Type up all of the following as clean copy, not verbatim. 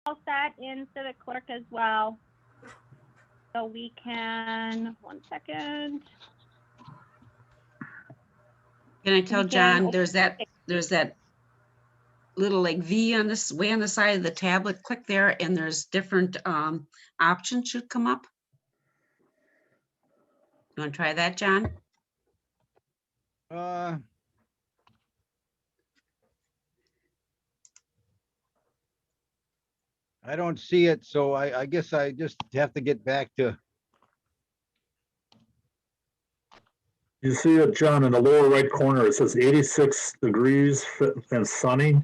all set in Civic Clerk as well. So we can, 1 second. Can I tell John, there's that little like V on this way on the side of the tablet. Click there and there's different options should come up. You want to try that, John? I don't see it, so I guess I just have to get back to. You see it, John, in the lower right corner, it says 86 degrees and sunny.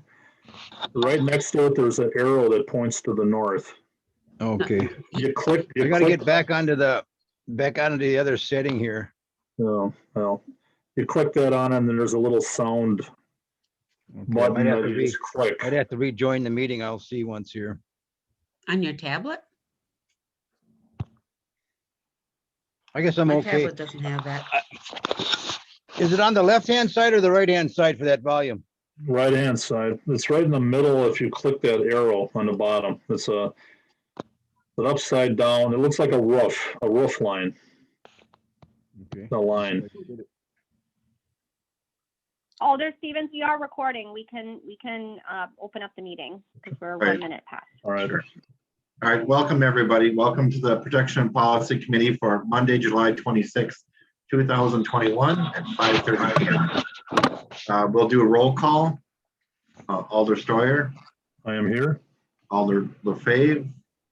Right next to it, there's an arrow that points to the north. Okay. You click. I gotta get back onto the other setting here. Oh, well, you click that on and then there's a little sound Okay, button that you just click. I'd have to rejoin the meeting. I'll see once here. On your tablet? I guess I'm My okay. tablet doesn't have that. Is it on the left-hand side or the right-hand side for that volume? Right hand side. It's right in the middle if you click that arrow on the bottom. It's an upside down. It looks like a roof line. Okay. The line. Alder Stevens, we are recording. We can open up the meeting because we're 1 minute past. All right. Sure. All right, welcome everybody. Welcome to the Protection and Policy Committee for Monday, July 26th, 2021 at 5:30 p.m. We'll do a roll call. Alder Steuer. I am here. Alder Lefebvre.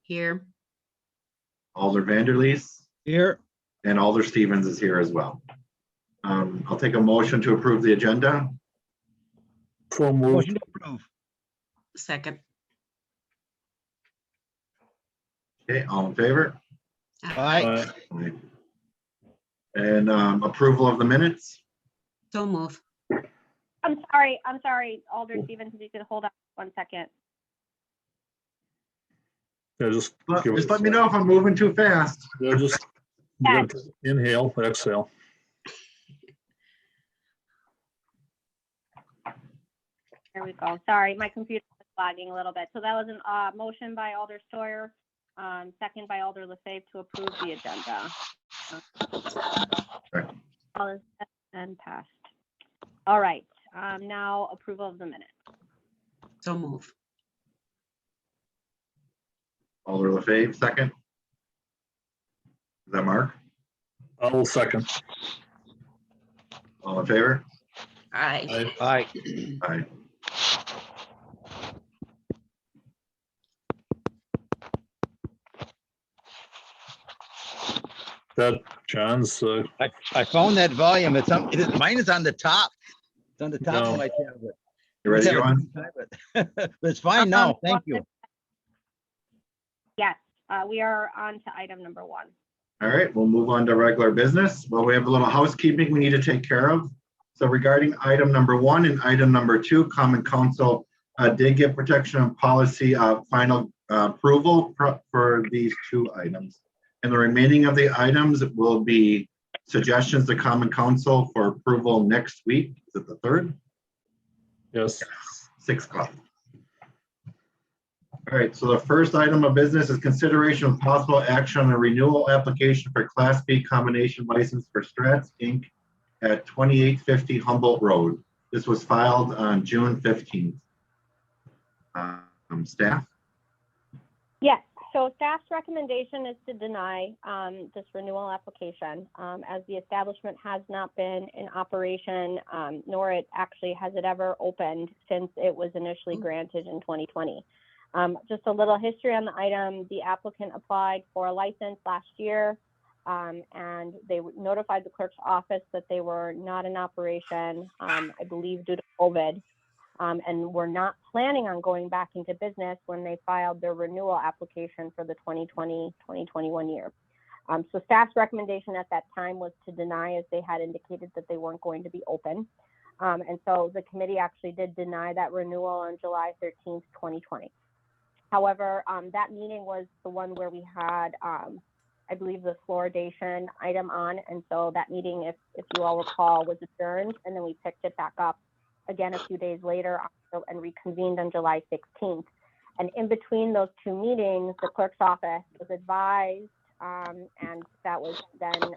Here. Alder Vanderleest. Here. And Alder Stevens is here as well. I'll take a motion to approve the agenda. So moved. Motion to approve. Second. Okay, all in favor? Aye. And approval of the minutes. So move. I'm sorry, Alder Stevens, if you could hold on 1 second. Yeah, just Let me know if I'm moving too fast. Yeah, just inhale, exhale. There we go. Sorry, my computer was lagging a little bit. So that was a motion by Alder Steuer, second by Alder Lefebvre to approve the agenda. All is set and passed. All right. Now approval of the minutes. So move. Alder Lefebvre, second. Is that Mark? I will second. All in favor? Aye. Aye. Aye. That John's. I found that volume. It's on. Mine is on the top. It's on the top of my tablet. You ready, John? But it's fine now. Thank you. Yes, we are on to item number 1. All right, we'll move on to regular business. Well, we have a little housekeeping we need to take care of. So regarding item number 1 and item number 2, Common Council did get protection and policy final approval for these 2 items. And the remaining of the items will be suggestions to Common Council for approval next week. Is it the 3rd? Yes. 6 o'clock. All right, so the first item of business is consideration of possible action on a renewal application for Class B combination license for Strats Inc. at 2850 Humboldt Road. This was filed on June 15th. Staff? Yes, so staff's recommendation is to deny this renewal application as the establishment has not been in operation, nor has it ever opened since it was initially granted in 2020. Just a little history on the item. The applicant applied for a license last year and they notified the clerk's office that they were not in operation, I believe due to COVID, and were not planning on going back into business when they filed their renewal application for the 2020-2021 year. So staff's recommendation at that time was to deny, as they had indicated that they weren't going to be open. And so the committee actually did deny that renewal on July 13th, 2020. However, that meeting was the one where we had, I believe, the fluoridation item on. And so that meeting, if you all recall, was adjourned, and then we picked it back up again a few days later and reconvened on July 16th. And in between those two meetings, the clerk's office was advised, and that was then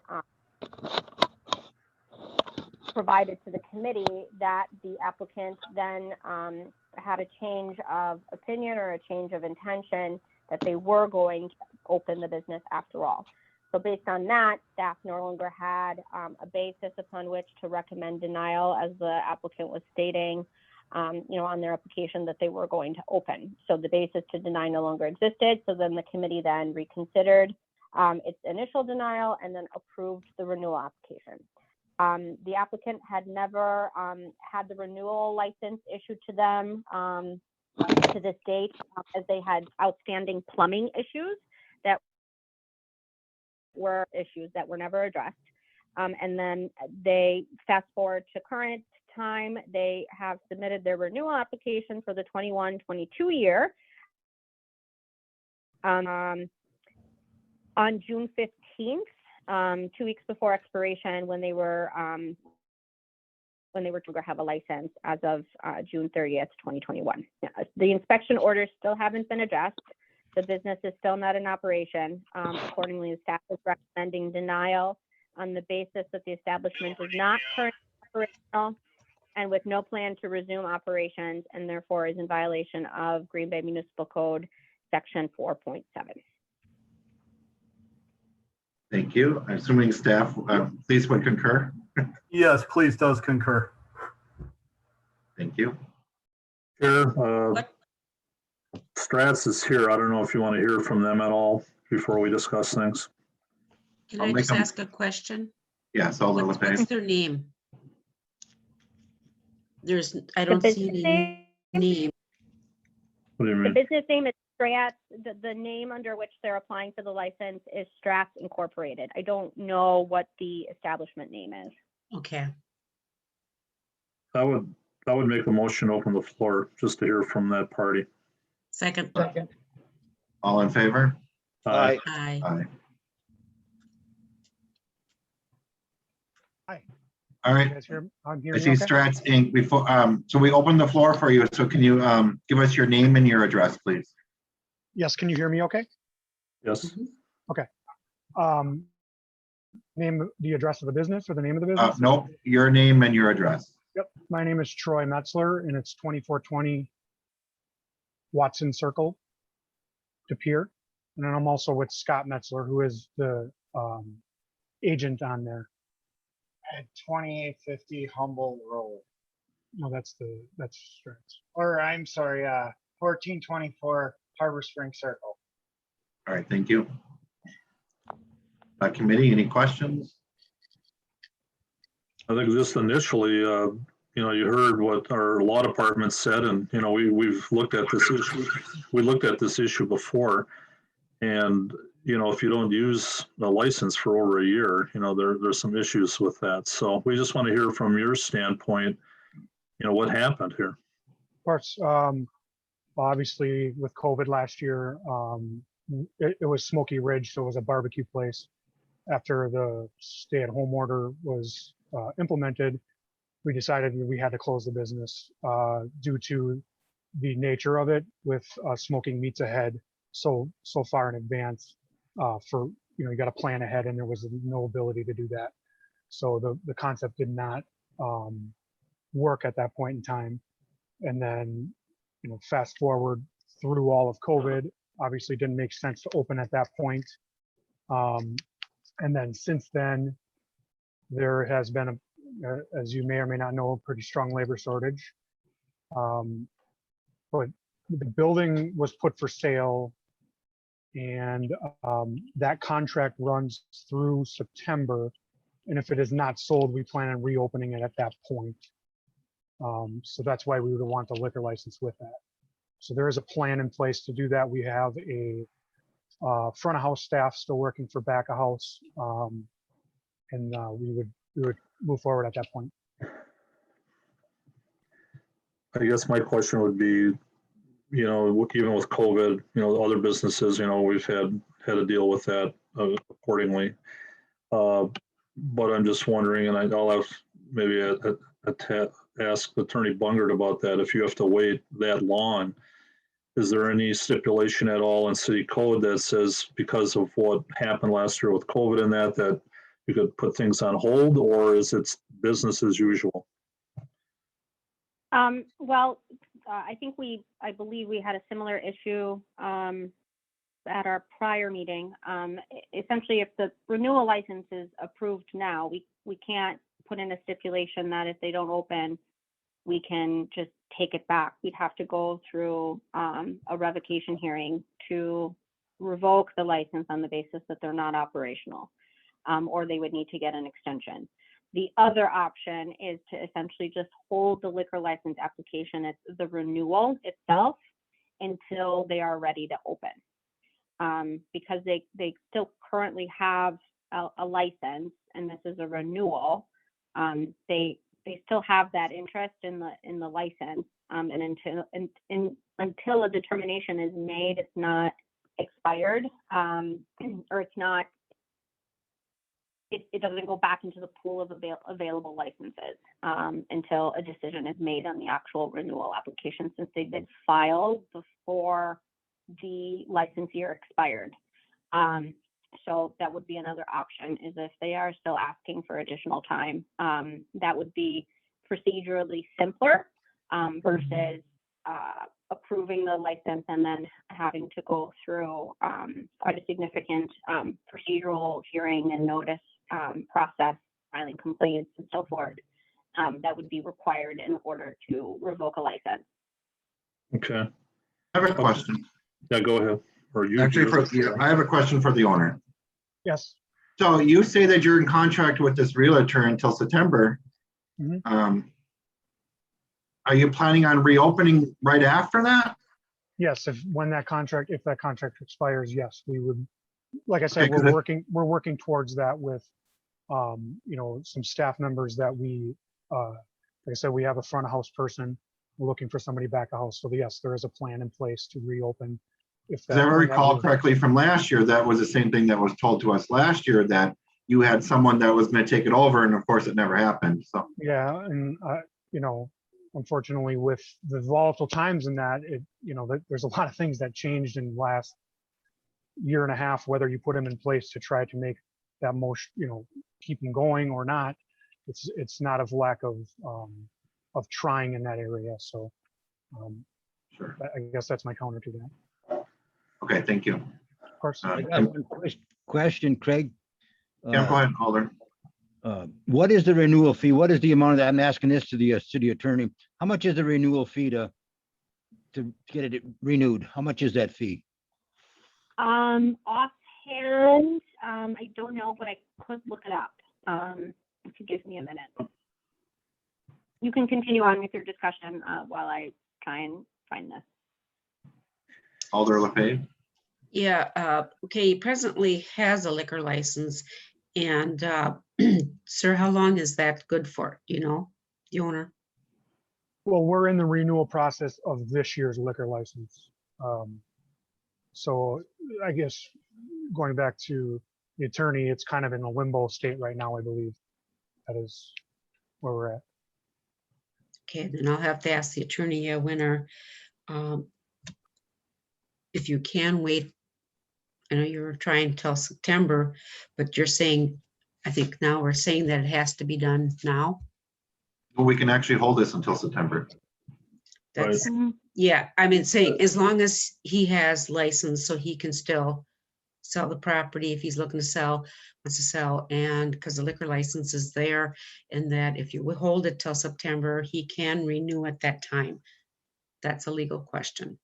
provided to the committee, that the applicant then had a change of opinion or a change of intention that they were going to open the business after all. So based on that, staff no longer had a basis upon which to recommend denial, as the applicant was stating, on their application that they were going to open. So the basis to deny no longer existed. So then the committee then reconsidered its initial denial and then approved the renewal application. The applicant had never had the renewal license issued to them to this date, as they had outstanding plumbing issues that were never addressed. And then they fast forward to current time, they have submitted their renewal application for the 21-22 year on June 15th, 2 weeks before expiration, when they were to have a license as of June 30th, 2021. The inspection orders still haven't been addressed. The business is still not in operation. Accordingly, the staff is recommending denial on the basis that the establishment is not currently operational and with no plan to resume operations, and therefore is in violation of Green Bay Municipal Code Section 4.7. Thank you. I'm assuming staff, please would concur. Yes, please does concur. Thank you. Chair, Strats is here. I don't know if you want to hear from them at all before we discuss things. Can I'll I make just them- ask a question? Yes, all those What's their name? I The don't see business any name. What do you The mean? business name is Strats. The name under which they're applying for the license is Strats Incorporated. I don't know what the establishment name is. Okay. I would make a motion to open the floor just to hear from that party. Second. All in favor? Aye. Aye. Aye. Hi. All You right. guys hear, I'm I hearing see you okay? Strats Inc. Before, so we open the floor for you. So can you give us your name and your address, please? Yes, can you hear me okay? Yes. Name, the address of the business or the name of the business? Nope, your name and your address. Yep, my name is Troy Metzler and it's 2420 Watson Circle, De Pere. And then I'm also with Scott Metzler, who is the agent on there. At 2850 Humboldt Road. No, that's Strats. Or I'm sorry, 1424 Harbor Spring Circle. All right, thank you. Committee, any questions? I think just initially, you heard what our law department said, and, we've looked at this issue. We looked at this issue before. And, if you don't use a license for over a year, there's some issues with that. So we just want to hear from your standpoint, what happened here. Of course, obviously with COVID last year, it was Smoky Ridge, so it was a barbecue place. After the stay-at-home order was implemented, we decided we had to close the business due to the nature of it, with smoking meats ahead so far in advance. For you got to plan ahead, and there was no ability to do that. So the concept did not work at that point in time. And then fast forward through all of COVID, obviously didn't make sense to open at that point. And then since then, there has been, as you may or may not know, a pretty strong labor shortage. But the building was put for sale, and that contract runs through September. And if it is not sold, we plan on reopening it at that point. So that's why we would want the liquor license with that. So there is a plan in place to do that. We have a front of house staff still working for back of house, and we would move forward at that point. I guess my question would be, even with COVID, other businesses, we've had to deal with that accordingly. But I'm just wondering, and I'll have maybe ask Attorney Bungert about that. If you have to wait that long, is there any stipulation at all in city code that says because of what happened last year with COVID and that you could put things on hold, or is it business as usual? Well, I believe we had a similar issue at our prior meeting. Essentially, if the renewal license is approved now, we can't put in a stipulation that if they don't open, we can just take it back. We'd have to go through a revocation hearing to revoke the license on the basis that they're not operational, or they would need to get an extension. The other option is to essentially just hold the liquor license application at the renewal itself until they are ready to open. Because they still currently have a license, and this is a renewal, they still have that interest in the license, and until a determination is made, it's not expired, or it's not. It doesn't go back into the pool of available licenses until a decision is made on the actual renewal application, since they've been filed before the license year expired. So that would be another option, is if they are still asking for additional time, that would be procedurally simpler versus approving the license and then having to go through quite a significant procedural hearing and notice process, filing complaints and so forth, that would be required in order to revoke a license. Okay. I have a question. Yeah, go ahead. Or you. Actually, I have a question for the owner. Yes. So you say that you're in contract with this realtor until September. Mhm. Are you planning on reopening right after that? Yes, if that contract expires, yes, we would. Like I said, Okay, we're working towards that with, some staff members that we, like I said, we have a front of house person. We're looking for somebody back of house. So yes, there is a plan in place to reopen. If As I recall correctly from last year, that was the same thing that was told to us last year, that you had someone that was going to take it over, and of course it never happened. So yeah, and unfortunately, with the volatile times in that, there's a lot of things that changed in the last year and a half, whether you put them in place to try to make that most, keep them going or not. It's not of lack of trying in that area. So sure. I guess that's my counter to that. Okay, thank you. Of course. I got one question, Craig. Yeah, go ahead, Alder. What is the renewal fee? What is the amount of that? I'm asking this to the city attorney. How much is the renewal fee to get it renewed? How much is that fee? Offhand, I don't know, but I could look it up. If you give me a minute. You can continue on with your discussion while I try and find this. Alder LeFave. Yeah, okay, he presently has a liquor license, and sir, how long is that good for, the owner? Well, we're in the renewal process of this year's liquor license. So I guess going back to the attorney, it's kind of in a limbo state right now, I believe. That is where we're at. Okay, then I'll have to ask the attorney, Winner, if you can wait. I know you were trying till September, but you're saying, I think now we're saying that it has to be done now. Well, we can actually hold this until September. That's, Mhm. yeah, I mean, saying as long as he has license, so he can still sell the property if he's looking to sell, wants to sell, and because the liquor license is there, and that if you withhold it till September, he can renew at that time. That's a legal question.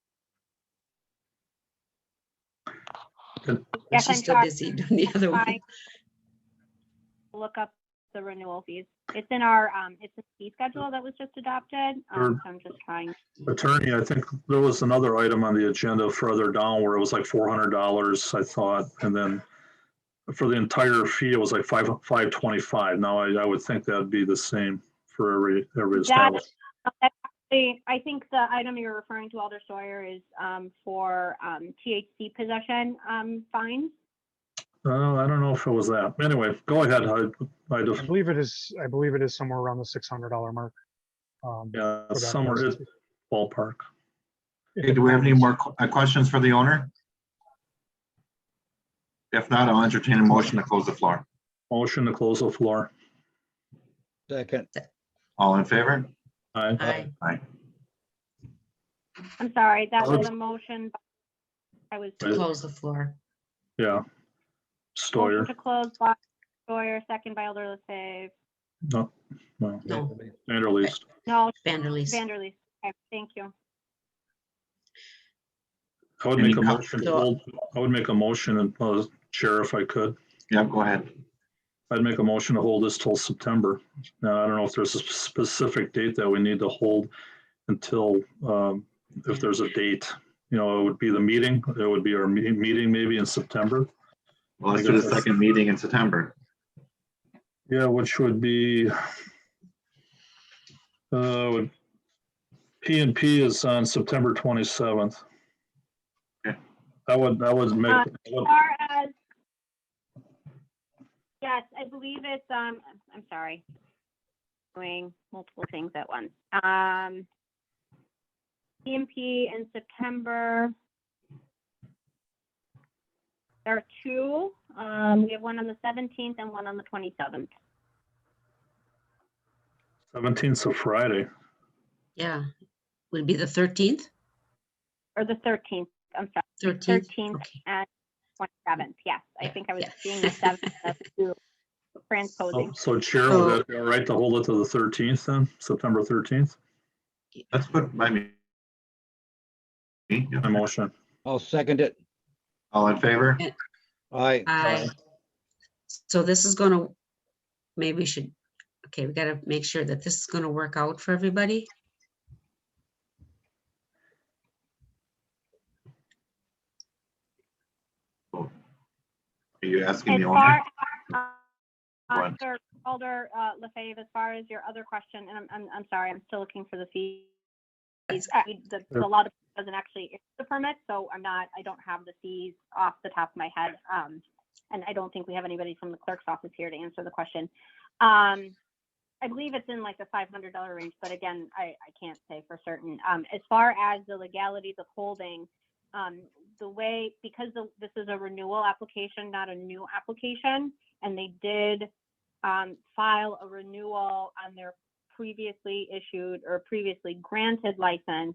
Yes, She's I'm still sorry. busy doing the other one. Look up the renewal fees. It's in our it's a fee schedule that was just adopted. So I'm just trying. Attorney, I think there was another item on the agenda further down where it was like $400, I thought, and then for the entire fee, it was like $525. Now I would think that'd be the same for every establishment. I think the item you're referring to, Alder Sawyer, is for THC possession fines. I don't know if it was that. Anyway, go ahead. I I just, believe it is somewhere around the $600 mark. yeah, for that somewhere license. ballpark. Okay, do we have any more questions for the owner? If not, I'll entertain a motion to close the floor. Motion to close the floor. Second. All in favor? Aye. Aye. Aye. I'm sorry, that was a motion. I was To close the floor. Yeah. Stoyer. motion to close by Sawyer, second by Elder Lefebvre. No. No. No, Vanderleest. No, Vanderleest. Vanderleest. Okay, thank you. I would Any make a co- motion to hold, I would make a motion, and Chair, if I could, Yeah, go ahead. I'd make a motion to hold this till September. Now, I don't know if there's a specific date that we need to hold until, if there's a date, you know, it would be the meeting, it would be our meeting maybe in September. Well, let's do the second meeting in September. Yeah, which would be, P and P is on September 27th. Okay. That would make, As far as, yes, I believe it's, I'm sorry, doing multiple things at once. PMP in September. There are two. We have one on the 17th and one on the 27th. 17th of Friday. Yeah. Would it be the 13th? Or the 13th, I'm sorry. 13th? 13th Okay. and 27th, yes. I Yeah, think I was yeah. seeing the 7th as two transposing. So Chair, would that be all right to hold it to the 13th then, September 13th? That's good by me. My motion. I'll second it. All in favor? Aye. Aye. So this is gonna, maybe we should, okay, we gotta make sure that this is gonna work out for everybody. Are you asking As the far owner? as, Sir Alder Lefebvre, as far as your other question, and I'm sorry, I'm still looking for the fees. The law department doesn't actually issue the permit, so I don't have the fees off the top of my head. And I don't think we have anybody from the clerk's office here to answer the question. I believe it's in like the $500 range, but again, I can't say for certain. As far as the legalities of holding, the way, because this is a renewal application, not a new application, and they did file a renewal on their previously issued or previously granted license,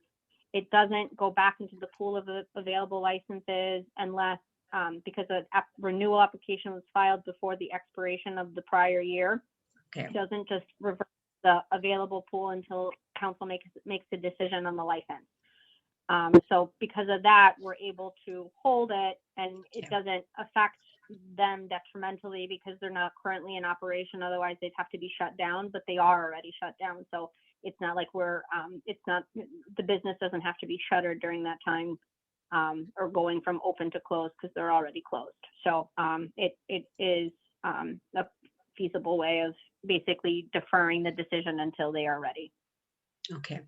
it doesn't go back into the pool of available licenses unless, because the renewal application was filed before the expiration of the prior year. Okay. It doesn't just revert the available pool until council makes a decision on the license. So because of that, we're able to hold it, and it doesn't affect them detrimentally because they're not currently in operation. Otherwise, they'd have to be shut down, but they are already shut down. So it's not like the business doesn't have to be shuttered during that time or going from open to closed because they're already closed. So it is a feasible way of basically deferring the decision until they are ready. Okay.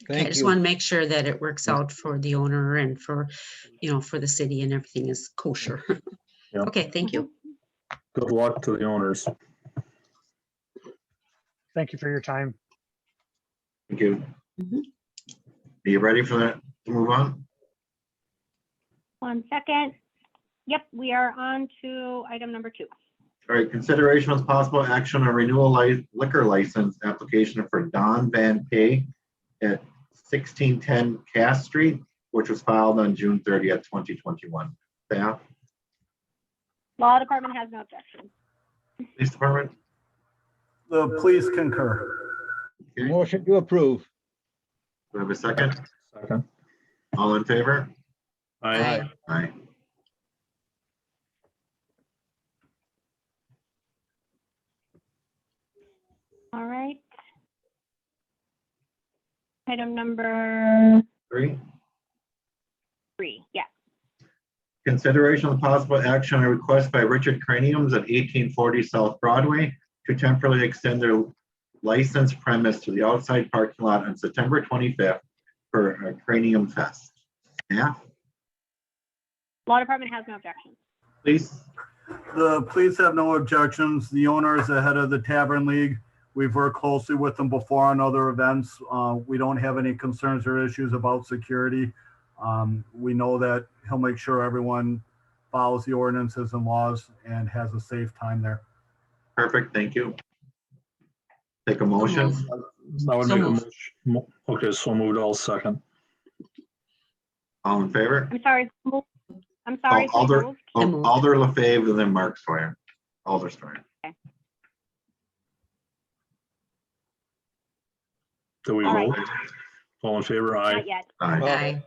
Thank I just you. want to make sure that it works out for the owner and for, for the city and everything is kosher. Yeah. Okay, thank you. Good luck to the owners. Thank you for your time. Thank you. Mhm. Are you ready for that to move on? 1 second. Yep, we are on to item number 2. All right, consideration with possible action on renewal liquor license application for Don Van Pay at 1610 Cass Street, which was filed on June 30th, 2021. Staff, Law department has no objection. police department, The police concur. okay, Motion to approve. do we have a second? Second. All in favor? Aye. Aye. All right. Item number 3, 3, yes. consideration of possible action on a request by Richard Craniums at 1840 South Broadway to temporarily extend their licensed premise to the outside parking lot on September 25th for a Cranium Fest. Yeah, Law department has no objection. please. The police have no objections. The owner is the head of the Tavern League. We've worked closely with him before on other events. We don't have any concerns or issues about security. We know that he'll make sure everyone follows the ordinances and laws and has a safe time there. Perfect, thank you. Take a motion. I would So make a moved. motion. Okay, so moved. I'll second. All in favor? I'm sorry. I'm sorry. who Alder, moved? I moved. Alder LaFave and then Mark Sawyer. Alder Sawyer. Do we All right. vote? All in favor? Aye. Not yet. Aye. Aye.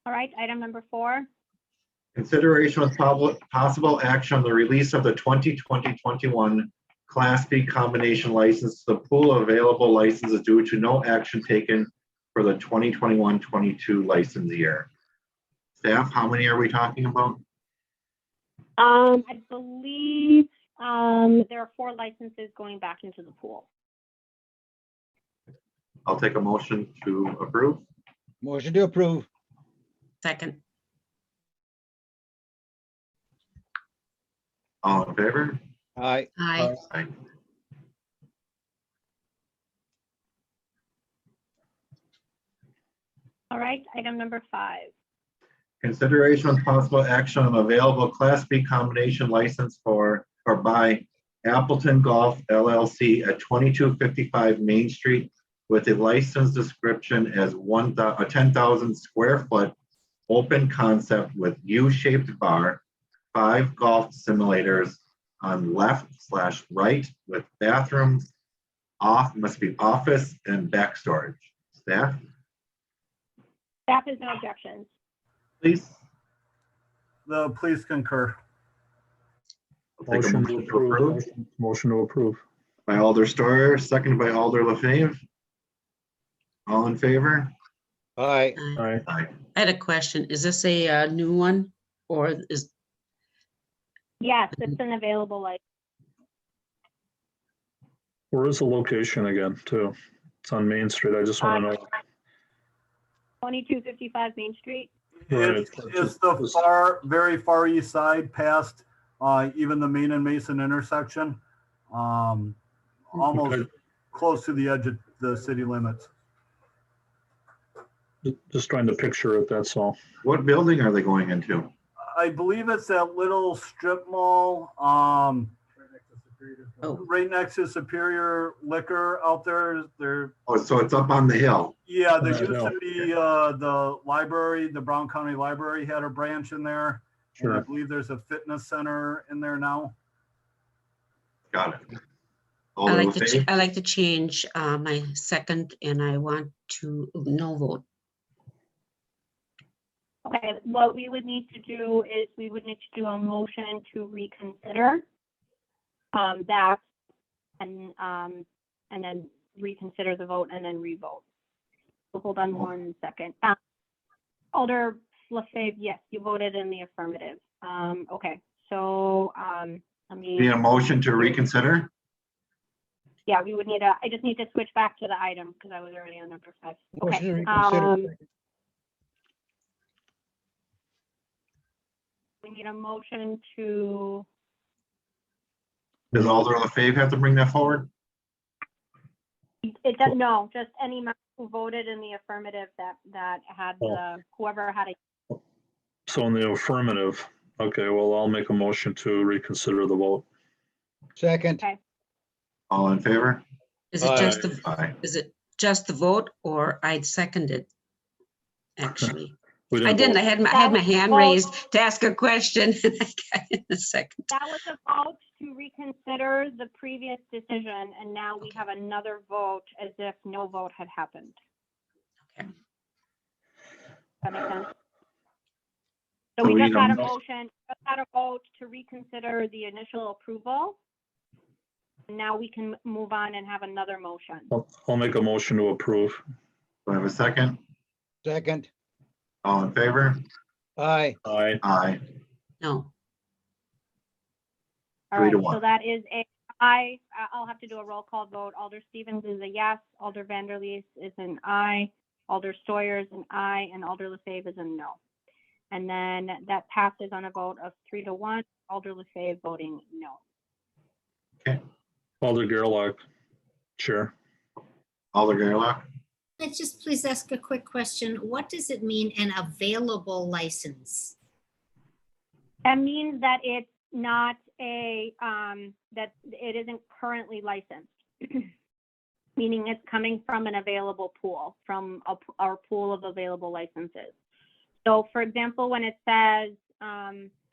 All right, item number 4. Consideration with possible action on the release of the 2020-21 Class B combination license. The pool of available licenses due to no action taken for the 2021-22 license year. Staff, how many are we talking about? I believe there are 4 licenses going back into the pool. I'll take a motion to approve. Motion to approve. Second. All in favor? Aye. Aye. Aye. All right, item number 5. Consideration with possible action on available Class B combination license for or by Appleton Golf LLC at 2255 Main Street with a license description as 10,000 square foot open concept with U-shaped bar, 5 golf simulators on left/right with bathrooms, must be office and back storage. Staff, Staff has no objections. please. The police concur. I'll take a motion to approve. Motion to approve. By Alder Storer, seconded by Alder LaFave. All in favor? Aye. Aye. Aye. Aye. I had a question. Is this a new one or is, Yes, it's an available license. Where is the location again, too? It's on Main Street. I just want to know. 2255 Main Street. Right. It's the very far east side past even the Main and Mason intersection. Almost Okay. close to the edge of the city limits. Just trying to picture it, that's all. What building are they going into? I believe it's that little strip mall, oh, right next to Superior Liquor out there. There, Oh, so it's up on the hill. yeah, there I used know. to be the library, the Brown County Library had a branch in there. And I Sure. believe there's a fitness center in there now. Got it. I Alder like to, LaFave? I like to change my second and I want to no vote. Okay, what we would need to do is we would need to do a motion to reconsider that and then reconsider the vote and then revote. So hold on one second. Alder LaFave, yes, you voted in the affirmative. Okay, so let me. Need a motion to reconsider? Yeah, we would need I just need to switch back to the item because I was already on number 5. Motion to Okay. reconsider. We need a motion to, Does Alder LaFave have to bring that forward? it does, no, just any member who voted in the affirmative that had whoever had a, So in the affirmative, okay, well, I'll make a motion to reconsider the vote. Second. Okay. All in favor? Is it just the, Aye. is it just the vote or I'd seconded? Actually, We I didn't. vote. I had my hand raised to ask a question. And I got in a second. that was a vote to reconsider the previous decision, and now we have another vote as if no vote had happened. Okay. That makes sense? So So we we just had a don't- motion, just had a vote to reconsider the initial approval. And now we can move on and have another motion. I'll make a motion to approve. Do I have a second? Second. All in favor? Aye. Aye. Aye. No. All 3 to right, 1. so that is I'll have to do a roll call vote. Alder Stevens is a yes, Alder Vanderleest is an aye, Alder Stoyer is an aye, and Alder LaFave is a no. And then that passes on a vote of 3-1, Alder LaFave voting no. Alder Gerlach, Chair. Alder Gerlach. Let's just please ask a quick question. What does it mean, an available license? That means that it's not that it isn't currently licensed. Meaning it's coming from an available pool, from our pool of available licenses. So for example, when it says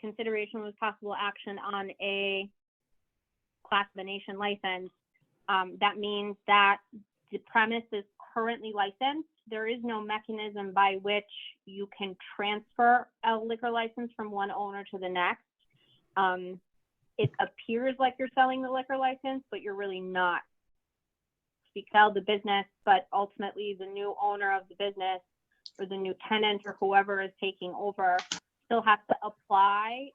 consideration with possible action on a class of a nation license, that means that the premise is currently licensed. There is no mechanism by which you can transfer a liquor license from one owner to the next. It appears like you're selling the liquor license, but you're really not. You sell the business, but ultimately the new owner of the business or the new tenant or whoever is taking over still has to apply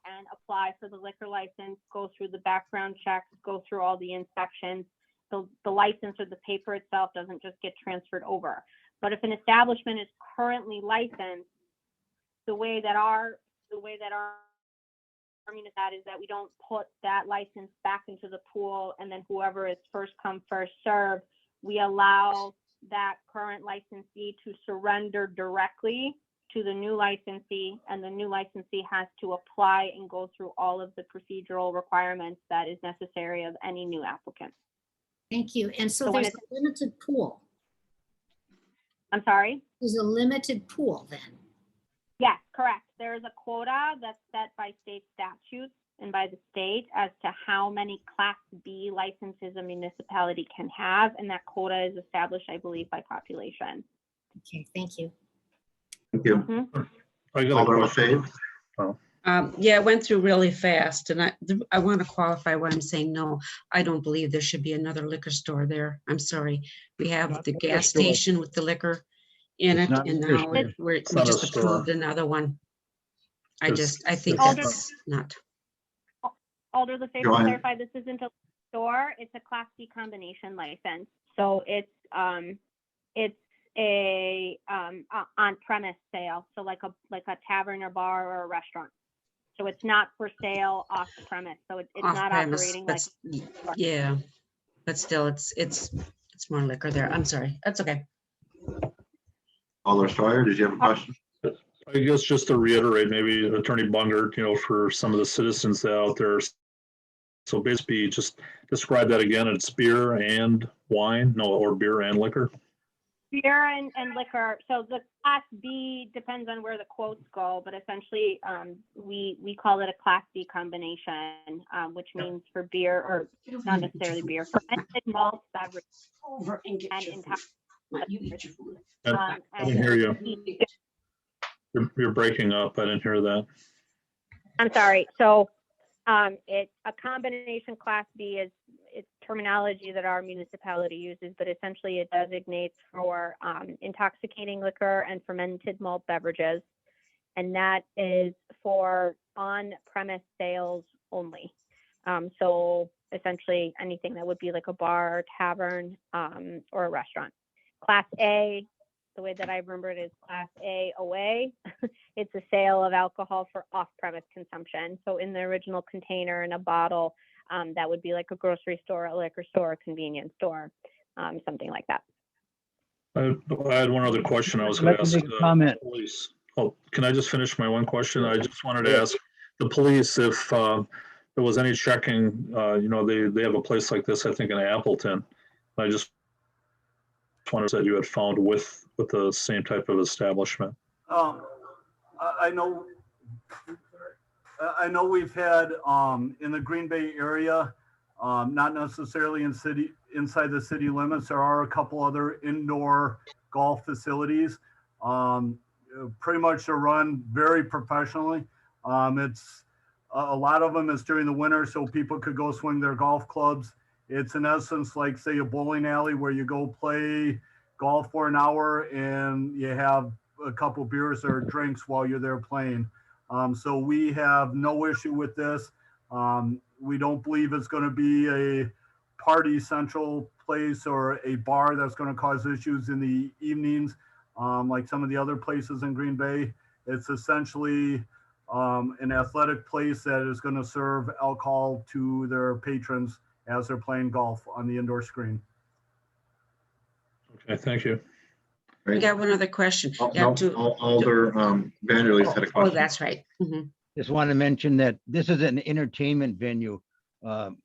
for the liquor license, go through the background checks, go through all the inspections. The license or the paper itself doesn't just get transferred over. But if an establishment is currently licensed, the way that our municipality is that we don't put that license back into the pool and then whoever is first come, first serve. We allow that current licensee to surrender directly to the new licensee, and the new licensee has to apply and go through all of the procedural requirements that is necessary of any new applicant. Thank you. And so when there's a limited pool. I'm sorry? There's a limited pool then. Yes, correct. There is a quota that's set by state statutes and by the state as to how many Class B licenses a municipality can have, and that quota is established, I believe, by population. Okay, thank you. Thank you. Mm-hmm. I got a Alder question. LaFave. Yeah, it went through really fast, and I want to qualify why I'm saying no. I don't believe there should be another liquor store there. I'm sorry. We have Not the liquor gas store. station with the liquor in It's it, not and liquor now store. we not a just store. approved another one. I think Alder- that's not. Alder LaFave, Go to ahead. clarify, this isn't a store, it's a Class C combination license. So it's a on-premise sale, so like a tavern or bar or a restaurant. So it's not for sale off premise. So it's not Off-premise, operating like. yeah, but still, it's more liquor there. I'm sorry. That's okay. Alder Steuer, did you have a question? I guess just to reiterate, maybe Attorney Bungert, for some of the citizens out there. So basically, just describe that again. It's beer and wine, or beer and liquor. Beer and liquor. So the Class B depends on where the quotes go, but essentially we call it a Class B combination, which means for beer, or not necessarily beer, fermented malt beverage and intoxicating. I didn't hear you. You're breaking up. I didn't hear that. I'm sorry. So it's a combination. Class B is it's terminology that our municipality uses, but essentially it designates for intoxicating liquor and fermented malt beverages, and that is for on-premise sales only. So essentially anything that would be like a bar, or tavern, or a restaurant. Class A, the way that I remember it is Class A away. It's a sale of alcohol for off-premise consumption. So in the original container in a bottle, that would be like a grocery store, a liquor store, a convenience store, something like that. I had one other question I was going to ask. Make a comment. Police. Oh, can I just finish my one question? I just wanted to ask the police if there was any checking. They have a place like this, I think, in Appleton. I just wondered that you had found with the same type of establishment. I know we've had in the Green Bay area, not necessarily inside the city limits. There are a couple other indoor golf facilities. Pretty much they're run very professionally. It's a lot of them is during the winter, so people could go swing their golf clubs. It's in essence like, say, a bowling alley where you go play golf for an hour and you have a couple beers or drinks while you're there playing. So we have no issue with this. We don't believe it's going to be a party central place or a bar that's going to cause issues in the evenings, like some of the other places in Green Bay. It's essentially an athletic place that is going to serve alcohol to their patrons as they're playing golf on the indoor screen. Okay, thank you. I got one other question. Oh, Yeah, no, Alder Vanderleest had a Oh, question. that's right. Mhm. Just want to mention that this is an entertainment venue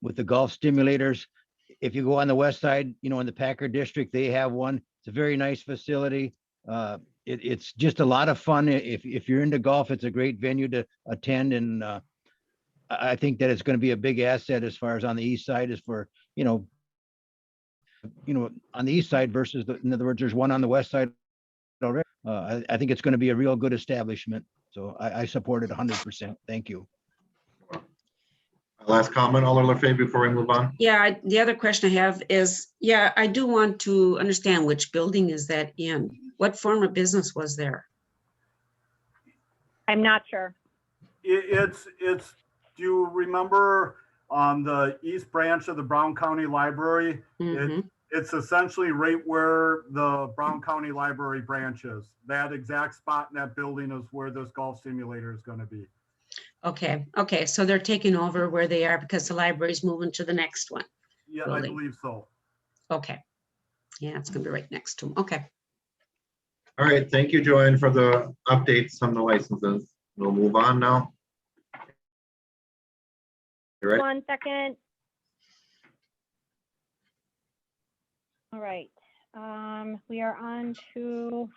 with the golf simulators. If you go on the west side, you know, in the Packer district, they have one. It's a very nice facility. It's just a lot of fun. If you're into golf, it's a great venue to attend. And I think that it's going to be a big asset as far as on the east side is for, you know, on the east side versus in other words, there's one on the west side already. I think it's going to be a real good establishment. So I support it 100%. Thank you. Last comment, Alder LaFave, before we move on. Yeah, the other question I have is, yeah, I do want to understand which building is that in? What form of business was there? I'm not sure. It's, do you remember on the east branch of the Brown County Library? Mhm. It's essentially right where the Brown County Library branch is. That exact spot in that building is where this golf simulator is going to be. Okay, so they're taking over where they are because the library's moving to the next one. Yeah, I Building. believe so. Okay. Yeah, it's gonna be right next to them. Okay. All right, thank you, Joanne, for the updates on the licenses. We'll move on now. You ready? 1 second. All right. We are on to.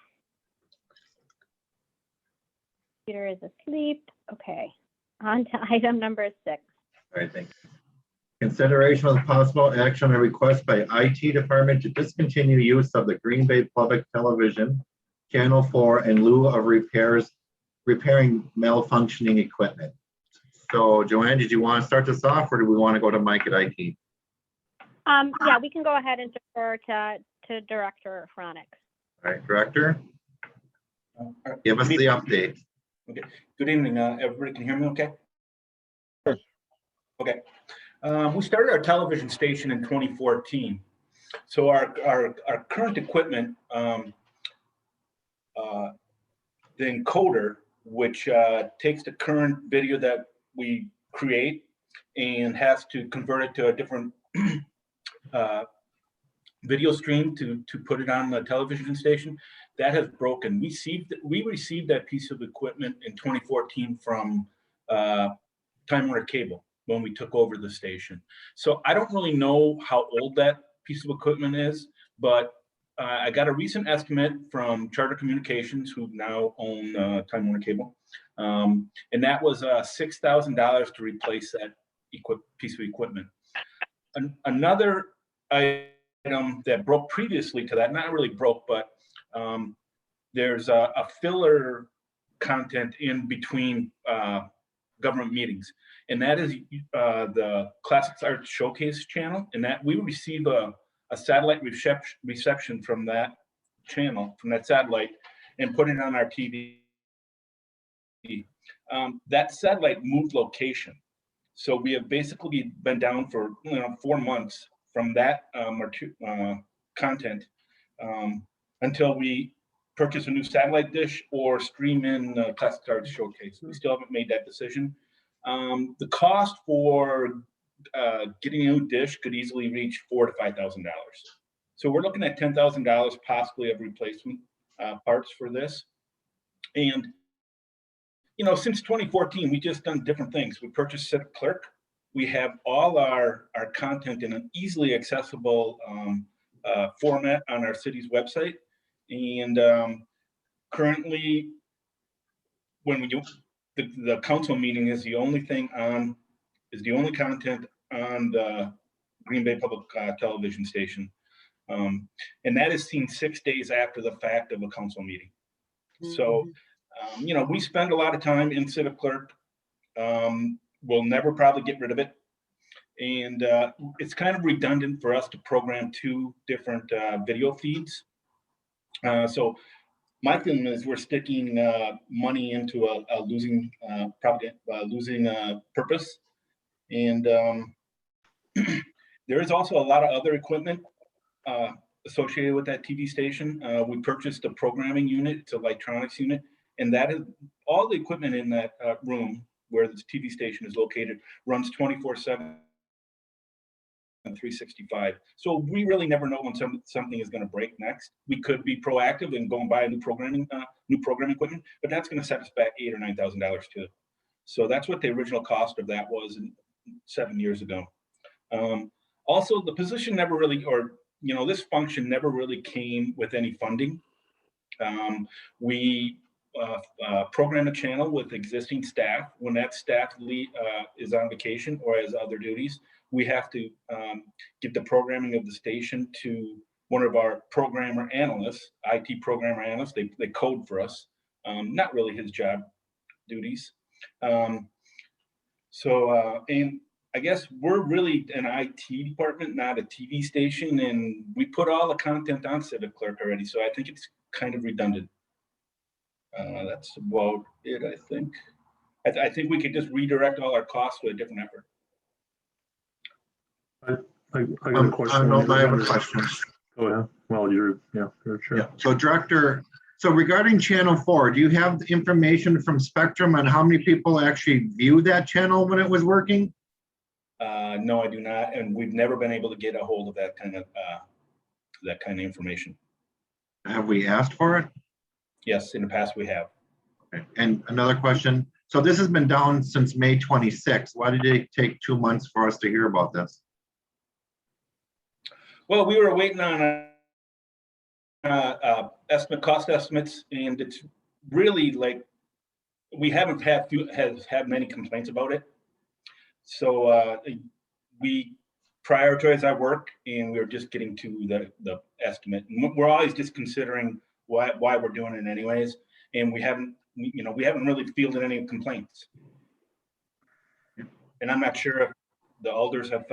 Peter is asleep. Okay. On to item number 6. All right, thank you. Consideration of possible action on a request by IT department to discontinue use of the Green Bay Public Television Channel 4 in lieu of repairing malfunctioning equipment. So Joanne, did you want to start this off, or do we want to go to Mike at IT? Yeah, we can go ahead and defer to Director Chronic. All right, Director, give us the update. Okay, good evening. Everybody can hear me okay? Sure. Okay. We started our television station in 2014. So our current equipment, the encoder, which takes the current video that we create and has to convert it to a different video stream to put it on the television station, that has broken. We received that piece of equipment in 2014 from Time Warner Cable when we took over the station. So I don't really know how old that piece of equipment is, but I got a recent estimate from Charter Communications, who now own Time Warner Cable, and that was $6,000 to replace that piece of equipment. Another item that broke previously to that, not really broke, but there's a filler content in between government meetings, and that is the Classics Arts Showcase channel, and that we receive a satellite reception from that channel, from that satellite, and put it on our TV. That satellite moved location, so we have basically been down for 4 months from that content until we purchase a new satellite dish or stream in Classic Arts Showcase. We still haven't made that decision. The cost for getting a new dish could easily reach $4,000 to $5,000. So we're looking at $10,000 possibly of replacement parts for this. And since 2014, we just done different things. We purchased Civic Clerk. We have all our content in an easily accessible format on our city's website. And currently, when we do the council meeting is the only thing is the only content on the Green Bay Public Television station. And that is seen 6 days after the fact of a council meeting. So, we spend a lot of time in Civic Clerk. We'll never probably get rid of it. And it's kind of redundant for us to program 2 different video feeds. So my feeling is we're sticking money into a losing purpose. And there is also a lot of other equipment associated with that TV station. We purchased a programming unit, it's an electronics unit, And that is all the equipment in that room where the TV station is located runs 24/7 and 365. So we really never know when something is going to break next. We could be proactive and go and buy a new programming equipment, but that's going to set us back $8,000 or $9,000 too. So that's what the original cost of that was 7 years ago. Also, the position never really, or this function never really came with any funding. We program a channel with existing staff. When that staff is on vacation or has other duties, we have to give the programming of the station to one of our programmer analysts, IT programmer analysts. They code for us. Not really his job duties. And I guess we're really an IT department, not a TV station, and we put all the content on Civic Clerk already, so I think it's kind of redundant. That's about it, I think. I think we could just redirect all our costs to a different effort. I got a question. I have a question. Go ahead. Well, you're sure. Yeah. So Director, so regarding Channel 4, do you have the information from Spectrum on how many people actually viewed that channel when it was working? No, I do not, and we've never been able to get a hold of that kind of information. Have we asked for it? Yes, in the past we have. Okay. And another question. So this has been down since May 26th. Why did it take 2 months for us to hear about this? Well, we were waiting on cost estimates, and it's really like we haven't had many complaints about it. So we prioritize our work, and we're just getting to the estimate. We're always just considering why we're doing it anyways, and we haven't really fielded any complaints. And I'm not sure if the alders have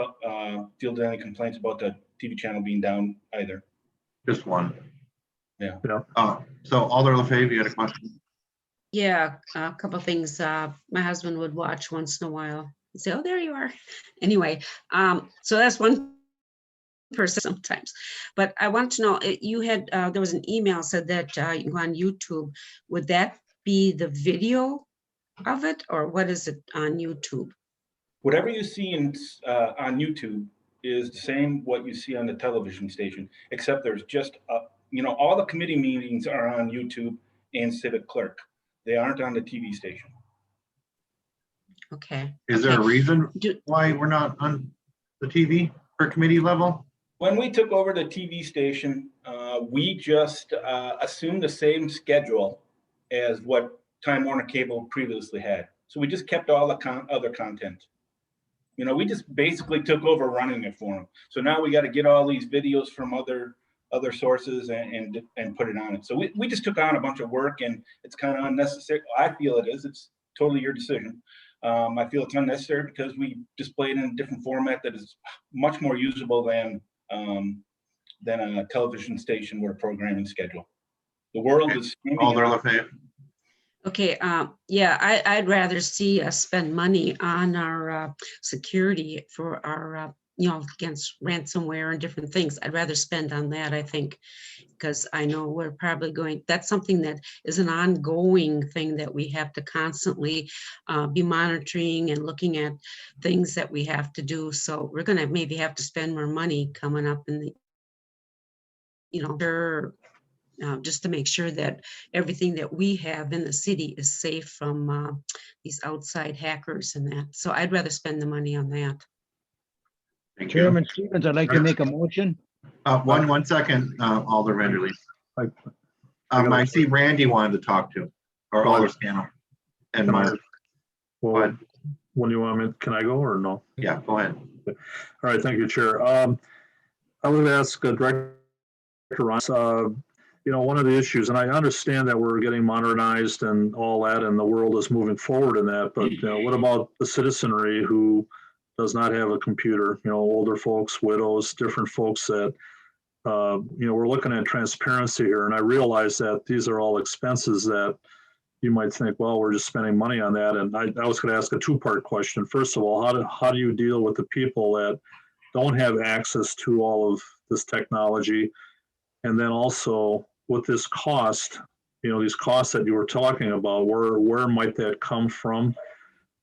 fielded any complaints about the TV channel being down either. Just one. Yeah. So Alder LaFave, you had a question? Yeah, a couple of things. My husband would watch once in a while and say, "Oh, there you are." Anyway, so that's one person sometimes. But I want to know, you had there was an email said that you can go on YouTube. Would that be the video of it, or what is it on YouTube? Whatever you see on YouTube is the same what you see on the television station, except there's just all the committee meetings are on YouTube and Civic Clerk. They aren't on the TV station. Okay. Is there a reason why we're not on the TV for committee level? When we took over the TV station, we just assumed the same schedule as what Time Warner Cable previously had. So we just kept all the other content. We just basically took over running it for them. So now we got to get all these videos from other sources and put it on it. So we just took on a bunch of work, and it's kind of unnecessary. I feel it is. It's totally your decision. I feel it's unnecessary because we display it in a different format that is much more usable than a television station with a programming schedule. The world is Alder LaFave. Okay, yeah, I'd rather see us spend money on our security for our, against ransomware and different things. I'd rather spend on that, I think, because I know we're probably that's something that is an ongoing thing that we have to constantly be monitoring and looking at things that we have to do. So we're going to maybe have to spend more money coming up in the, just to make sure that everything that we have in the city is safe from these outside hackers and that. So I'd rather spend the money on that. Thank you. Chairman Stevens, I'd like to make a motion. One second, Alder Vanderleest. I see Randy wanted to talk to, or Alder Scannell. And Mark. Well, when you want me, can I go or no? Yeah, go ahead. All right, thank you, Chair. I would ask Director Ron, one of the issues, and I understand that we're getting modernized and all that, and the world is moving forward in that, but what about the citizenry who does not have a computer, older folks, widows, different folks that, we're looking at transparency here, and I realize that these are all expenses that you might think, well, we're just spending money on that, and I was going to ask a two-part question. First of all, how do you deal with the people that don't have access to all of this technology? And then also, with this cost, these costs that you were talking about, where might that come from?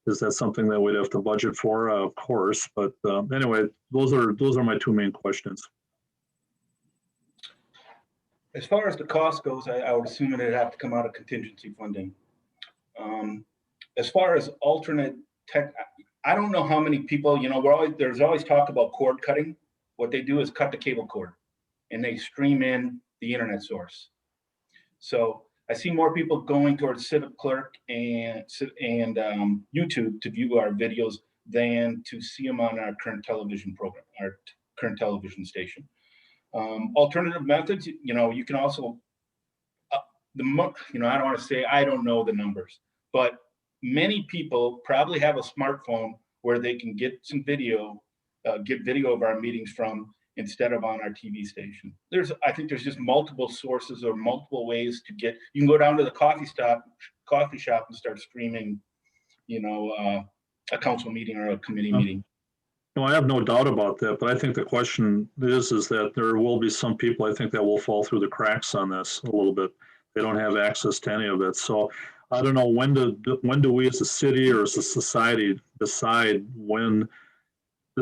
Is that something that we'd have to budget for? Of course, but anyway, those are my two main questions. As far as the cost goes, I would assume it'd have to come out of contingency funding. As far as alternate tech, I don't know how many people, there's always talk about cord cutting. What they do is cut the cable cord and they stream in the internet source. So I see more people going towards Civic Clerk and YouTube to view our videos than to see them on our current television program, our current television station. Alternative methods, you can also, I don't want to say, I don't know the numbers, but many people probably have a smartphone where they can get some video, get video of our meetings from instead of on our TV station. I think there's just multiple sources or multiple ways to get, you can go down to the coffee shop and start streaming, a council meeting or a committee meeting. No, I have no doubt about that, but I think the question is that there will be some people, I think, that will fall through the cracks on this a little bit. They don't have access to any of it. So I don't know, when do we as a city or as a society decide when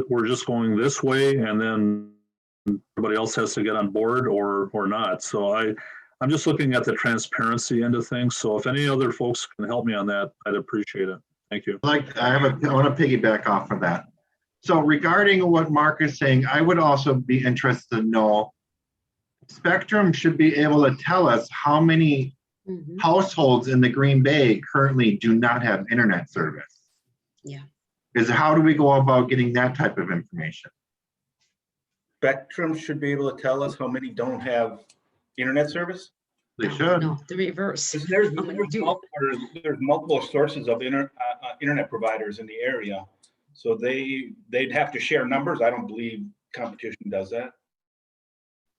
we're just going this way and then everybody else has to get on board or not? So I'm just looking at the transparency end of things. So if any other folks can help me on that, I'd appreciate it. Thank you. I want to piggyback off of that. So regarding what Mark is saying, I would also be interested to know, Spectrum should be able to tell us how many households in the Green Bay currently do not have internet service. Yeah. Because how do we go about getting that type of information? Spectrum should be able to tell us how many don't have internet service? They should. No, the reverse. There's multiple sources of internet providers in the area. So they'd have to share numbers. I don't believe competition does that.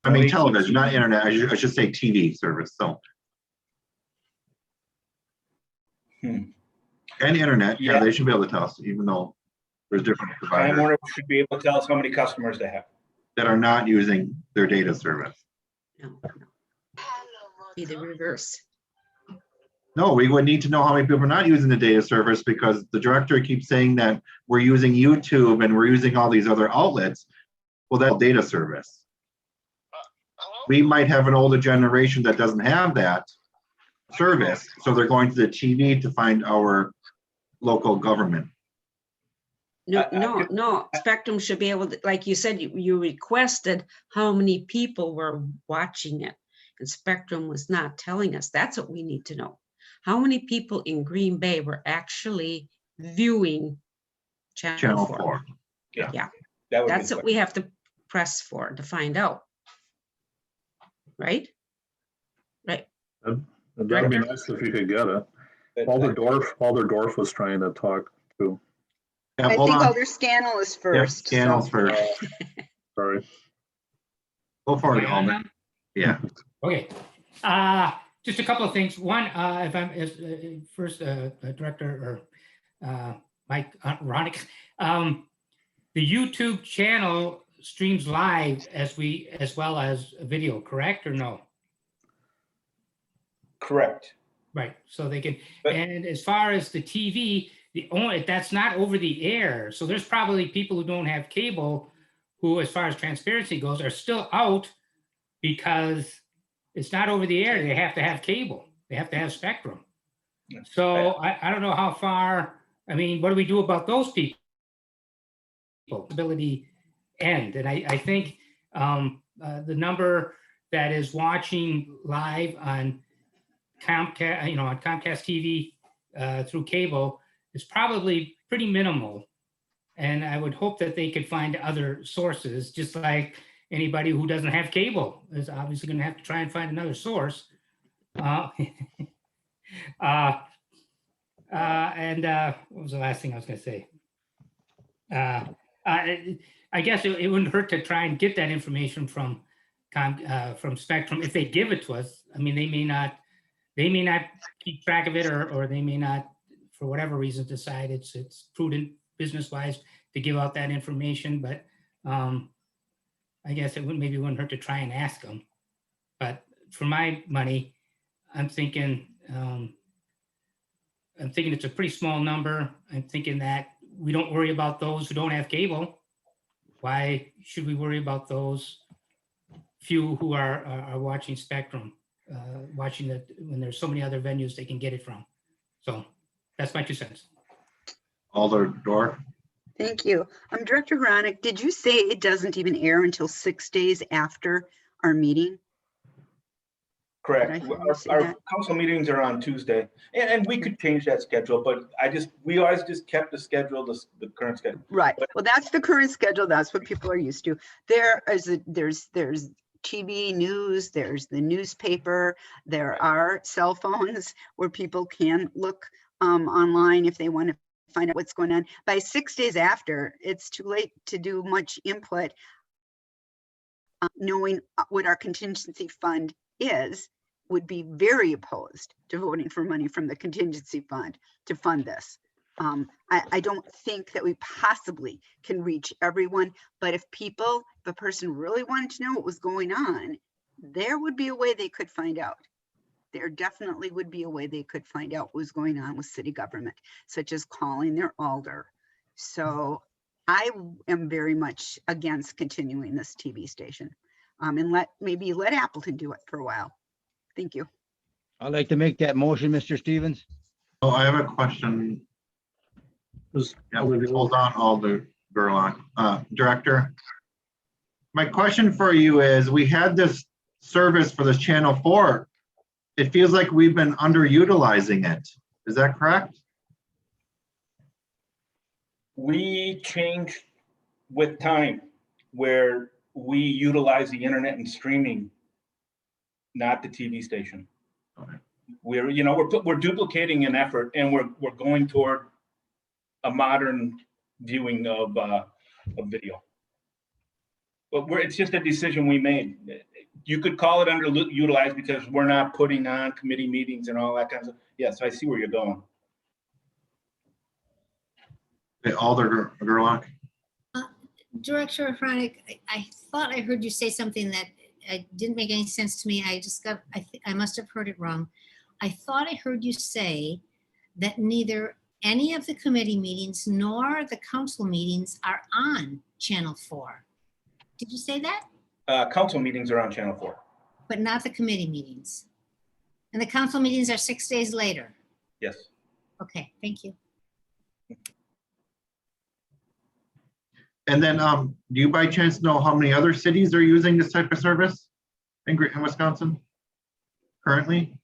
I mean, television, not internet. I should say TV service. So. And internet, yeah, they should be able to tell us, even though there's different providers. Time Warner should be able to tell us how many customers they have that are not using their data service. No. Be the reverse. No, we would need to know how many people are not using the data service, because the director keeps saying that we're using YouTube and we're using all these other outlets. Well, that's data service. We might have an older generation that doesn't have that service, so they're going to the TV to find our local government. No. Spectrum should be able to, like you said, you requested how many people were watching it, and Spectrum was not telling us. That's what we need to know. How many people in Green Bay were actually viewing Channel 4? Yeah. That's what we have to press for to find out. Right? That'd be nice if you could get it. Alderdorf was trying to talk too. Yeah, I think Alder Scannell is first. Yeah, Scannell's first. Sorry. Go for it, Alder. Yeah. Okay. Just a couple of things. One, if I'm first director or Mike Ronick, the YouTube channel streams live as well as video, correct or no? Correct. Right. So they can. And as far as the TV, that's not over the air. So there's probably people who don't have cable who, as far as transparency goes, are still out because it's not over the air. They have to have cable. They have to have Spectrum. So I don't know how far, I mean, what do we do about those people? Ability end. And I think the number that is watching live on Comcast, on Comcast TV through cable is probably pretty minimal. And I would hope that they could find other sources, just like anybody who doesn't have cable is obviously going to have to try and find another source. And what was the last thing I was going to say? I guess it wouldn't hurt to try and get that information from Spectrum if they give it to us. I mean, they may not keep track of it, or they may not, for whatever reason, decide it's prudent business-wise to give out that information. But I guess maybe it wouldn't hurt to try and ask them. But for my money, I'm thinking it's a pretty small number. I'm thinking that we don't worry about those who don't have cable. Why should we worry about those few who are watching Spectrum, watching it when there's so many other venues they can get it from? So that's my 2 cents. Alder Dorf. Thank you. Director Hronik, did you say it doesn't even air until 6 days after our meeting? Correct. Did I hear you say Our that? council meetings are on Tuesday, and we could change that schedule, but we always just kept the schedule, the current schedule. Right. Well, that's the current schedule. That's what people are used to. There's TV news, there's the newspaper, there are cell phones where people can look online if they want to find out what's going on. By 6 days after, it's too late to do much input. Knowing what our contingency fund is, would be very opposed to voting for money from the contingency fund to fund this. I don't think that we possibly can reach everyone, but if a person really wanted to know what was going on, there would be a way they could find out. There definitely would be a way they could find out what was going on with city government, such as calling their alder. So I am very much against continuing this TV station. And maybe let Appleton do it for a while. Thank you. I'd like to make that motion, Mr. Stevens. Oh, I have a question. Hold on, Alder Gerlach. Director, my question for you is, we had this service for this Channel 4. It feels like we've been underutilizing it. Is that correct? We changed with time where we utilize the internet and streaming, not the TV station. Okay. We're duplicating an effort, and we're going toward a modern viewing of video. But it's just a decision we made. You could call it underutilized because we're not putting on committee meetings and all that kind of stuff. Yes, I see where you're going. Okay, Alder Gerlach. Director Hronik, I thought I heard you say something that didn't make any sense to me. I must have heard it wrong. I thought I heard you say that neither any of the committee meetings nor the council meetings are on Channel 4. Did you say that? Council meetings are on Channel 4. But not the committee meetings. And the council meetings are 6 days later. Yes. Okay, thank you. And then do you by chance know how many other cities are using this type of service in Wisconsin currently?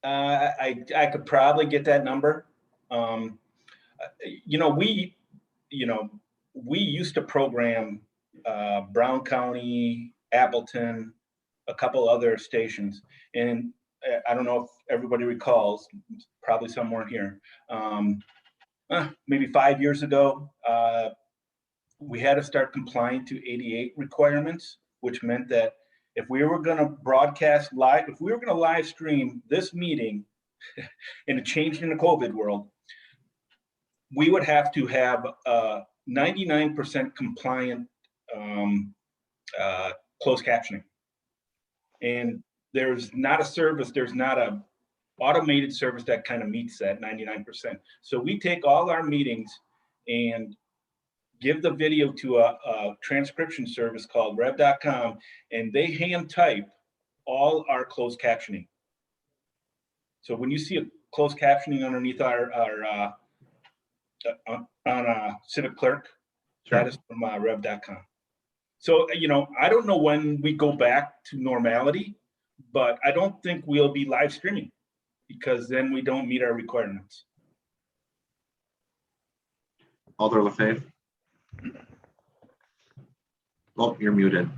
I could probably get that number. We used to program Brown County, Appleton, a couple other stations, and I don't know if everybody recalls, probably somewhere here. Maybe 5 years ago, we had to start complying to 88 requirements, which meant that if we were going to broadcast live, if we were going to live stream this meeting, and it changed in the COVID world, we would have to have 99% compliant closed captioning. And there's not a service, there's not a automated service that kind of meets that 99%. So we take all our meetings and give the video to a transcription service called rev.com, and they hand type all our closed captioning. So when you see a closed captioning underneath our on a Civic Clerk, Sure. that is from rev.com. So, I don't know when we go back to normality, but I don't think we'll be live streaming because then we don't meet our requirements. Alder Lefebvre. Oh, you're muted.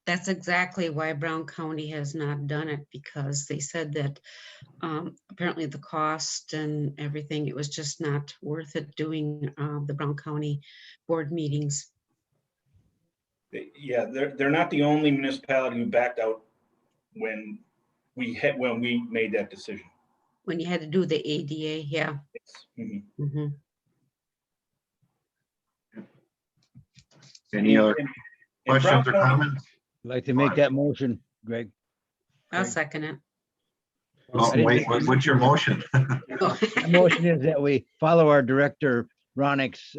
That's exactly why Brown County has not done it, because they said that apparently the cost and everything, it was just not worth it doing the Brown County board meetings. Yeah, they're not the only municipality who backed out when we made that decision. When you had to do the ADA, yeah. Mm-hmm. Mm-hmm. Any other questions or Brown County, comments? I'd like to make that motion, Greg. I'll second it. Oh, wait, what's your motion? My motion is that we follow our Director Ronick's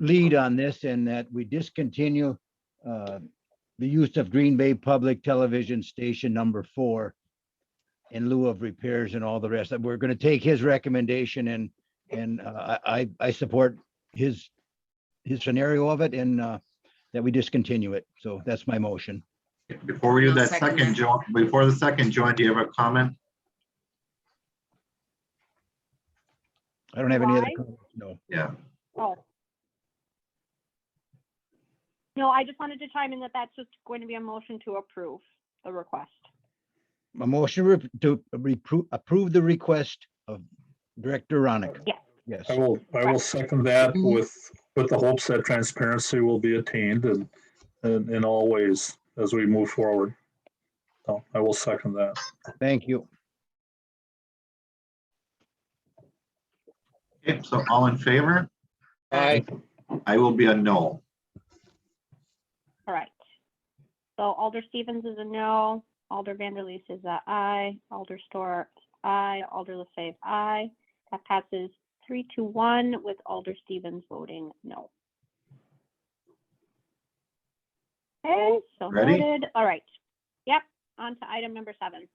lead on this and that we discontinue the use of Green Bay Public Television Station number 4 in lieu of repairs and all the rest. We're going to take his recommendation and I support his scenario of it and that we discontinue it. So that's my motion. Before we do I'll that second second, that. Joan, before the second, Joan, do you have a comment? I don't have any other Why? comments. No. Yeah. Oh. No, I just wanted to chime in that that's just going to be a motion to approve the request. A motion to approve the request of Director Ronick. Yes. Yes. I will second that Mhm. with the hopes that transparency will be attained and in all ways as we move forward. So I will second that. Thank you. Okay, so all in favor? Aye. I will be a no. All right. So Alder Stevens is a no, Alder Vanderleest is a aye, Alder Storr, aye, Alder LaFave, aye. That passes 3-1 with Alder Stevens voting no. Okay, so Ready? noted. All right. Yep, on to item number 7.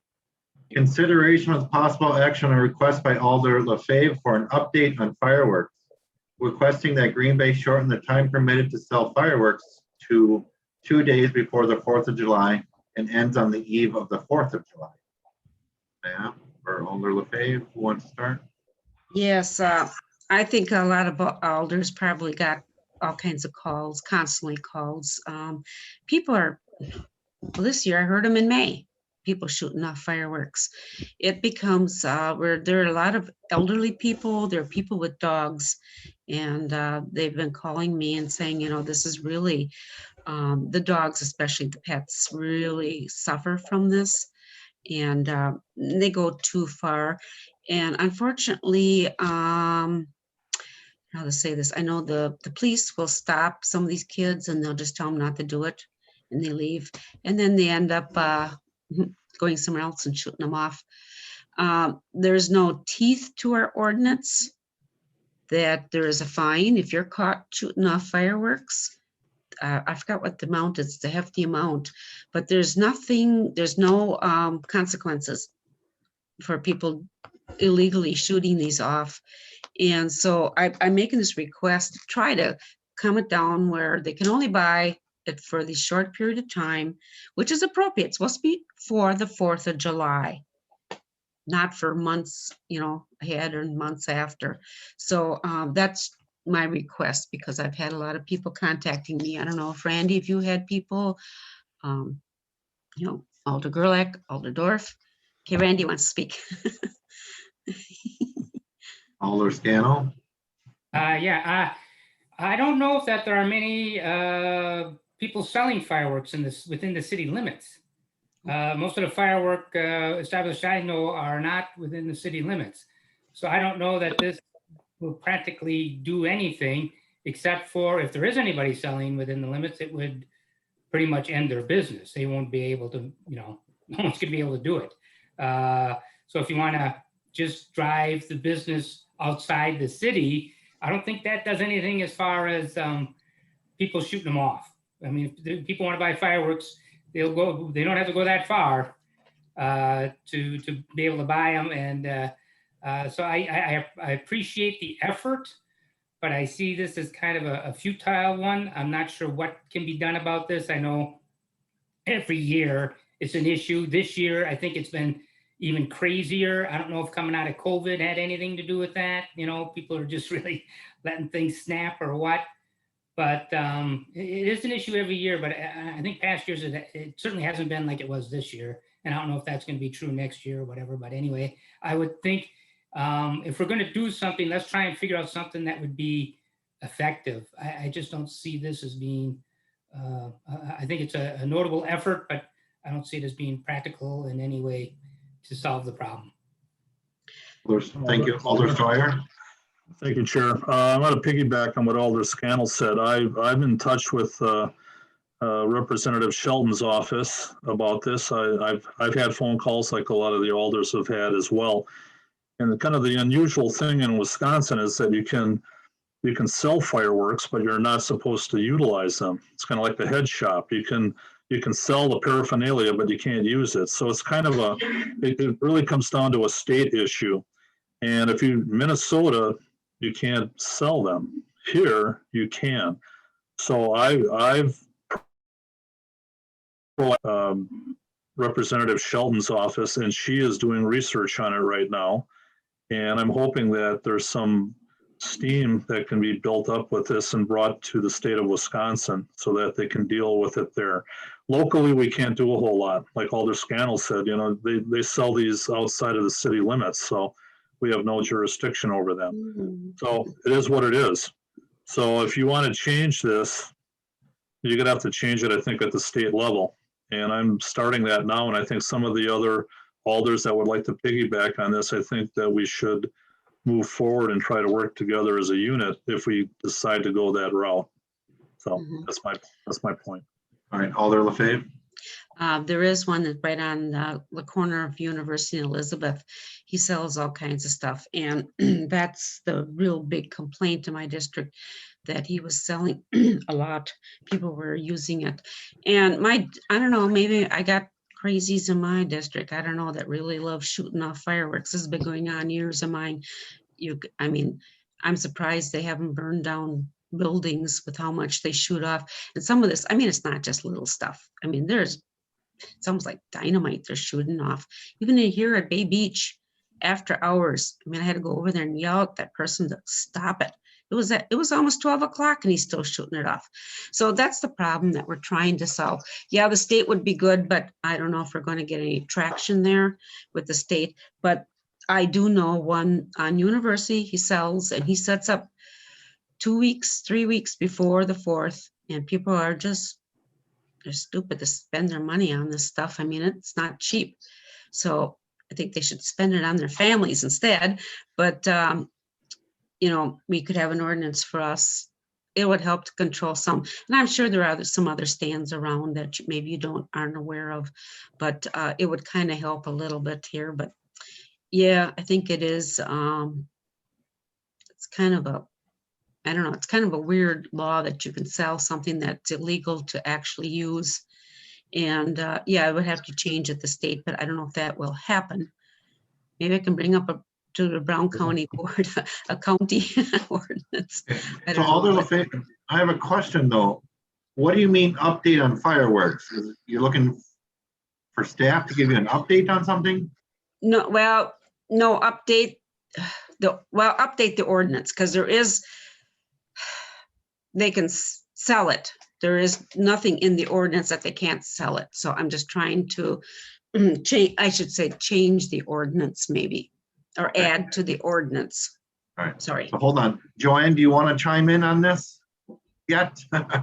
Consideration with possible action on a request by Alder LaFave for an update on fireworks, requesting that Green Bay shorten the time permitted to sell fireworks to 2 days before the 4th of July and ends on the eve of the 4th of July. Yeah, or Alder LaFave, who wants to start? Yes, I think a lot of alders probably got all kinds of calls, constantly calls. People are, well, this year I heard them in May, people shooting off fireworks. It becomes where there are a lot of elderly people, there are people with dogs, and they've been calling me and saying, you know, this is really, the dogs, especially the pets, really suffer from this. And they go too far. And unfortunately, how to say this, I know the police will stop some of these kids and they'll just tell them not to do it and they leave. And then they end up going somewhere else and shooting them off. There's no teeth to our ordinance that there is a fine if you're caught shooting off fireworks. I forgot what the amount is, it's a hefty amount, but there's nothing, there's no consequences for people illegally shooting these off. And so I'm making this request to try to calm it down where they can only buy it for the short period of time, which is appropriate. It's supposed to be for the 4th of July, not for months, you know, ahead or months after. So that's my request because I've had a lot of people contacting me. I don't know if Randy, if you had people, you know, Alder Gerlach, Alder Dorf. Okay, Randy wants to speak. Alder Scannell? Yeah, I don't know if that there are many people selling fireworks in this within the city limits. Most of the firework established I know are not within the city limits. So I don't know that this will practically do anything except for if there is anybody selling within the limits, it would pretty much end their business. They won't be able to, you know, no one's gonna be able to do it. So if you wanna just drive the business outside the city, I don't think that does anything as far as people shooting them off. I mean, if people wanna buy fireworks, they'll go, they don't have to go that far to be able to buy them. And so I appreciate the effort, but I see this as kind of a futile one. I'm not sure what can be done about this. I know every year it's an issue. This year, I think it's been even crazier. I don't know if coming out of COVID had anything to do with that. You know, people are just really letting things snap or what. But it is an issue every year. But I think past years, it certainly hasn't been like it was this year. And I don't know if that's going to be true next year or whatever. But anyway, I would think if we're going to do something, let's try and figure out something that would be effective. I just don't see this as being, I think it's a notable effort, but I don't see it as being practical in any way to solve the problem. Thank you. Alder Sawyer? Thank you, Chair. I'm going to piggyback on what Alder Scannell said. I'm in touch with Representative Shelton's office about this. I've had phone calls like a lot of the alders have had as well. And kind of the unusual thing in Wisconsin is that you can sell fireworks, but you're not supposed to utilize them. It's kind of like the head shop. You can sell the paraphernalia, but you can't use it. So it's kind of it really comes down to a state issue. And if Minnesota, you can't sell them. Here, you can. So I've Representative Shelton's office, and she is doing research on it right now. And I'm hoping that there's some steam that can be built up with this and brought to the state of Wisconsin so that they can deal with it there. Locally, we can't do a whole lot. Like Alder Scannell said, you know, they sell these outside of the city limits, so we have no jurisdiction over them. So it is what it is. So if you want to change this, you're gonna have to change it, I think, at the state level. And I'm starting that now, and I think some of the other alders that would like to piggyback on this, I think that we should move forward and try to work together as a unit if we decide to go that route. So that's my point. All right, Alder LaFave. There is one that's right on the corner of University and Elizabeth. He sells all kinds of stuff, and that's the real big complaint in my district, that he was selling a lot. People were using it, and I don't know, maybe I got crazies in my district, I don't know, that really love shooting off fireworks. This has been going on years of mine. I mean, I'm surprised they haven't burned down buildings with how much they shoot off. And some of this, I mean, it's not just little stuff. I mean, it's almost like dynamite they're shooting off. Even here at Bay Beach, after hours, I mean, I had to go over there and yell at that person to stop it. It was almost 12 o'clock and he's still shooting it off. So that's the problem that we're trying to solve. Yeah, the state would be good, but I don't know if we're going to get any traction there with the state. But I do know one on University, he sells and he sets up 2 weeks, 3 weeks before the 4th, and people are they're stupid to spend their money on this stuff. I mean, it's not cheap. So I think they should spend it on their families instead. But you know, we could have an ordinance for us. It would help to control some, and I'm sure there are some other stands around that maybe you aren't aware of, but it would kind of help a little bit here. But yeah, I think it is. It's kind of I don't know, it's kind of a weird law that you can sell something that's illegal to actually use. And yeah, I would have to change at the state, but I don't know if that will happen. Maybe I can bring up to the Brown County Board, a county ordinance. So Alder LaFave, I have a question though. What do you mean update on fireworks? You're looking for staff to give you an update on something? No, well, no, update the ordinance, because they can sell it. There is nothing in the ordinance that they can't sell it. So I'm just trying to change, I should say, change the ordinance maybe, or add to the ordinance. All right. Sorry. So hold on. Joanne, do you want to chime in on this yet? And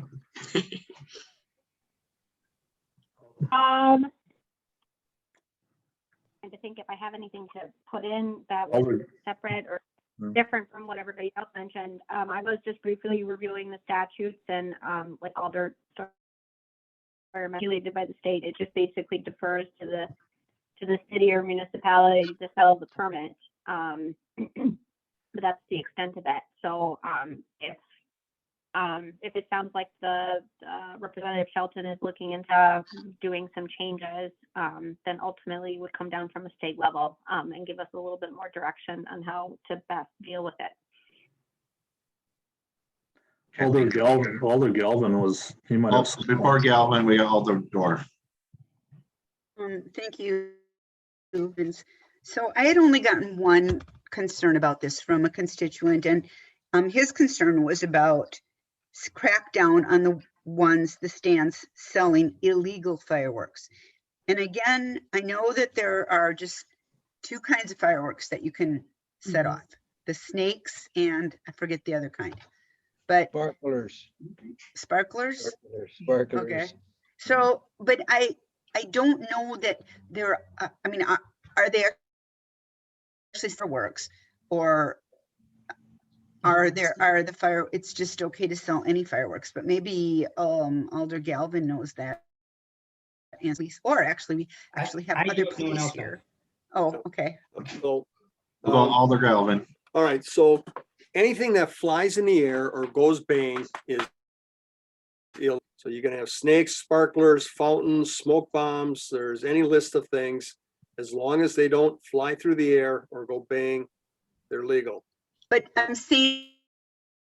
to think if I have anything to put in that was separate or different from what everybody else mentioned. I was just briefly reviewing the statutes, and like Alder regulated by the state, it just basically defers to the city or municipality to sell the permit. But that's the extent of it. So if it sounds like the Representative Shelton is looking into doing some changes, then ultimately it would come down from a state level and give us a little bit more direction on how to best deal with it. Alder Galvin was, he might have. Before Galvin, we got Alder Dorf. Thank you, Vince. So I had only gotten one concern about this from a constituent, and his concern was about crackdown on the stands selling illegal fireworks. And again, I know that there are just two kinds of fireworks that you can set off: the snakes and I forget the other kind. But sparklers. Okay. So, but I don't know that there. I mean, are they actually fireworks, or it's just okay to sell any fireworks, but maybe Alder Galvin knows that. And police, or actually, we actually have I do other if no one police else does. here. Oh, okay. So, We'll go Alder Galvin. all right, so anything that flies in the air or goes bang is illegal. So you can have snakes, sparklers, fountains, smoke bombs, there's any list of things. As long as they don't fly through the air or go bang, they're legal. But I'm saying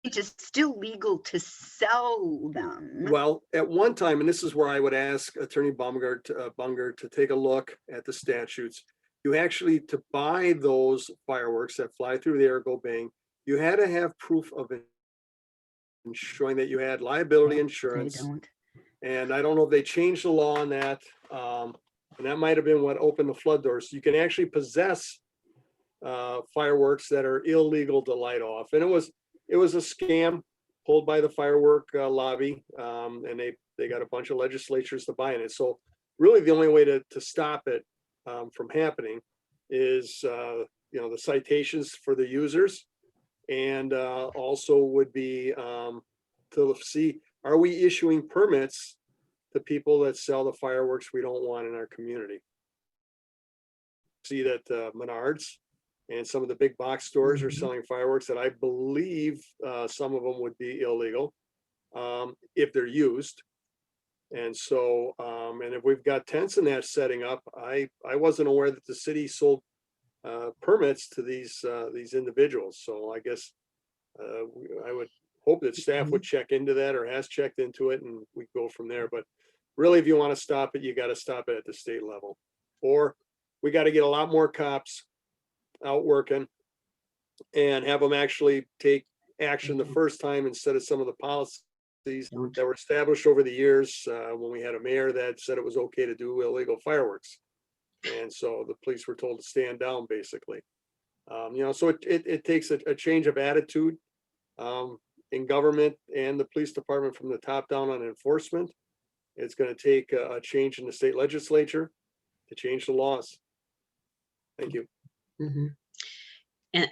it's still legal to sell them. Well, at one time, and this is where I would ask Attorney Baumgart to take a look at the statutes. You actually, to buy those fireworks that fly through the air, go bang, you had to have proof of it, showing that you had liability They insurance. don't. And I don't know if they changed the law on that. And that might have been what opened the flood doors. You can actually possess fireworks that are illegal to light off. And it was a scam pulled by the firework lobby. And they got a bunch of legislatures to buy in it. So really the only way to stop it from happening is, the citations for the users. And also would be to see, are we issuing permits to people that sell the fireworks we don't want in our community? See that Menards and some of the big box stores are selling fireworks that I believe some of them would be illegal if they're used. And so, and if we've got tents in that setting up, I wasn't aware that the city sold permits to these individuals. So I guess I would hope that staff would check into that or has checked into it, and we go from there. But really, if you want to stop it, you got to stop it at the state level, or we got to get a lot more cops out working and have them actually take action the first time instead of some of the policies that were established over the years when we had a mayor that said it was okay to do illegal fireworks. And so the police were told to stand down, basically. So it takes a change of attitude in government and the police department from the top down on enforcement. It's going to take a change in the state legislature to change the laws. Thank you. Mm-hmm.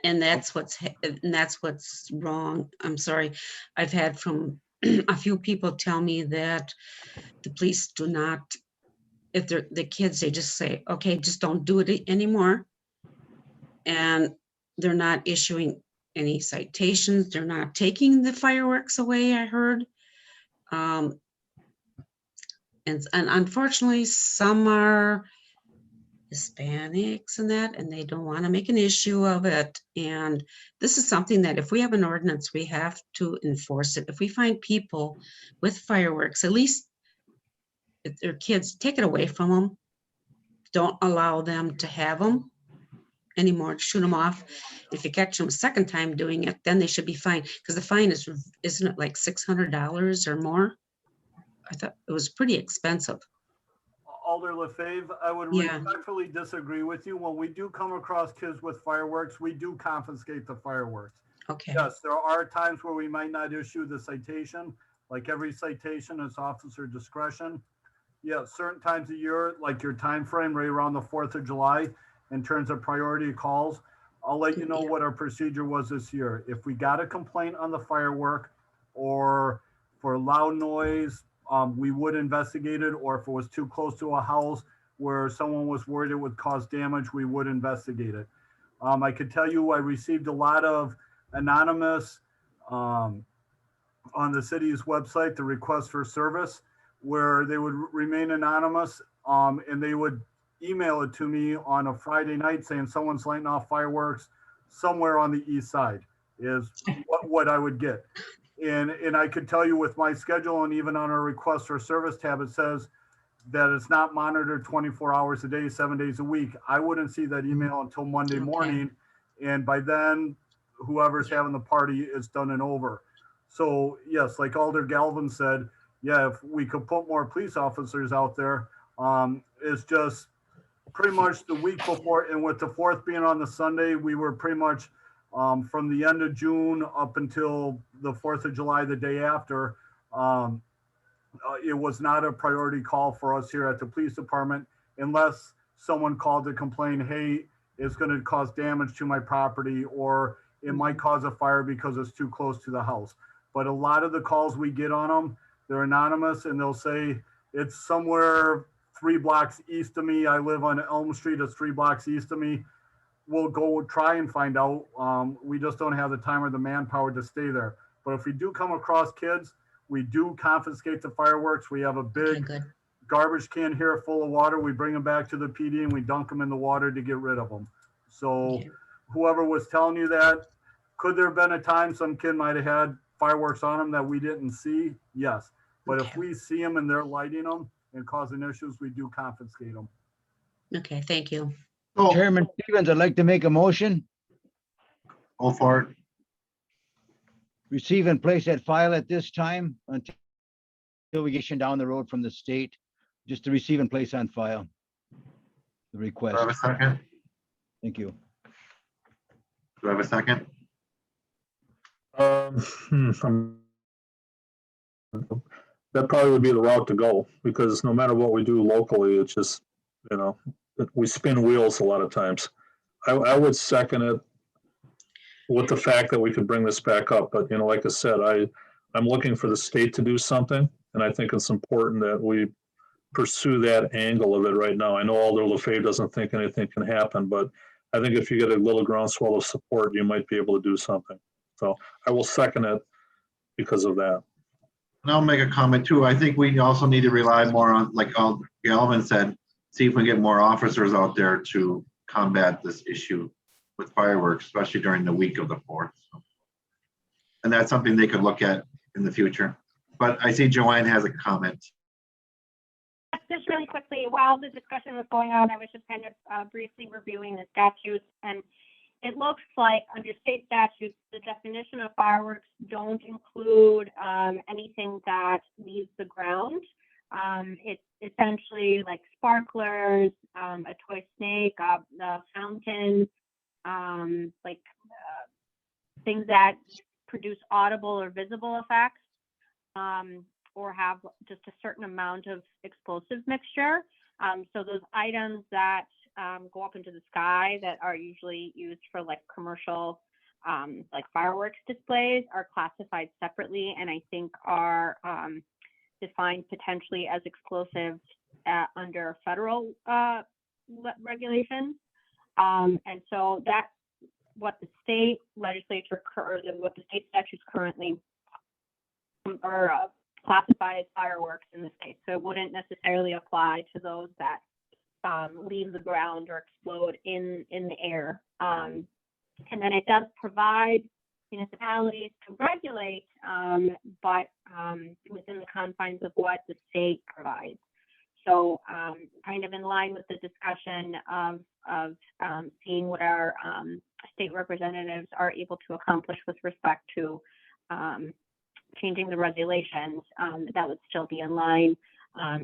And that's what's wrong. I'm sorry. I've had from a few people tell me that the police do not, if they're the kids, they just say, okay, just don't do it anymore. And they're not issuing any citations. They're not taking the fireworks away, I heard. And unfortunately, some are Hispanics and that, and they don't want to make an issue of it. And this is something that if we have an ordinance, we have to enforce it. If we find people with fireworks, at least if they're kids, take it away from them. Don't allow them to have them anymore, shoot them off. If you catch them a second time doing it, then they should be fined, because the fine isn't it like $600 or more? I thought it was pretty expensive. Alder LaFave, I would respectfully disagree with you. When we do come across kids with fireworks, we do confiscate the fireworks. Okay. Yes, there are times where we might not issue the citation. Like every citation is officer discretion. Yeah, certain times of year, like your time frame right around the 4th of July, in terms of priority calls, I'll let you know what our procedure was this year. If we got a complaint on the firework or for loud noise, we would investigate it, or if it was too close to a house where someone was worried it would cause damage, we would investigate it. I could tell you I received a lot of anonymous on the city's website, the request for service, where they would remain anonymous and they would email it to me on a Friday night saying someone's lighting off fireworks somewhere on the east side is what I would get. And I could tell you with my schedule, and even on our request for service tab, it says that it's not monitored 24 hours a day, 7 days a week. I wouldn't see that email until Monday morning. And by then, whoever's having the party is done and over. So yes, like Alder Galvin said, yeah, if we could put more police officers out there, it's just pretty much the week before, and with the 4th being on the Sunday, we were pretty much from the end of June up until the 4th of July, the day after, it was not a priority call for us here at the police department, unless someone called to complain, hey, it's going to cause damage to my property, or it might cause a fire because it's too close to the house. But a lot of the calls we get on them, they're anonymous and they'll say it's somewhere 3 blocks east of me. I live on Elm Street. It's 3 blocks east of me. We'll go try and find out. We just don't have the time or the manpower to stay there. But if we do come across kids, we do confiscate the fireworks. We have a Okay, big good. garbage can here full of water. We bring them back to the PD and we dunk them in the water to get rid of them. So Okay. whoever was telling you that, could there have been a time some kid might have had fireworks on them that we didn't see? Yes. But if Okay. we see them and they're lighting them and causing issues, we do confiscate them. Okay, thank you. So, Chairman Stevens, I'd like to make a motion, go for it. receive and place that file at this time until we get down the road from the state, just to receive and place on file. The Do I request. have a second? Thank you. Do I have a second? That probably would be the route to go, because no matter what we do locally, it's just, you know, we spin wheels a lot of times. I would second it with the fact that we could bring this back up. But, you know, like I said, I'm looking for the state to do something, and I think it's important that we pursue that angle of it right now. I know Alder LaFave doesn't think anything can happen, but I think if you get a little groundswell of support, you might be able to do something. So I will second it because of that. And I'll make a comment too. I think we also need to rely more on, like Galvin said, see if we get more officers out there to combat this issue with fireworks, especially during the week of the 4th. And that's something they could look at in the future. But I see Joanne has a comment. Just really quickly, while the discussion was going on, I was just kind of briefly reviewing the statutes, and it looks like under state statutes, the definition of fireworks don't include anything that leaves the ground. It's essentially like sparklers, a toy snake, a fountain, things that produce audible or visible effects, or have just a certain amount of explosive mixture. So those items that go up into the sky that are usually used for like commercial like fireworks displays are classified separately, and I think are defined potentially as explosive under federal regulations. And so that's what the state legislature or what the state statutes currently are classified as fireworks in the state. So it wouldn't necessarily apply to those that leave the ground or explode in the air. And then it does provide municipalities to regulate, but within the confines of what the state provides. So kind of in line with the discussion of seeing what our state representatives are able to accomplish with respect to changing the regulations, that would still be in line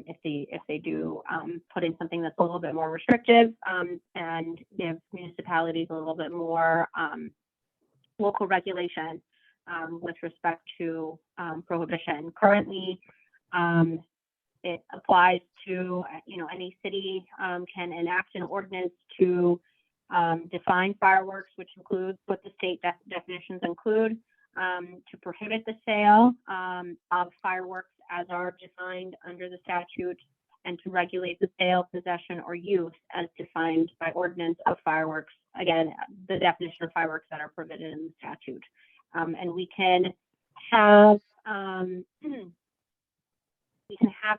if they do put in something that's a little bit more restrictive and give municipalities a little bit more local regulation with respect to prohibition. Currently, it applies to, any city can enact an ordinance to define fireworks, which includes what the state definitions include, to prohibit the sale of fireworks as are defined under the statute, and to regulate the sale, possession, or use as defined by ordinance of fireworks. Again, the definition of fireworks that are prohibited in the statute. And we can have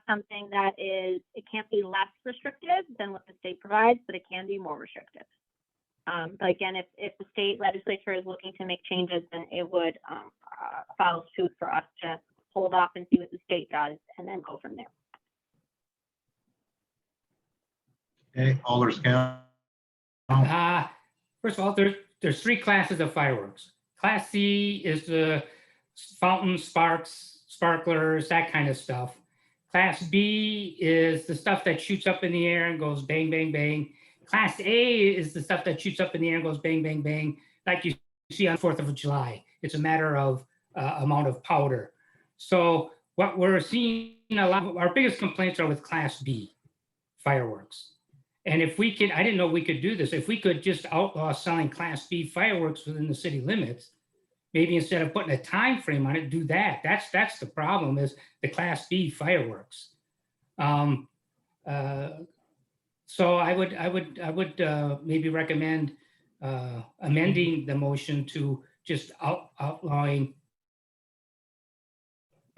something that is, it can't be less restrictive than what the state provides, but it can be more restrictive. But again, if the state legislature is looking to make changes, then it would follow suit for us to hold off and see what the state does and then go from there. Okay, Alder Scannell. First of all, there's 3 classes of fireworks. Class C is the fountain, sparks, sparklers, that kind of stuff. Class B is the stuff that shoots up in the air and goes bang, bang, bang. Class A is the stuff that shoots up in the air and goes bang, bang, bang, like you see on 4th of July. It's a matter of amount of powder. So what we're seeing a lot of, our biggest complaints are with Class B fireworks. And if we could, I didn't know we could do this. If we could just outlaw selling Class B fireworks within the city limits, maybe instead of putting a time frame on it, do that. That's the problem, is the Class B fireworks. So I would maybe recommend amending the motion to just outlawing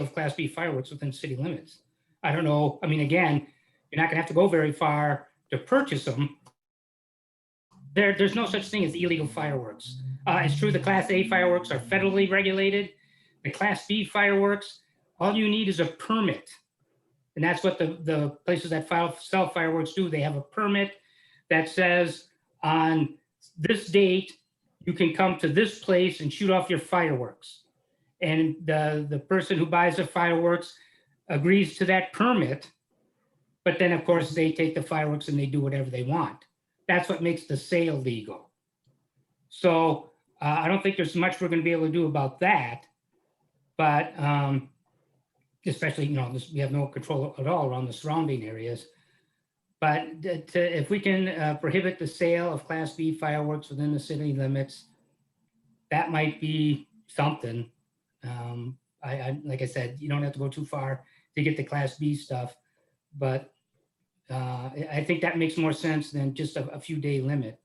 of Class B fireworks within city limits. I don't know. I mean, again, you're not gonna have to go very far to purchase them. There's no such thing as illegal fireworks. It's true the Class A fireworks are federally regulated. The Class B fireworks, all you need is a permit. And that's what the places that sell fireworks do. They have a permit that says on this date, you can come to this place and shoot off your fireworks. And the person who buys the fireworks agrees to that permit. But then, of course, they take the fireworks and they do whatever they want. That's what makes the sale legal. So I don't think there's much we're going to be able to do about that. But especially, we have no control at all around the surrounding areas. But if we can prohibit the sale of Class B fireworks within the city limits, that might be something. Like I said, you don't have to go too far to get the Class B stuff, but I think that makes more sense than just a few day limit.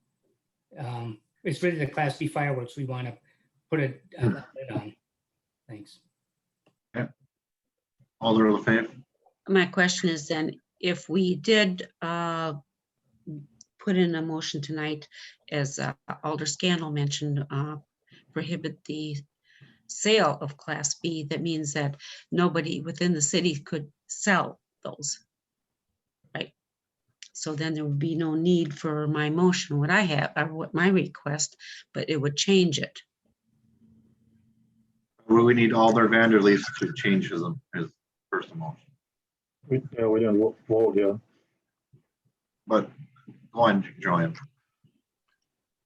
It's really the Class B fireworks we want to put a lid on. Thanks. Alder LaFave. My question is then, if we did put in a motion tonight, as Alder Scannell mentioned, prohibit the sale of Class B, that means that nobody within the city could sell those, right? So then there would be no need for my motion, what I have, or what my request, but it would change it. We need Alder Vanderleest to change his first motion. We didn't vote yet. But go on, Joanne.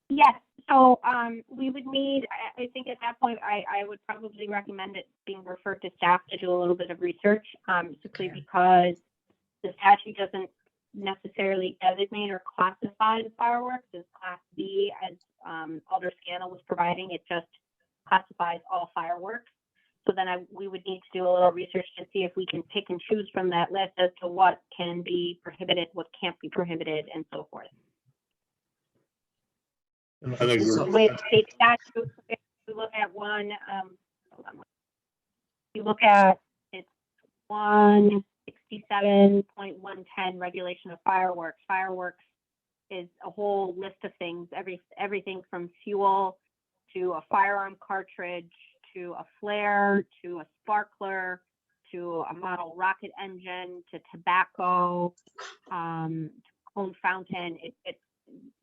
Yes, so we would need, I think at that point, I would probably recommend it being referred to staff to do a little bit of research, simply because the statute doesn't necessarily designate or classify the fireworks as Class B, as Alder Scannell was providing. It just classifies all fireworks. So then we would need to do a little research to see if we can pick and choose from that list as to what can be prohibited, what can't be prohibited, and so forth. I think With state statute, if you look at one, you look at it's 167.110 regulation of fireworks. Fireworks is a whole list of things, everything from fuel to a firearm cartridge, to a flare, to a sparkler, to a model rocket engine, to tobacco, cone fountain.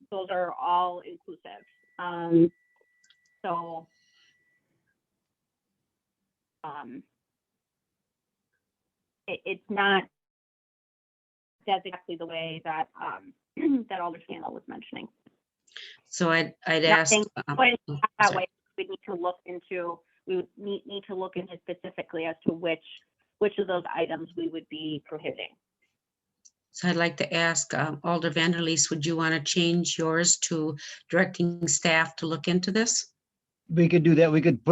Those are all inclusive. It's not exactly the way that that Alder Scannell was mentioning. So I'd ask. That way, we need to look into. We would need to look into specifically as to which of those items we would be prohibiting. So I'd like to ask Alder Vanderleest, would you want to change yours to directing staff to look into this? We could do that. We could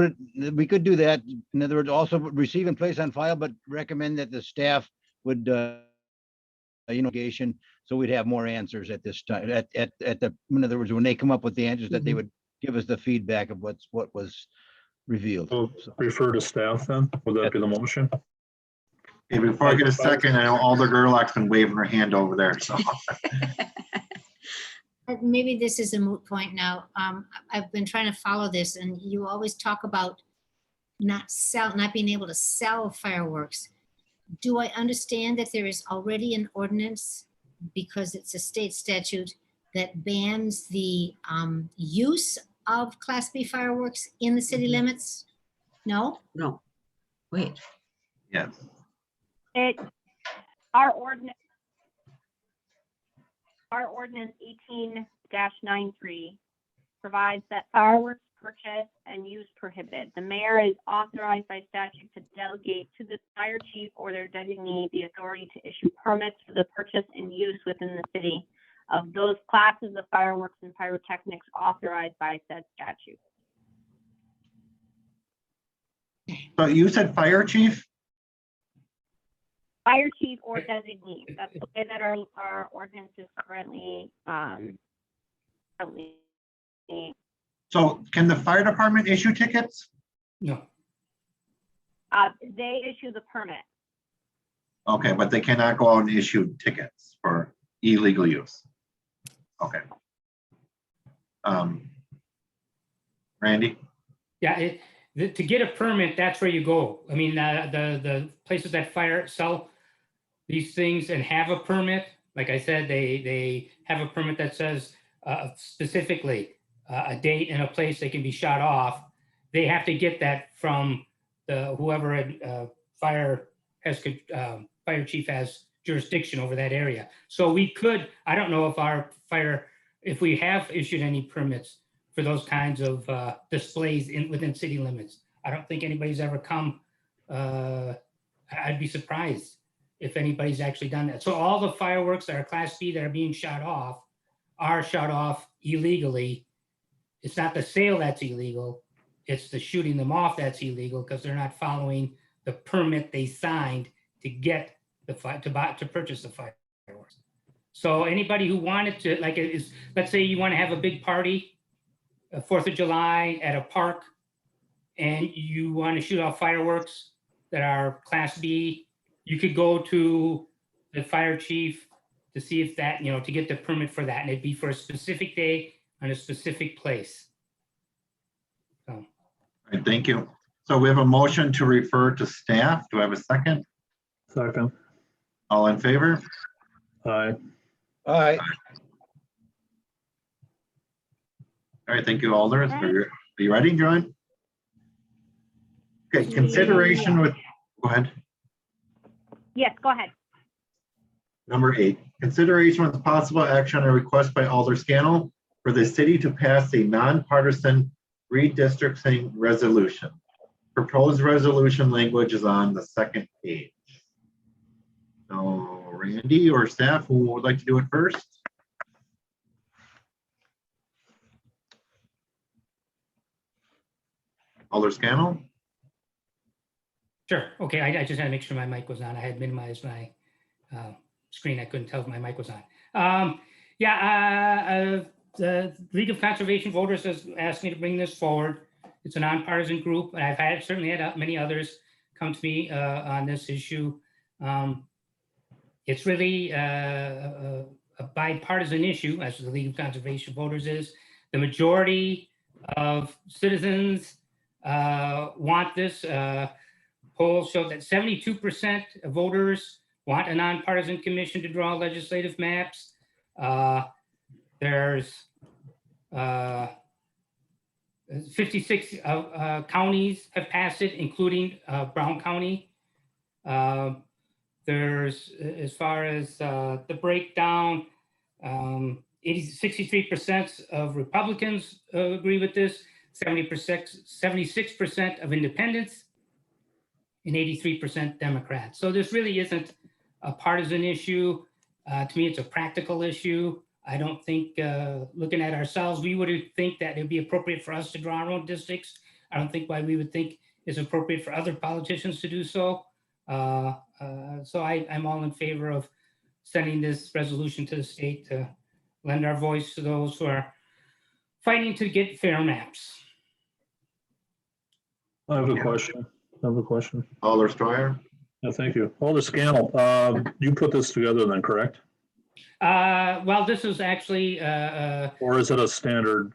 do that. In other words, also receive and place on file, but recommend that the staff would, engagement, so we'd have more answers at this time. In other words, when they come up with the answers, that they would give us the feedback of what was revealed. So refer to staff then. Would that be the motion? Okay, before I get a second, I know Alder Gerlach's been waving her hand over there. So maybe this is a moot point now. I've been trying to follow this, and you always talk about not being able to sell fireworks. Do I understand that there is already an ordinance, because it's a state statute, that bans the use of Class B fireworks in the city limits? No? No. Wait. yes. Our ordinance 18-93 provides that fireworks purchase and use prohibited. The mayor is authorized by statute to delegate to the fire chief or their designee the authority to issue permits for the purchase and use within the city of those classes of fireworks and pyrotechnics authorized by said statute. So you said fire chief? Fire chief or designee. That's the way that our ordinance is currently, So can the fire department issue tickets? No, they issue the permit. Okay, but they cannot go out and issue tickets for illegal use. Okay. Randy? yeah, to get a permit, that's where you go. I mean, the places that sell these things and have a permit, like I said, they have a permit that says specifically a date and a place they can be shut off. They have to get that from whoever fire chief has jurisdiction over that area. So we could, I don't know if we have issued any permits for those kinds of displays within city limits. I don't think anybody's ever come. I'd be surprised if anybody's actually done that. So all the fireworks that are Class B that are being shot off are shot off illegally. It's not the sale that's illegal. It's the shooting them off that's illegal because they're not following the permit they signed to get to purchase the fireworks. So anybody who wanted to, let's say you want to have a big party, 4th of July at a park, and you want to shoot off fireworks that are Class B, you could go to the fire chief to see if that, to get the permit for that, and it'd be for a specific day on a specific place. So. All right, thank you. So we have a motion to refer to staff. Do I have a second? Second. All in favor? Aye. Aye. All right, thank you, Alders. Are you ready, John? Okay, consideration with, go ahead. Yes, go ahead. Number 8, consideration with possible action on a request by Alder Scannell for the city to pass a nonpartisan redistricting resolution. Proposed resolution language is on the second page. So Randy or staff, who would like to do it first? Alder Scannell? Sure. Okay. I just had to make sure my mic was on. I had minimized my screen. I couldn't tell if my mic was on. The League of Conservation Voters has asked me to bring this forward. It's a nonpartisan group, and I've certainly had many others come to me on this issue. It's really a bipartisan issue, as the League of Conservation Voters is. The majority of citizens want this. Polls show that 72% of voters want a nonpartisan commission to draw legislative maps. There's 56 counties have passed it, including Brown County. There's, as far as the breakdown, 63% of Republicans agree with this, 76% of independents, and 83% Democrats. So this really isn't a partisan issue. To me, it's a practical issue. I don't think, looking at ourselves, we would think that it would be appropriate for us to draw our own districts. I don't think why we would think it's appropriate for other politicians to do so. So I'm all in favor of sending this resolution to the state to lend our voice to those who are fighting to get fair maps. I have a question. Alder Steuer? Yeah, thank you. Alder Scannell, you put this together then, correct? Well, this is actually, Or is it a standard?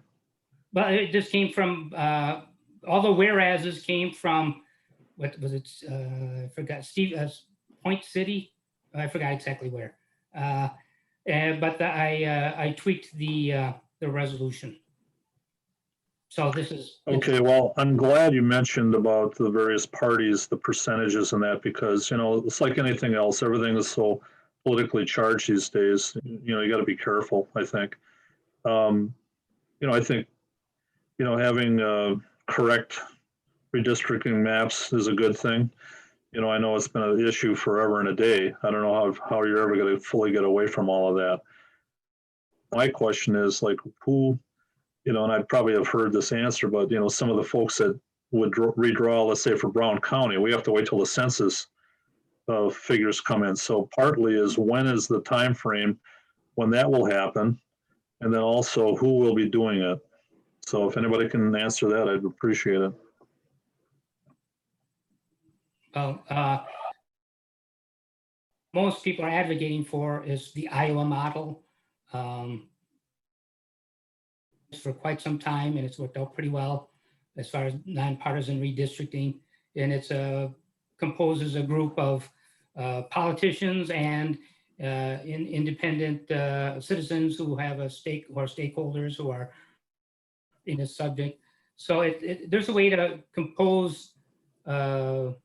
well, it just came from, all the whereases came from, what was it? I forgot, Point City? I forgot exactly where. But I tweaked the resolution. So this is. Okay, well, I'm glad you mentioned about the various parties, the percentages and that, because, it's like anything else. Everything is so politically charged these days. You got to be careful, I think. I think, having correct redistricting maps is a good thing. I know it's been an issue forever and a day. I don't know how you're ever going to fully get away from all of that. my question is like, who, and I'd probably have heard this answer, but some of the folks that would redraw, let's say for Brown County, we have to wait till the census figures come in. So partly is when is the time frame when that will happen, and then also who will be doing it. So if anybody can answer that, I'd appreciate it. Well, most people are advocating for is the Iowa model for quite some time, and it's worked out pretty well as far as nonpartisan redistricting. And it's composes a group of politicians and independent citizens who have a stake or stakeholders who are in this subject. So there's a way to compose the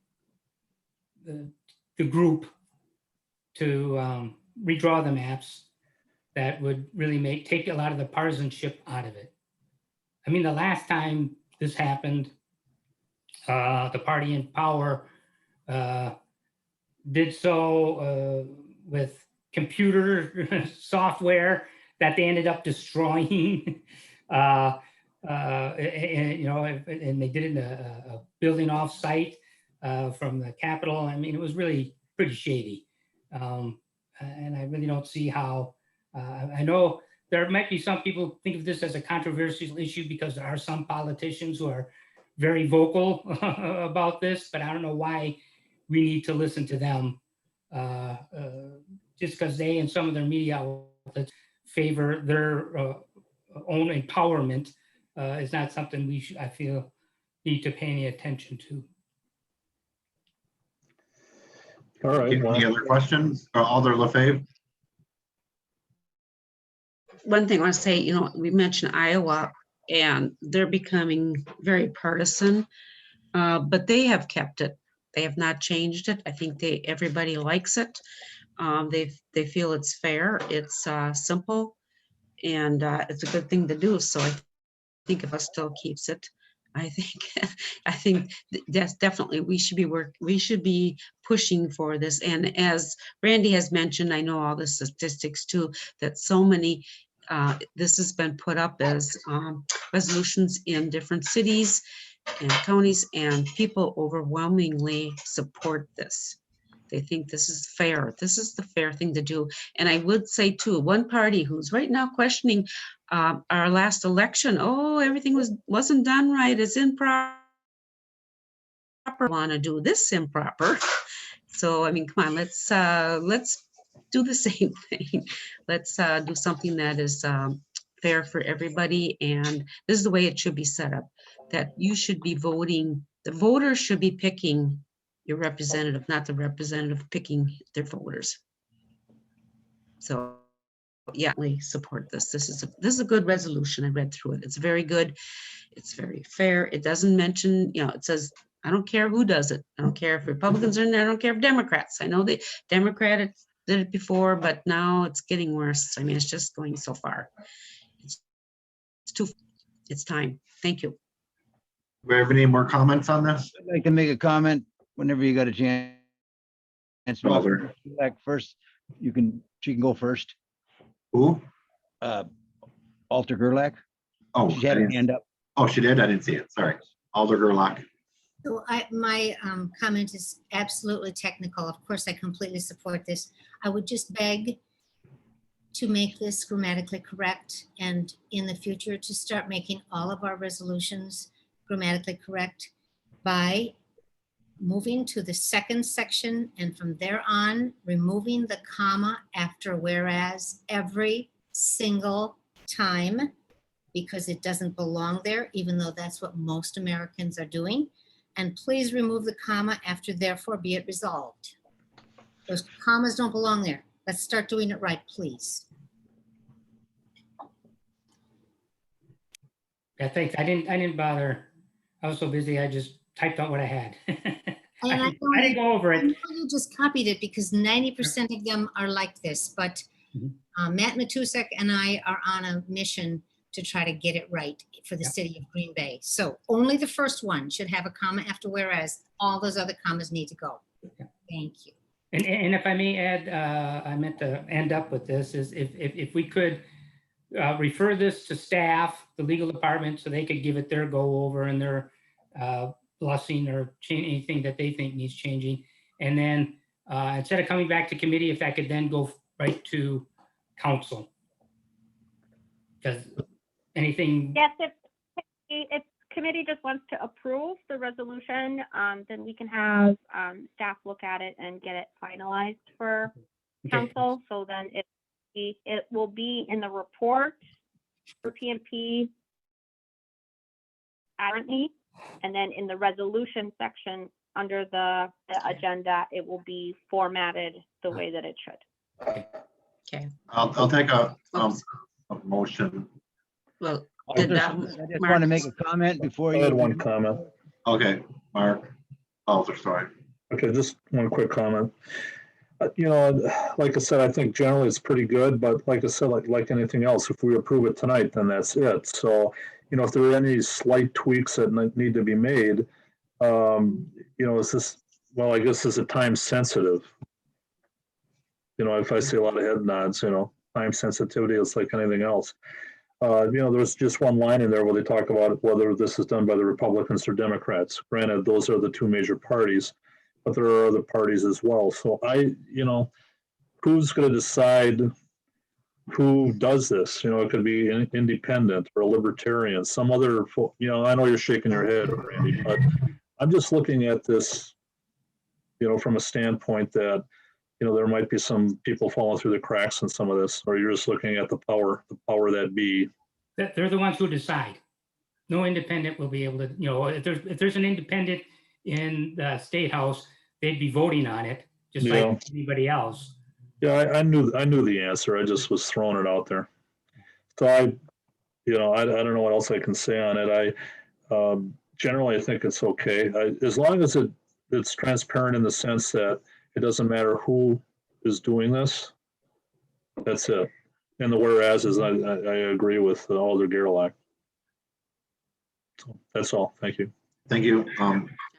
group to redraw the maps that would really take a lot of the partisanship out of it. I mean, the last time this happened, the party in power did so with computer software that they ended up destroying. And they did it in a building off site from the Capitol. I mean, it was really pretty shady. And I really don't see how, I know there might be some people think of this as a controversial issue because there are some politicians who are very vocal about this, but I don't know why we need to listen to them just because they and some of their media outlets favor their own empowerment is not something we should, I feel, need to pay any attention to. All right. Any other questions? Alder LaFave? One thing I want to say, we mentioned Iowa and they're becoming very partisan, but they have kept it. They have not changed it. I think everybody likes it. They feel it's fair, it's simple, and it's a good thing to do. So I think if us still keeps it, I think that's definitely we should be pushing for this. And as Randy has mentioned, I know all the statistics too, that so many this has been put up as resolutions in different cities and counties, and people overwhelmingly support this. They think this is fair. This is the fair thing to do. And I would say too, one party who's right now questioning our last election, oh, everything wasn't done right, it's improper. Want to do this improper. So I mean, come on, let's do the same thing. Let's do something that is fair for everybody. And this is the way it should be set up, that you should be voting, the voters should be picking your representative, not the representative picking their voters. So yeah, we support this. This is a good resolution. I read through it. It's very good. It's very fair. It doesn't mention, it says, I don't care who does it. I don't care if Republicans are in there. I don't care if Democrats. I know the Democrats did it before, but now it's getting worse. I mean, it's just going so far. It's time. Thank you. Do we have any more comments on this? I'd like to make a comment whenever you got a chance. Alder. Like first, she can go first. Who? Alder Gerlach. Oh, She had her hand up. Oh, she did? I didn't see it. Sorry. Alder Gerlach. So my comment is absolutely technical. Of course, I completely support this. I would just beg to make this grammatically correct, and in the future to start making all of our resolutions grammatically correct by moving to the second section, and from there on, removing the comma after whereas every single time, because it doesn't belong there, even though that's what most Americans are doing. And please remove the comma after therefore be it resolved. Those commas don't belong there. Let's start doing it right, please. Yeah, thanks. I didn't bother. I was so busy. I just typed out what I had. I didn't go over it. You just copied it because 90% of them are like this, but Matt Matusek and I are on a mission to try to get it right for the city of Green Bay. So only the first one should have a comma after whereas. All those other commas need to go. Thank you. And if I may add, I meant to end up with this, is if we could refer this to staff, the legal department, so they could give it their go over and their blessing or change anything that they think needs changing. And then instead of coming back to committee, if that could then go right to council. Does anything? Yes, if committee just wants to approve the resolution, then we can have staff look at it and get it finalized for council. So then it will be in the report for PMP currently, and then in the resolution section under the agenda, it will be formatted the way that it should. Okay. I'll take a motion. Well, I just want to make a comment before I you. had one comment. Okay, Mark. Oh, sorry. Okay, just one quick comment. You know, like I said, I think generally it's pretty good, but like I said, like anything else, if we approve it tonight, then that's it. So, you know, if there are any slight tweaks that need to be made, you know, is this, well, I guess is it time sensitive? You know, if I see a lot of head nods, you know, time sensitivity is like anything else. You know, there's just one line in there where they talk about whether this is done by the Republicans or Democrats. Granted, those are the two major parties, but there are other parties as well. So you know, who's going to decide who does this? You know, it could be an independent or a libertarian, some other, you know, I know you're shaking your head, Randy, but I'm just looking at this, you know, from a standpoint that, you know, there might be some people falling through the cracks in some of this, or you're just looking at the power that be. They're the ones who decide. No independent will be able to, you know, if there's an independent in the State House, they'd be voting on it just like anybody else. Yeah, I knew the answer. I just was throwing it out there. So you know, I don't know what else I can say on it. Generally, I think it's okay. As long as it's transparent in the sense that it doesn't matter who is doing this. That's it. And the whereas is I agree with Alder Gerlach. So that's all. Thank you. Thank you,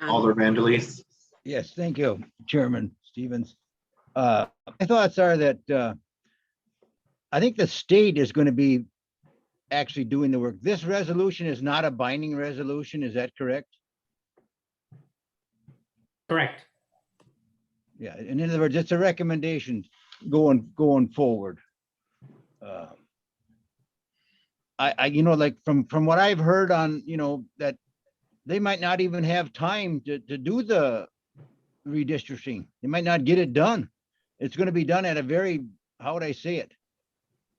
Alder Vandelis. Yes, thank you, Chairman Stevens. My thoughts are that I think the state is going to be actually doing the work. This resolution is not a binding resolution. Is that correct? Correct. Yeah, in other words, it's a recommendation going forward. You know, like from what I've heard on, you know, that they might not even have time to do the redistricting. They might not get it done. It's going to be done at a very, how would I say it?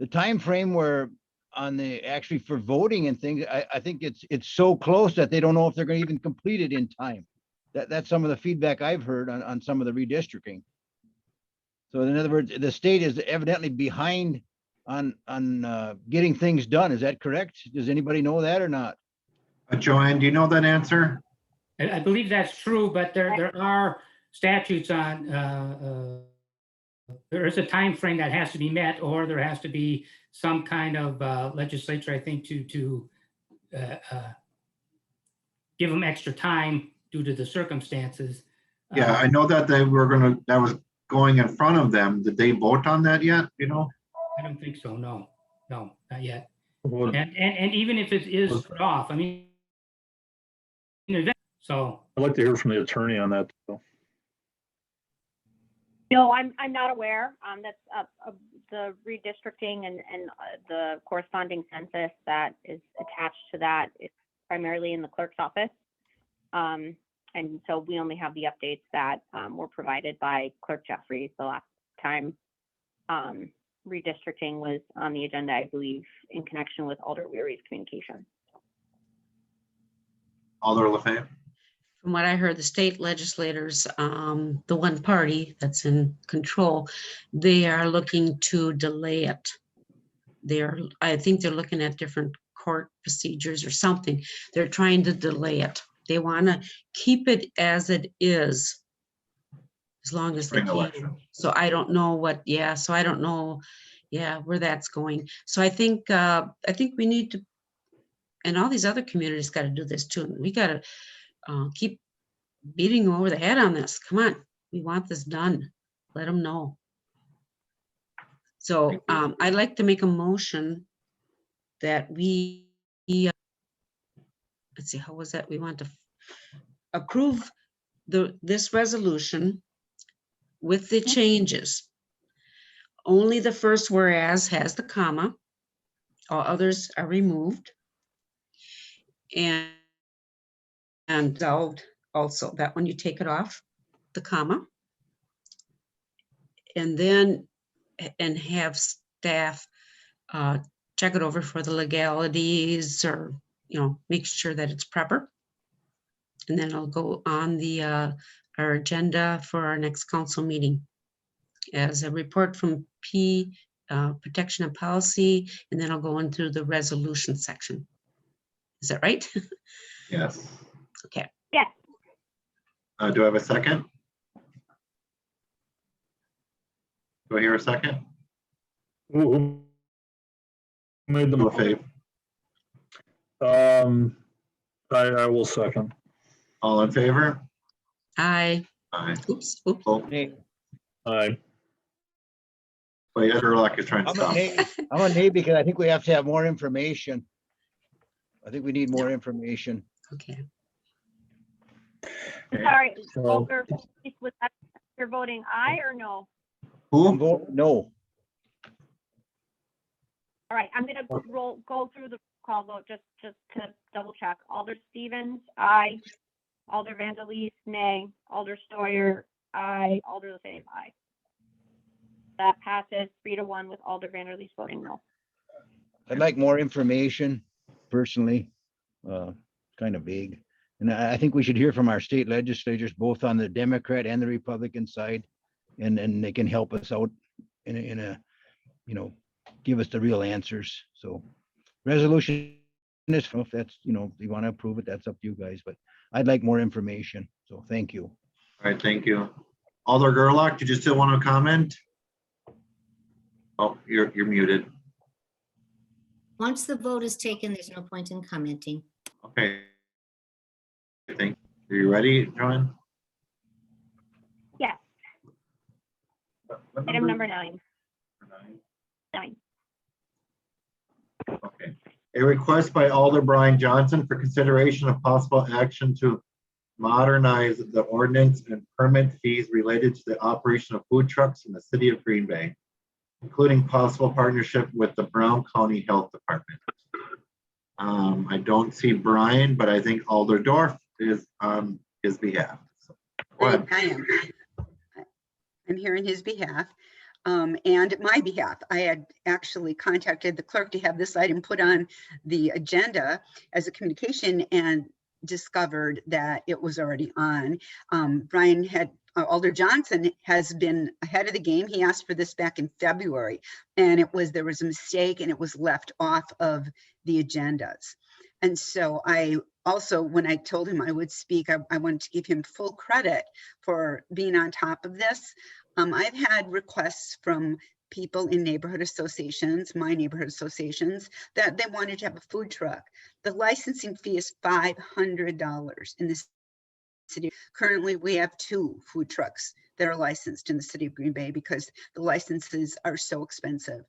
The time frame where on the actually for voting and things, I think it's so close that they don't know if they're going to even complete it in time. That's some of the feedback I've heard on some of the redistricting. So in other words, the state is evidently behind on getting things done. Is that correct? Does anybody know that or not? Joanne, do you know that answer? I believe that's true, but there are statutes on, there is a time frame that has to be met, or there has to be some kind of legislature, I think, to give them extra time due to the circumstances. Yeah, I know that that was going in front of them. Did they vote on that yet? You know? I don't think so. No, not yet. And even if it is put off, I mean, so I'd like to hear from the attorney on that. No, I'm not aware. That's the redistricting and the corresponding census that is attached to that is primarily in the clerk's office. And so we only have the updates that were provided by Clerk Jeffries the last time redistricting was on the agenda, I believe, in connection with Alder Weary's communication. Alder LaFave. From what I heard, the state legislators, the one party that's in control, they are looking to delay it. I think they're looking at different court procedures or something. They're trying to delay it. They want to keep it as it is, as long as they can. So I don't know where that's going. So I think we need to, and all these other communities got to do this too. We got to keep beating over the head on this. Come on, we want this done. Let them know. So I'd like to make a motion that we, let's see, how was that? We want to approve this resolution with the changes. Only the first whereas has the comma. All others are removed. And resolved also, that one you take it off, the comma. And then, and have staff check it over for the legalities, or, make sure that it's proper. And then it'll go on the our agenda for our next council meeting as a report from protection and policy, and then I'll go into the resolution section. Is that right? Yes. Okay. Yes. Do I have a second? Do I hear a second? Who made the LaFave. motion? I will second. All in favor? Aye. Aye. Oops. Oh, Nay. Aye. wait, Gerlach is trying to I'm a stop. nay. I'm a nay because I think we have to have more information. I think we need more information. Okay. Sorry, So- Volker, was that, you're voting aye or no? Who? Vote no. All right, I'm gonna go through the call vote just to double check. Alder Stevens, aye. Alder Vanderleest, nay. Alder Steuer, aye. Alder LaFave, aye. That passes 3-1 with Alder Vanderleest voting no. I'd like more information personally, kind of vague. And I think we should hear from our state legislators, both on the Democrat and the Republican side. And they can help us out in a, give us the real answers. So resolution is, if that's, if you want to approve it, that's up to you guys, but I'd like more information. So thank you. All right, thank you. Alder Gerlach, did you still want to comment? Oh, you're muted. Once the vote is taken, there's no point in commenting. Okay. I think, are you ready, Joanne? Yes, item number 9. 9. Okay. A request by Alder Brian Johnson for consideration of possible action to modernize the ordinance and permit fees related to the operation of food trucks in the city of Green Bay, including possible partnership with the Brown County Health Department. I don't see Brian, but I think Alder Dorf is on his behalf. So, go ahead. I am. I'm here on his behalf. And my behalf, I had actually contacted the clerk to have this item put on the agenda as a communication and discovered that it was already on. Alder Johnson has been ahead of the game. He asked for this back in February, and there was a mistake and it was left off of the agendas. And so I also, when I told him I would speak, I wanted to give him full credit for being on top of this. I've had requests from people in neighborhood associations, my neighborhood associations, that they wanted to have a food truck. The licensing fee is $500 in this city. Currently, we have 2 food trucks that are licensed in the city of Green Bay because the licenses are so expensive.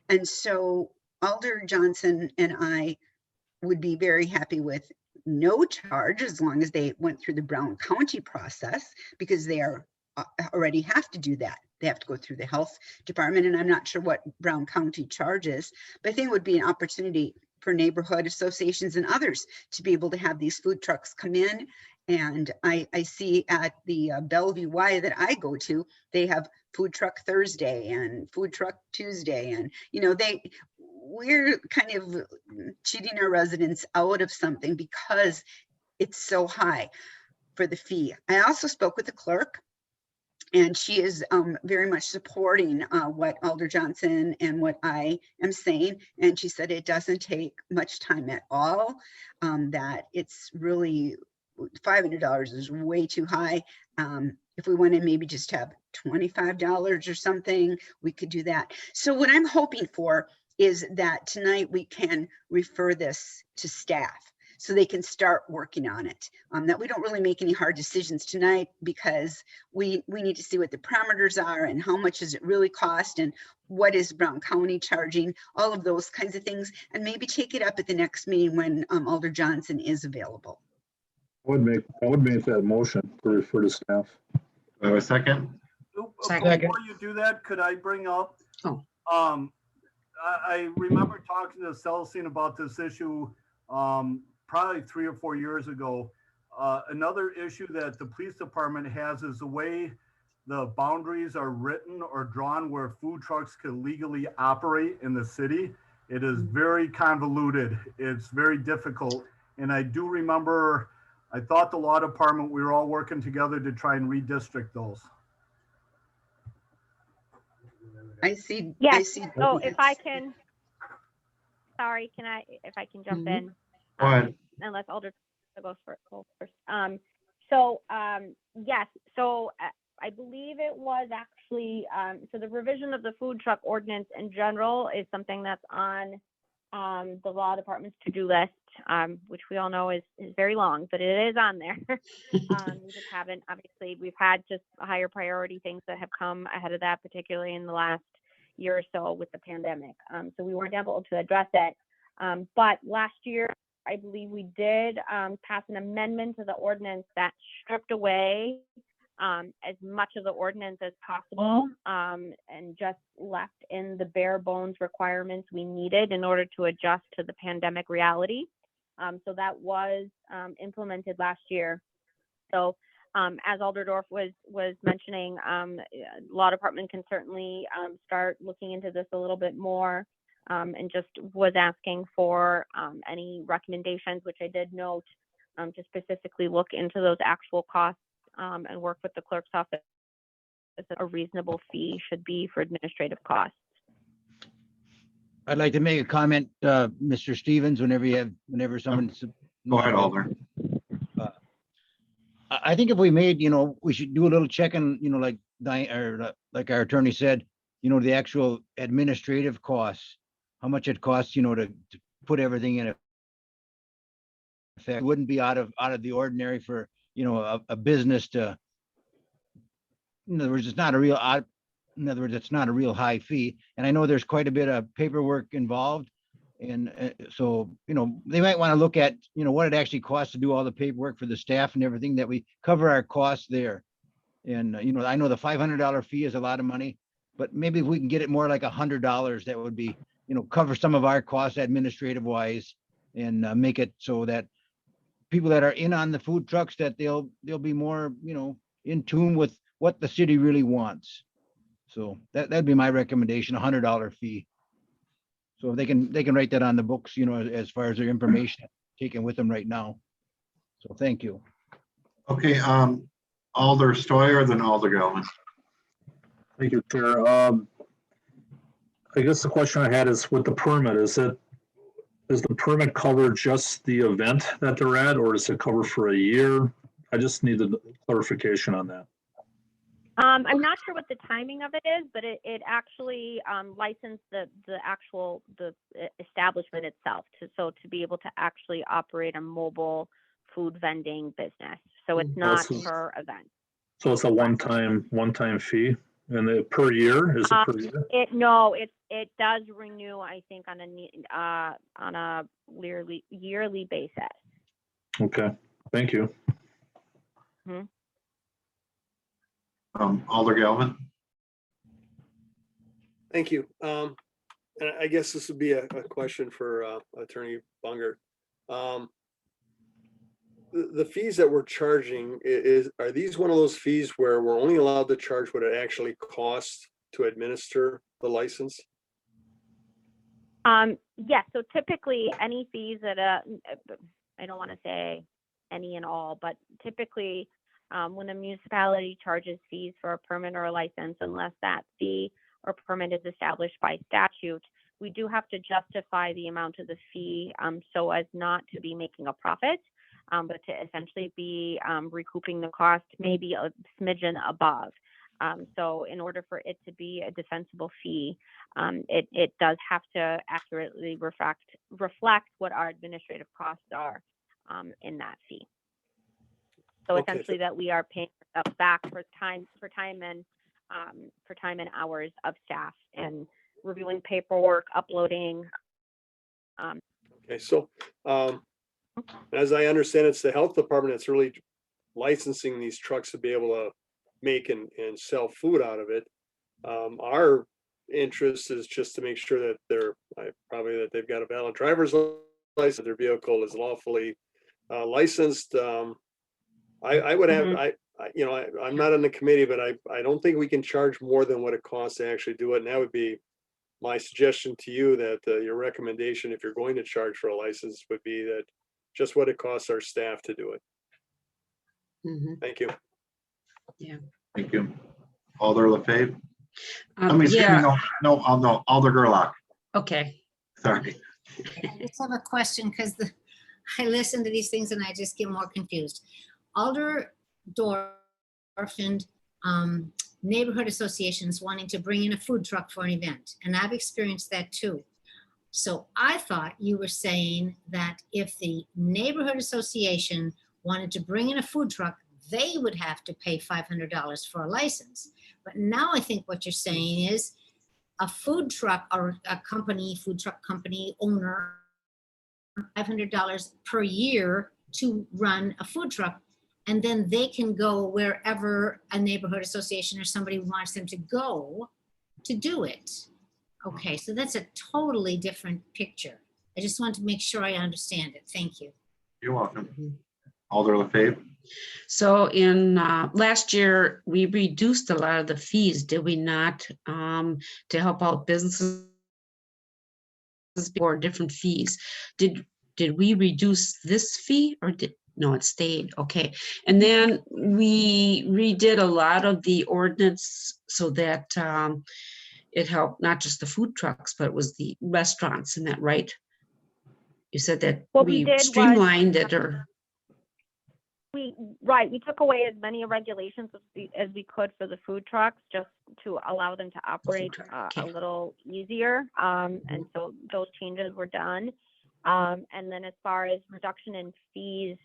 And so Alder Johnson and I would be very happy with no charge as long as they went through the Brown County process, because they are already have to do that. They have to go through the health department, and I'm not sure what Brown County charges, but I think it would be an opportunity for neighborhood associations and others to be able to have these food trucks come in. And I see at the Bellevue Y that I go to, they have food truck Thursday and food truck Tuesday. And, we're kind of cheating our residents out of something because it's so high for the fee. I also spoke with the clerk, and she is very much supporting what Alder Johnson and what I am saying. And she said it doesn't take much time at all, that it's really, $500 is way too high. If we want to maybe just have $25 or something, we could do that. So what I'm hoping for is that tonight we can refer this to staff so they can start working on it. That we don't really make any hard decisions tonight, because we need to see what the parameters are and how much does it really cost and what is Brown County charging, all of those kinds of things, and maybe take it up at the next meeting when Alder Johnson is available. I would make that motion to refer to staff. Do I have a second? Second. Before you do that, could I bring up? Oh. I remember talking to Celestine about this issue probably 3 or 4 years ago. Another issue that the police department has is the way the boundaries are written or drawn where food trucks can legally operate in the city. It is very convoluted. It's very difficult. And I do remember, I thought the law department, we were all working together to try and redistrict those. I see. Yes. I see. So if I can, sorry, if I can jump in? Go ahead. Unless Alder goes first. Yes, so I believe it was actually, so the revision of the food truck ordinance in general is something that's on the law department's to-do list, which we all know is very long, but it is on there. We just haven't, obviously, we've had just higher priority things that have come ahead of that, particularly in the last year or so with the pandemic. So we weren't able to address it. But last year, I believe we did pass an amendment to the ordinance that stripped away as much of the ordinance as possible and just left in the bare bones requirements we needed in order to adjust to the pandemic reality. So that was implemented last year. So as Alderdorf was mentioning, law department can certainly start looking into this a little bit more, and just was asking for any recommendations, which I did note, to specifically look into those actual costs and work with the clerk's office as a reasonable fee should be for administrative costs. I'd like to make a comment, Mr. Stevens, whenever someone. Go ahead, Alder. I think if we made, we should do a little checking, like our attorney said, the actual administrative costs, how much it costs, to put everything in effect. It wouldn't be out of the ordinary for, a business to, in other words, it's not a real high fee. And I know there's quite a bit of paperwork involved. And so, they might want to look at, what it actually costs to do all the paperwork for the staff and everything, that we cover our costs there. And, I know the $500 fee is a lot of money, but maybe if we can get it more like $100, that would be, cover some of our costs administrative wise, and make it so that people that are in on the food trucks, that they'll be more, in tune with what the city really wants. So that'd be my recommendation, $100 fee. So they can write that on the books, as far as their information taken with them right now. So thank you. Okay, Alder Steuer, then Alder Gelman. Thank you, Chair. I guess the question I had is with the permit, does the permit cover just the event that they're at, or does it cover for a year? I just need the clarification on that. I'm not sure what the timing of it is, but it actually licensed the establishment itself to be able to actually operate a mobile food vending business. So it's not per event. So it's a one-time fee, and per year, is it per year? It does renew, I think, on a yearly basis. Okay, thank you. Mm-hmm. Alder Gelman. Thank you. And I guess this would be a question for Attorney Bunger. The fees that we're charging, are these one of those fees where we're only allowed to charge what it actually costs to administer the license? Yes. So typically any fees that, I don't want to say any and all, but typically when a municipality charges fees for a permit or a license, unless that fee or permit is established by statute, we do have to justify the amount of the fee so as not to be making a profit, but to essentially be recouping the cost maybe a smidgen above. So in order for it to be a defensible fee, it does have to accurately reflect what our administrative costs are. in that fee. So Okay. essentially that we are paying ourselves back for time and hours of staff and reviewing paperwork, uploading. Okay, so as I understand, it's the health department that's really licensing these trucks to be able to make and sell food out of it. Our interest is just to make sure that that they've got a valid driver's license, their vehicle is lawfully licensed. I would have, I'm not on the committee, but I don't think we can charge more than what it costs to actually do it. And that would be my suggestion to you, that your recommendation, if you're going to charge for a license, would be that just what it costs our staff to do it. Mhm. Thank you. Thank you. Alder LaFave? Yeah, No, Alder Gerlach. okay. Sorry. I just have a question because I listen to these things and I just get more confused. Alder Dorf and neighborhood associations wanting to bring in a food truck for an event, and I've experienced that too. So I thought you were saying that if the neighborhood association wanted to bring in a food truck, they would have to pay $500 for a license. But now I think what you're saying is a food truck or a company, food truck company owner, $500 per year to run a food truck. And then they can go wherever a neighborhood association or somebody wants them to go to do it. Okay, so that's a totally different picture. I just want to make sure I understand it. Thank you. You're welcome. Alder LaFave? So in last year, we reduced a lot of the fees, did we not? To help out businesses or different fees. Did we reduce this fee or no, it stayed, okay. And then we redid a lot of the ordinance so that it helped not just the food trucks, but it was the restaurants, isn't that right? You said that What we did was, streamlined it, or? We took away as many regulations as we could for the food trucks, just to allow them to operate a little easier. And so those changes were done. And then as far as reduction in fees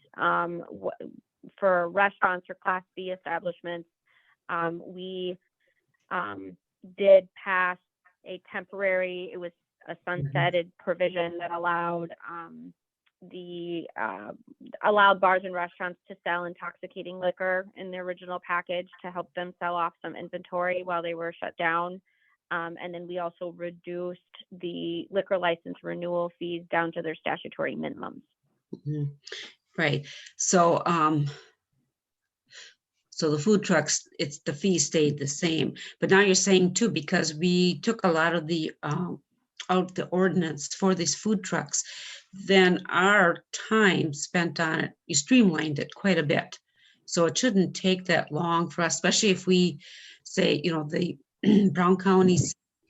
for restaurants or Class B establishments, we did pass a temporary, it was a sunsetted provision that allowed allowed bars and restaurants to sell intoxicating liquor in the original package to help them sell off some inventory while they were shut down. And then we also reduced the liquor license renewal fees down to their statutory minimums. Mhm. Right. So so the food trucks, the fee stayed the same. But now you're saying too, because we took a lot of the out the ordinance for these food trucks, then our time spent on it, you streamlined it quite a bit. So it shouldn't take that long for us, especially if we say, the Brown County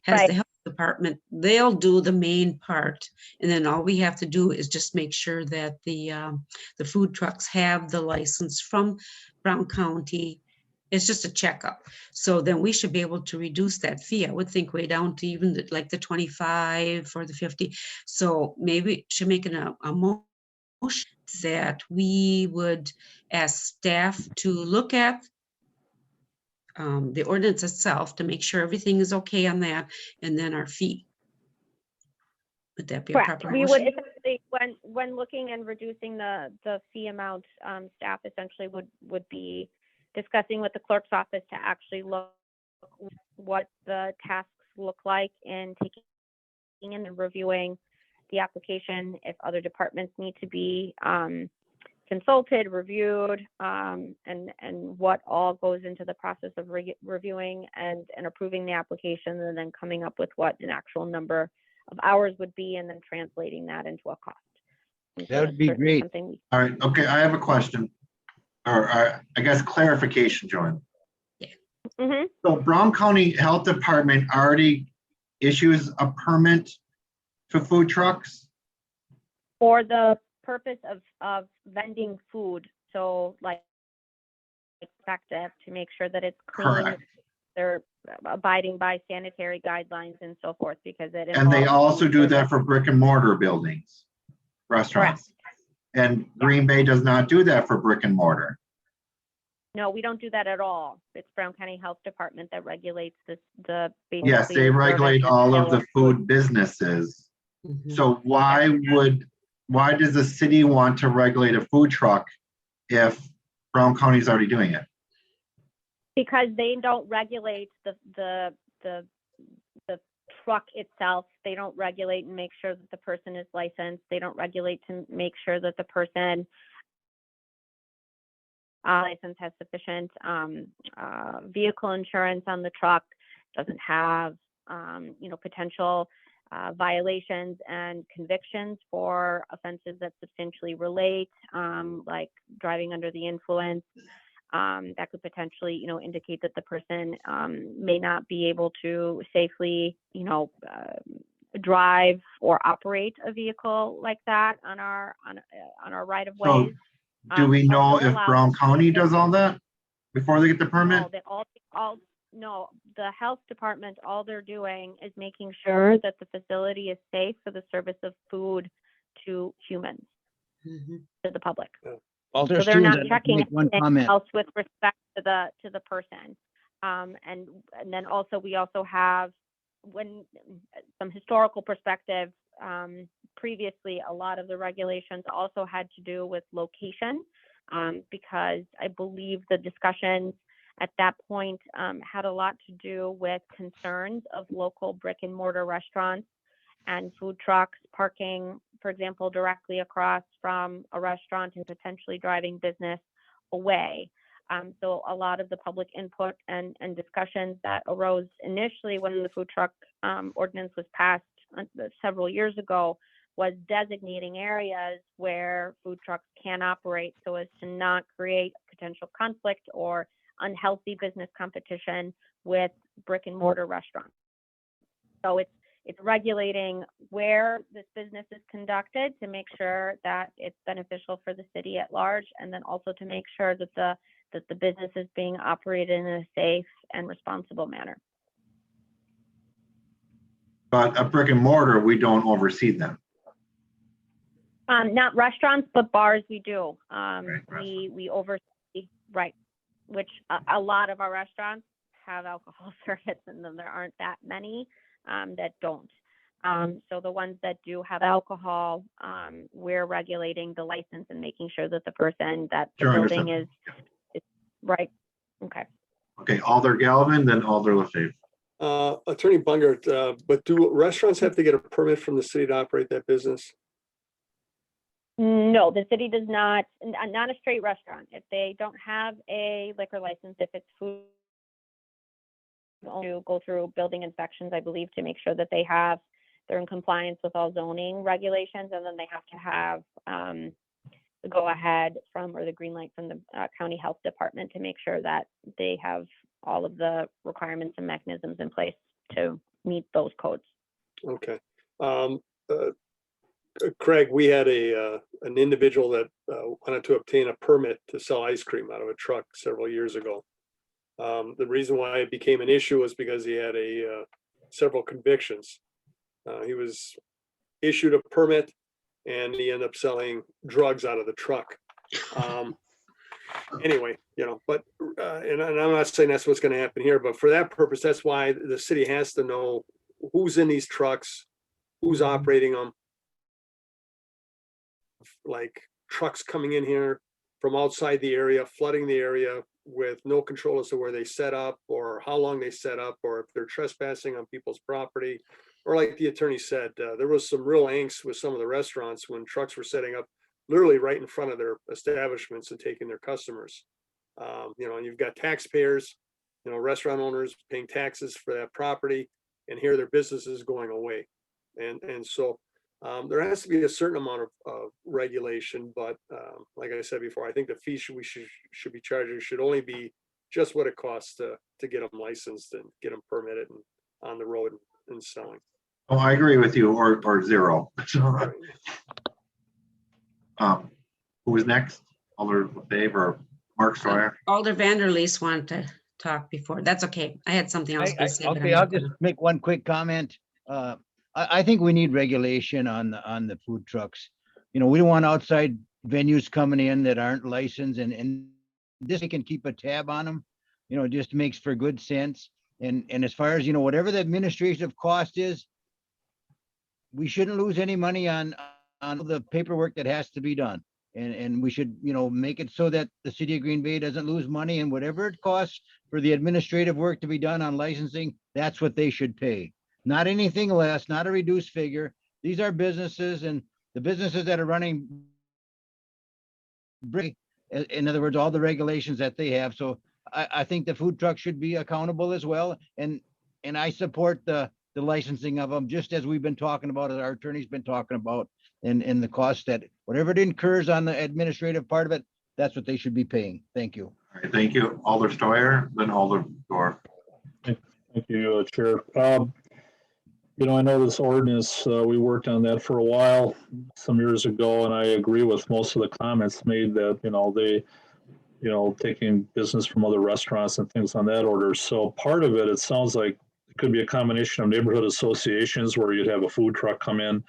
has the health department, they'll do the main part. And then all we have to do is just make sure that the food trucks have the license from Brown County. It's just a checkup. So then we should be able to reduce that fee. I would think way down to even like the 25 or the 50. So maybe should make a motion that we would ask staff to look at the ordinance itself to make sure everything is okay on that, and then our fee. Would that be a proper We motion? would essentially, when looking and reducing the fee amount, staff essentially would be discussing with the clerk's office to actually look what the tasks look like and taking in and reviewing the application, if other departments need to be consulted, reviewed, and what all goes into the process of reviewing and approving the application, and then coming up with what an actual number of hours would be, and then translating that into a cost. That would be great. All right, okay, I have a question, or I guess clarification, Joanne. Mm-hmm. So Brown County Health Department already issues a permit for food trucks? For the purpose of vending food, so like effective to make sure that it's clean. Correct. They're abiding by sanitary guidelines and so forth, because it And they involves also do food that for brick and mortar buildings, restaurants. Correct. And Green Bay does not do that for brick and mortar. No, we don't do that at all. It's Brown County Health Department that regulates this, Yes, basically they the regulate service all and of the sale food businesses. Mhm. So why does the city want to regulate a food truck if Brown County is already doing it? Because they don't regulate the truck itself. They don't regulate and make sure that the person is licensed. They don't regulate to make sure that the person license has sufficient vehicle insurance on the truck, doesn't have potential violations and convictions for offenses that substantially relate, like driving under the influence. That could potentially, indicate that the person may not be able to safely, drive or operate a vehicle like that on our right of ways. Do we know Also if allow Brown the County city- does all that before they get the permit? No, that no, the health department, all they're doing is making sure that the facility is safe for the service of food to humans, Mhm. to the public. Alder So they're not Stevens, I'd like to checking make one anything comment. else with respect to the person. And then also, we also have, when some historical perspective, previously, a lot of the regulations also had to do with location, because I believe the discussions at that point had a lot to do with concerns of local brick and mortar restaurants and food trucks parking, for example, directly across from a restaurant and potentially driving business away. So a lot of the public input and discussions that arose initially when the food truck ordinance was passed several years ago was designating areas where food trucks can operate so as to not create potential conflict or unhealthy business competition with brick and mortar restaurants. So it's regulating where this business is conducted to make sure that it's beneficial for the city at large, and then also to make sure that the business is being operated in a safe and responsible manner. But a brick and mortar, we don't oversee them. Not restaurants, but bars we do. Right, We oversee, right, which a lot of our restaurants have alcohol service in them. There aren't that many that don't. So the ones that do have alcohol, we're regulating the license and making sure that the person, that the Sure, building understood. is right. Okay. Okay, Alder Galvin, then Alder LaFave. Attorney Bungert, but do restaurants have to get a permit from the city to operate that business? No, the city does not a straight restaurant. If they don't have a liquor license, if it's food, to go through building inspections, I believe, to make sure that they're in compliance with all zoning regulations, and then they have to have the go ahead from, or the green light from the county health department to make sure that they have all of the requirements and mechanisms in place to meet those codes. Okay. Craig, we had an individual that wanted to obtain a permit to sell ice cream out of a truck several years ago. The reason why it became an issue was because he had several convictions. He was issued a permit and he ended up selling drugs out of the truck. Anyway, but and I'm not saying that's what's going to happen here, but for that purpose, that's why the city has to know who's in these trucks, who's operating them. Like trucks coming in here from outside the area, flooding the area with no control as to where they set up or how long they set up, or if they're trespassing on people's property. Or like the attorney said, there was some real angst with some of the restaurants when trucks were setting up literally right in front of their establishments and taking their customers. And you've got taxpayers, restaurant owners paying taxes for that property, and here their business is going away. And so there has to be a certain amount of regulation, but like I said before, I think the fee we should be charging should only be just what it costs to get them licensed and get them permitted and on the road and selling. Oh, I agree with you, or zero. Who was next? Alder LaFave or Mark Sawyer? Alder Vanderleest wanted to talk before. That's okay. I had something else to say. But Okay, I'll just make one quick comment. I think we need regulation on the food trucks. We don't want outside, venues coming in that aren't licensed, and this they can keep a tab on them. You know, it just makes for good sense. And as far as, you know, whatever the administrative cost is, we shouldn't lose any money on the paperwork that has to be done. And we should, you know, make it so that the city of Green Bay doesn't lose money, and whatever it costs for the administrative work to be done on licensing, that's what they should pay. Not anything less, not a reduced figure. These are businesses, and the businesses that are running, in other words, all the regulations that they have. So I think the food truck should be accountable as well. And I support the licensing of them, just as we've been talking about, as our attorney's been talking about, and the cost that whatever it incurs on the administrative part of it, that's what they should be paying. Thank you. All right, thank you. Alder Steuer, then Alder Dorf. Thank you, Chair. You know, I know this ordinance, we worked on that for a while, some years ago, and I agree with most of the comments made that, you know, they, you know, taking business from other restaurants and things on that order. So part of it, it sounds like it could be a combination of neighborhood associations where you'd have a food truck come in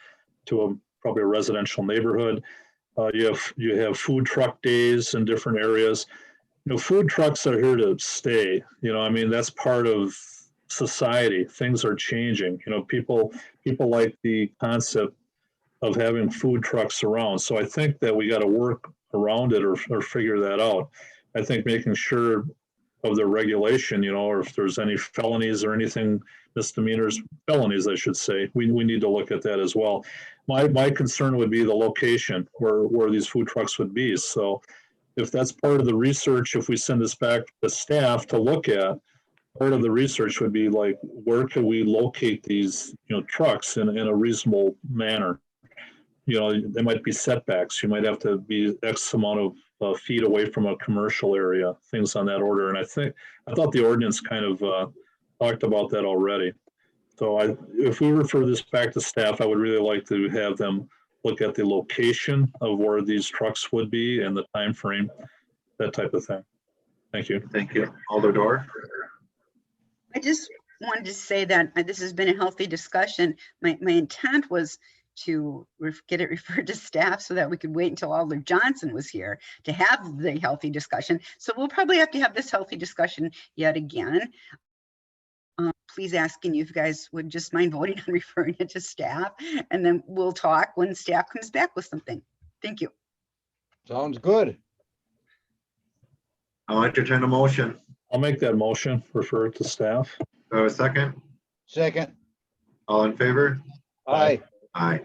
to probably a residential neighborhood. You have food truck days in different areas. You know, food trucks are here to stay. You know, I mean, that's part of society. Things are changing. You know, people like the concept of having food trucks around. So I think that we got to work around it or figure that out. I think making sure of the regulation, you know, or if there's any felonies or anything, misdemeanors, felonies, I should say, we need to look at that as well. My concern would be the location where these food trucks would be. So if that's part of the research, if we send this back to staff to look at, part of the research would be like, where can we locate these, you know, trucks in a reasonable manner? You know, there might be setbacks. You might have to be X amount of feet away from a commercial area, things on that order. And I thought the ordinance kind of talked about that already. So if we refer this back to staff, I would really like to have them look at the location of where these trucks would be and the time frame, that type of thing. Thank you. Thank you. Alder Dorf. I just wanted to say that this has been a healthy discussion. My intent was to get it referred to staff so that we could wait until Alder Johnson was here to have the healthy discussion. So we'll probably have to have this healthy discussion yet again. Please asking you if you guys would just mind voting on referring it to staff, and then we'll talk when staff comes back with something. Thank you. Sounds good. I'll entertain a motion. I'll make that motion, refer it to staff. A second? Second. All in favor? Aye. Aye.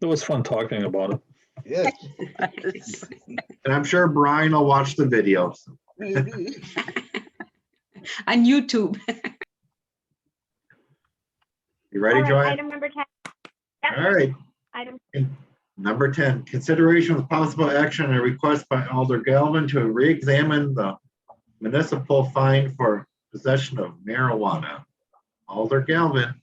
It was fun talking about it. Yes. And I'm sure Brian will watch the videos. Maybe. On YouTube. You ready, All Joy? right, item number 10. Yep. All right. Item Number 10, consideration with possible action on a request by Alder Galvin to re-examine the municipal fine for possession of marijuana. Alder Galvin.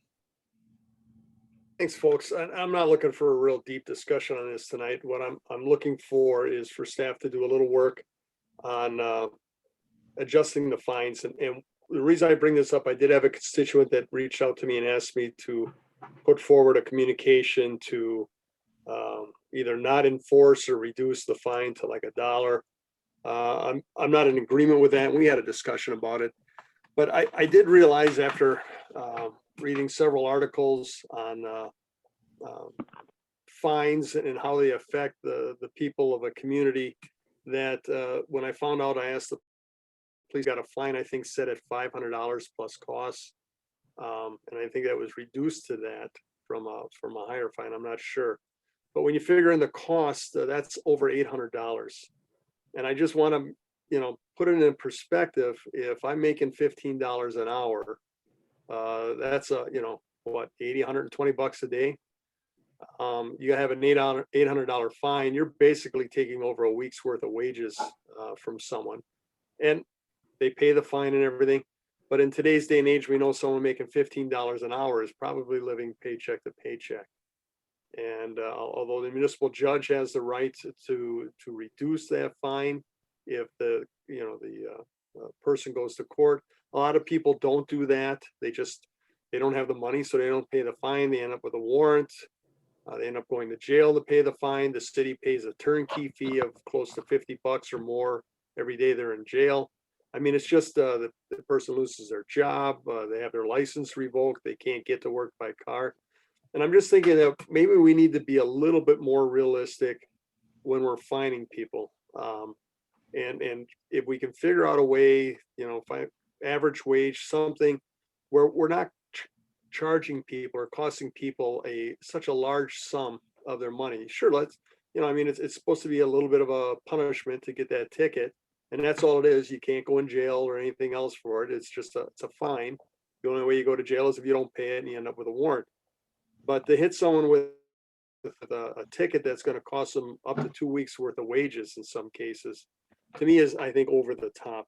Thanks, folks. I'm not looking for a real deep discussion on this tonight. What I'm looking for is for staff to do a little work on adjusting the fines. And the reason I bring this up, I did have a constituent that reached out to me and asked me to put forward a communication to either not enforce or reduce the fine to like $1. I'm not in agreement with that. We had a discussion about it, but I did realize after reading several articles on fines and how they affect the people of a community that when I found out, I asked the police, got a fine, I think set at $500 plus costs. And I think that was reduced to that from a higher fine. I'm not sure. But when you figure in the cost, that's over $800. And I just want to, put it in perspective. If I'm making $15 an hour, that's what, 80, 120 bucks a day. You have an $800 fine. You're basically taking over a week's worth of wages from someone, and they pay the fine and everything. But in today's day and age, we know someone making $15 an hour is probably living paycheck to paycheck. And although the municipal judge has the right to reduce that fine if the person goes to court, a lot of people don't do that. They don't have the money, so they don't pay the fine. They end up with a warrant. They end up going to jail to pay the fine. The city pays a turnkey fee of close to $50 or more every day they're in jail. I mean, it's just the person loses their job, they have their license revoked, they can't get to work by car. And I'm just thinking that maybe we need to be a little bit more realistic when we're fining people. And if we can figure out a way, you know, average wage, something where we're not charging people or costing people such a large sum of their money. Sure, let's, you know, I mean, it's supposed to be a little bit of a punishment to get that ticket. And that's all it is. You can't go in jail or anything else for it. It's just it's a fine. The only way you go to jail is if you don't pay it and you end up with a warrant. But to hit someone with a ticket that's going to cost them up to 2 weeks worth of wages in some cases, to me is, I think, over the top.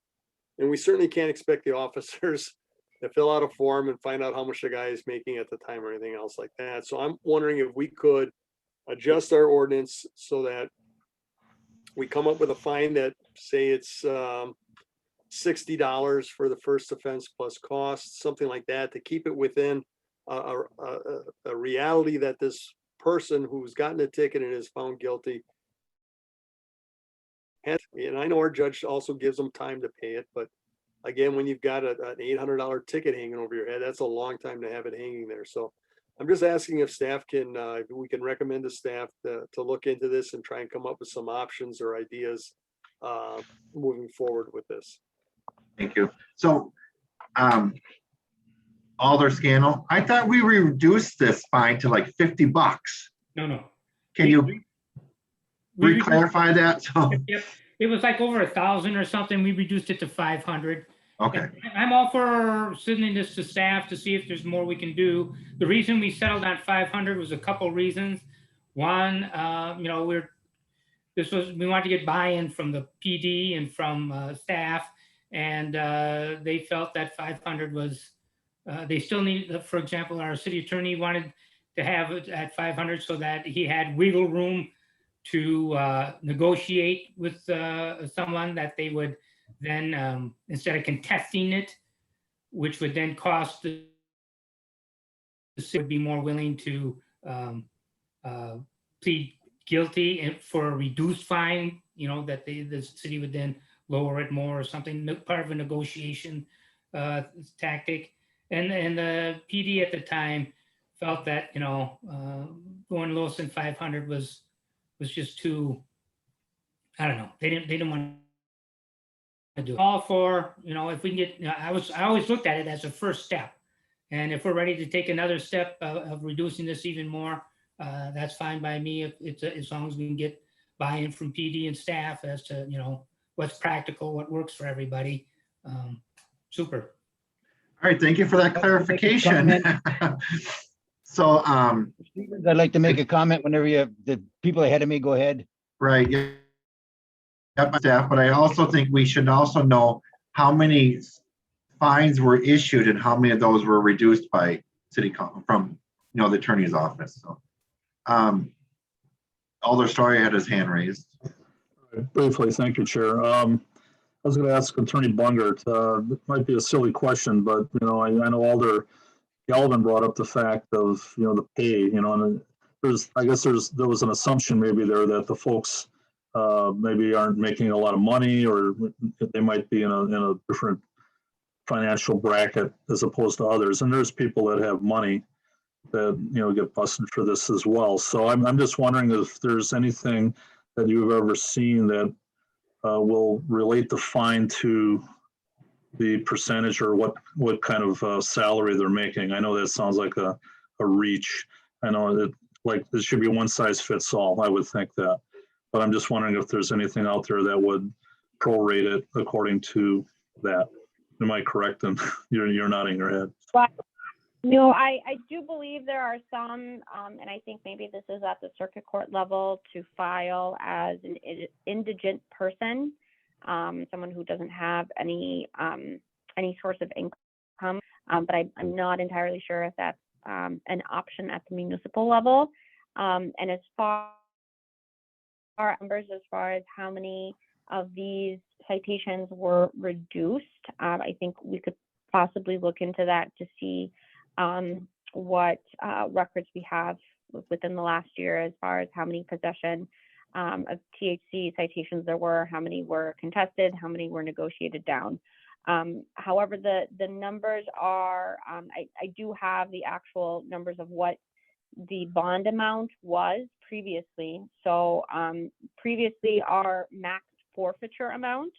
And we certainly can't expect the officers to fill out a form and find out how much the guy is making at the time or anything else like that. So I'm wondering if we could adjust our ordinance so that we come up with a fine that, say it's $60 for the first offense plus costs, something like that, to keep it within a reality that this person who's gotten a ticket and is found guilty has, and I know our judge also gives them time to pay it, but again, when you've got an $800 ticket hanging over your head, that's a long time to have it hanging there. So I'm just asking if staff can, if we can recommend to staff to look into this and try and come up with some options or ideas moving forward with this. Thank you. So, Alder Scannell, I thought we reduced this fine to like $50. No. Can you re-clarify that? So, Yep. It was like over 1,000 or something. We reduced it to 500. okay. And I'm all for sending this to staff to see if there's more we can do. The reason we settled on 500 was a couple reasons. One, you know, we wanted to get buy-in from the PD and from staff, and they felt that 500 was, they still need, for example, our city attorney wanted to have it at 500 so that he had wiggle room to negotiate with someone that they would then, instead of contesting it, which would then cost the city, would be more willing to plead guilty and for a reduced fine, you know, that the city would then lower it more or something, part of a negotiation tactic. And the PD at the time felt that, you know, going less than 500 was just too, I don't know, they didn't want to do it. All for, you know, if we can get, you know, I always looked at it as a first step. And if we're ready to take another step of reducing this even more, that's fine by me. If it's as long as we can get buy-in from PD and staff as to, you know, what's practical, what works for everybody. Super. All right, thank you for that clarification. So, I'd like to make a comment whenever you have the people ahead of me, go ahead. right, yeah, staff, but I also think we should also know how many fines were issued and how many of those were reduced by from, you know, the attorney's office. So, Alder Story had his hand raised. Briefly, thank you, Chair. I was going to ask Attorney Bungert. It might be a silly question, but you know, I know Alder Galvin brought up the fact of, you know, the pay. You know, and I guess there was an assumption maybe there that the folks maybe aren't making a lot of money, or they might be in a different financial bracket as opposed to others. And there's people that have money that, you know, get busted for this as well. So I'm just wondering if there's anything that you've ever seen that will relate the fine to the percentage or what kind of salary they're making. I know that sounds like a reach. I know that like this should be one size fits all. I would think that, but I'm just wondering if there's anything out there that would prorate it according to that. Am I correct? And you're nodding your head. Well, no, I do believe there are some, and I think maybe this is at the circuit court level, to file as an indigent person, someone who doesn't have any source of income, but I'm not entirely sure if that's an option at the municipal level. And as far as how many of these citations were reduced, I think we could possibly look into that to see what records we have within the last year as far as how many possession of THC citations there were, how many were contested, how many were negotiated down. However, the numbers are, I do have the actual numbers of what the bond amount was previously. So previously our max forfeiture amount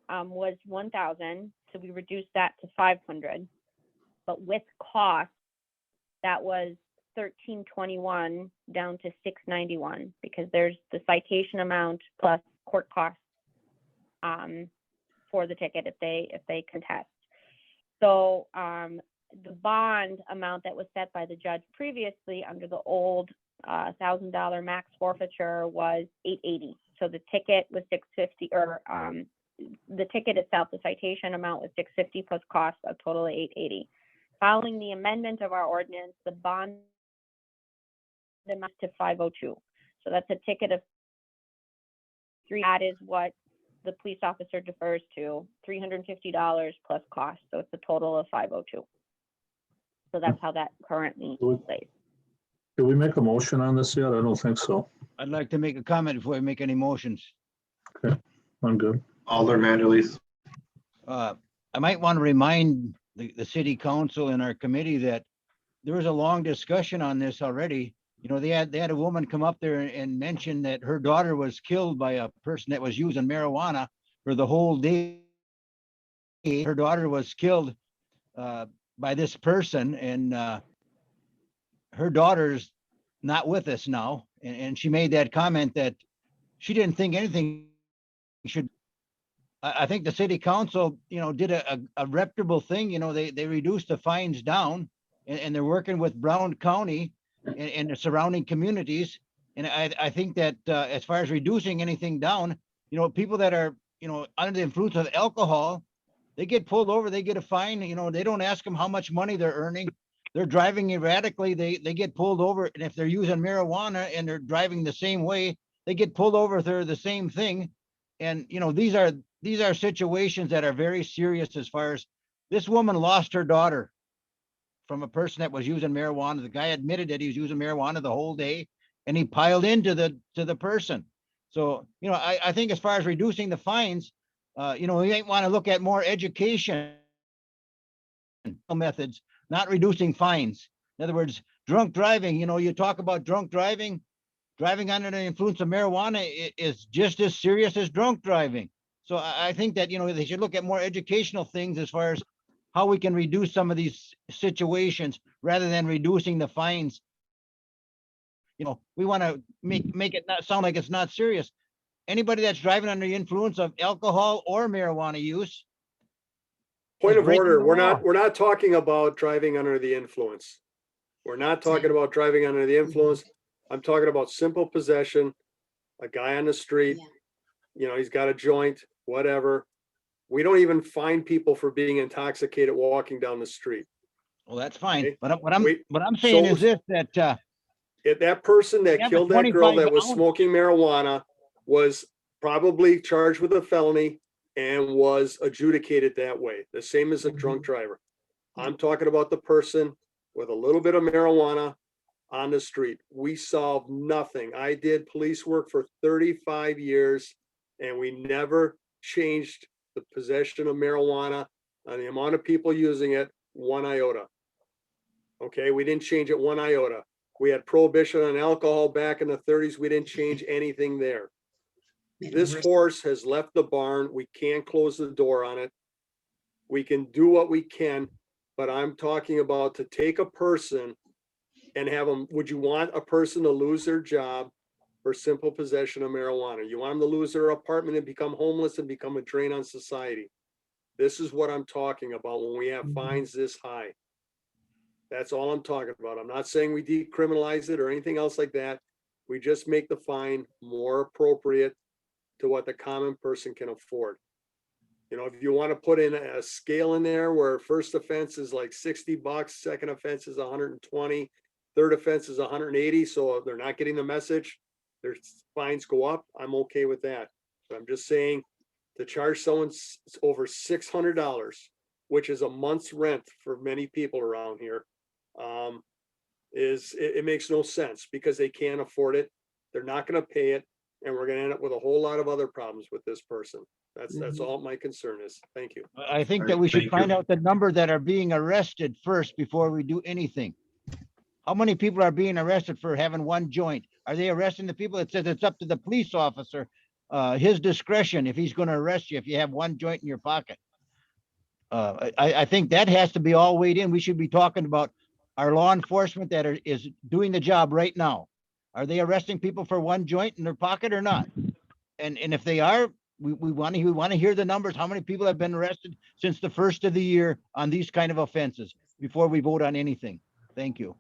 was 1,000, so we reduced that to 500. But with cost, that was 1,321 down to 691 because there's the citation amount plus court costs for the ticket if they contest. So the bond amount that was set by the judge previously under the old $1,000 max forfeiture was $880. So the ticket was $650, or the ticket itself, the citation amount was $650 plus cost, a total of $880. Following the amendment of our ordinance, the bond amounts to $502. So that's a ticket of $3. That is what the police officer defers to, $350 plus cost. So it's a total of $502. So that's how that currently plays. Did we make a motion on this yet? I don't think so. I'd like to make a comment before I make any motions. Okay, I'm good. Alder Manderlees. I might want to remind the city council and our committee that there was a long discussion on this already. You know, they had a woman come up there and mention that her daughter was killed by a person that was using marijuana for the whole day. Her daughter was killed by this person, and her daughter's not with us now. And she made that comment that she didn't think anything should. I think the city council, you know, did a reputable thing. You know, they reduced the fines down, and they're working with Brown County and the surrounding communities. And I think that as far as reducing anything down, you know, people that are, you know, under the influence of alcohol, they get pulled over, they get a fine. You know, they don't ask them how much money they're earning. They're driving erratically, they get pulled over. And if they're using marijuana and they're driving the same way, they get pulled over if they're the same thing. And, you know, these are situations that are very serious. As far as this woman lost her daughter from a person that was using marijuana. The guy admitted that he was using marijuana the whole day, and he piled into the person. So, you know, I think as far as reducing the fines, you know, we might want to look at more education methods, not reducing fines. In other words, drunk driving, you know, you talk about drunk driving under the influence of marijuana is just as serious as drunk driving. So I think that, you know, they should look at more educational things as far as how we can reduce some of these situations rather than reducing the fines. You know, we want to make it not sound like it's not serious. Anybody that's driving under the influence of alcohol or marijuana use. Point of order, we're not talking about driving under the influence. We're not talking about driving under the influence. I'm talking about simple possession, a guy on the street, you know, he's got a joint, whatever. We don't even fine people for being intoxicated walking down the street. Well, that's fine. Okay. But what I'm saying is this, that if that person that killed that girl that was smoking marijuana was probably charged with a felony and was adjudicated that way, the same as a drunk driver. I'm talking about the person with a little bit of marijuana on the street. We solved nothing. I did police work for 35 years and we never changed the possession of marijuana and the amount of people using it one iota. Okay, we didn't change it one iota. We had prohibition on alcohol back in the 30s. We didn't change anything there. This horse has left the barn. We can't close the door on it. We can do what we can, but I'm talking about to take a person and have them, would you want a person to lose their job for simple possession of marijuana? You want them to lose their apartment and become homeless and become a drain on society? This is what I'm talking about when we have fines this high. That's all I'm talking about. I'm not saying we decriminalize it or anything else like that. We just make the fine more appropriate to what the common person can afford. You know, if you want to put in a scale in there where first offense is like $60, second offense is 120, third offense is 180. So if they're not getting the message, their fines go up. I'm okay with that. But I'm just saying to charge someone over $600, which is a month's rent for many people around here. it makes no sense because they can't afford it. They're not going to pay it. And we're going to end up with a whole lot of other problems with this person. That's all my concern is. Thank you. I think that Alright, we should thank find you. out the number that are being arrested first before we do anything. How many people are being arrested for having one joint? Are they arresting the people? It says it's up to the police officer, his discretion if he's going to arrest you if you have one joint in your pocket. I think that has to be all weighed in. We should be talking about our law enforcement that is doing the job right now. Are they arresting people for one joint in their pocket or not? And if they are, we want to hear the numbers. How many people have been arrested since the first of the year on these kind of offenses before we vote on anything? Thank you.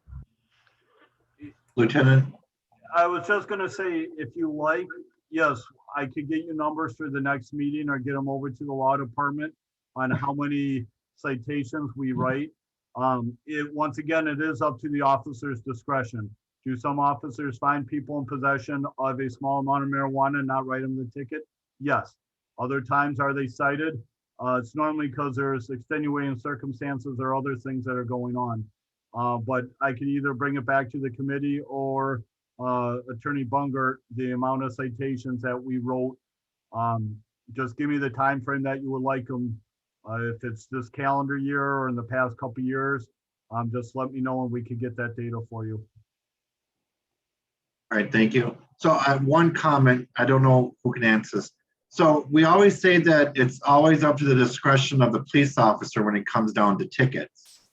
Lieutenant, I was just gonna say, if you like, yes, I could get you numbers for the next meeting or get them over to the law department on how many citations we write. Once again, it is up to the officer's discretion. Do some officers find people in possession of a small amount of marijuana and not write them the ticket? Yes. Other times, are they cited? It's normally because there's extenuating circumstances or other things that are going on. But I can either bring it back to the committee or Attorney Bungert, the amount of citations that we wrote. Just give me the time frame that you would like them. If it's this calendar year or in the past couple of years, just let me know and we could get that data for you. all right, thank you. So I have one comment. I don't know who can answer this. So we always say that it's always up to the discretion of the police officer when it comes down to tickets.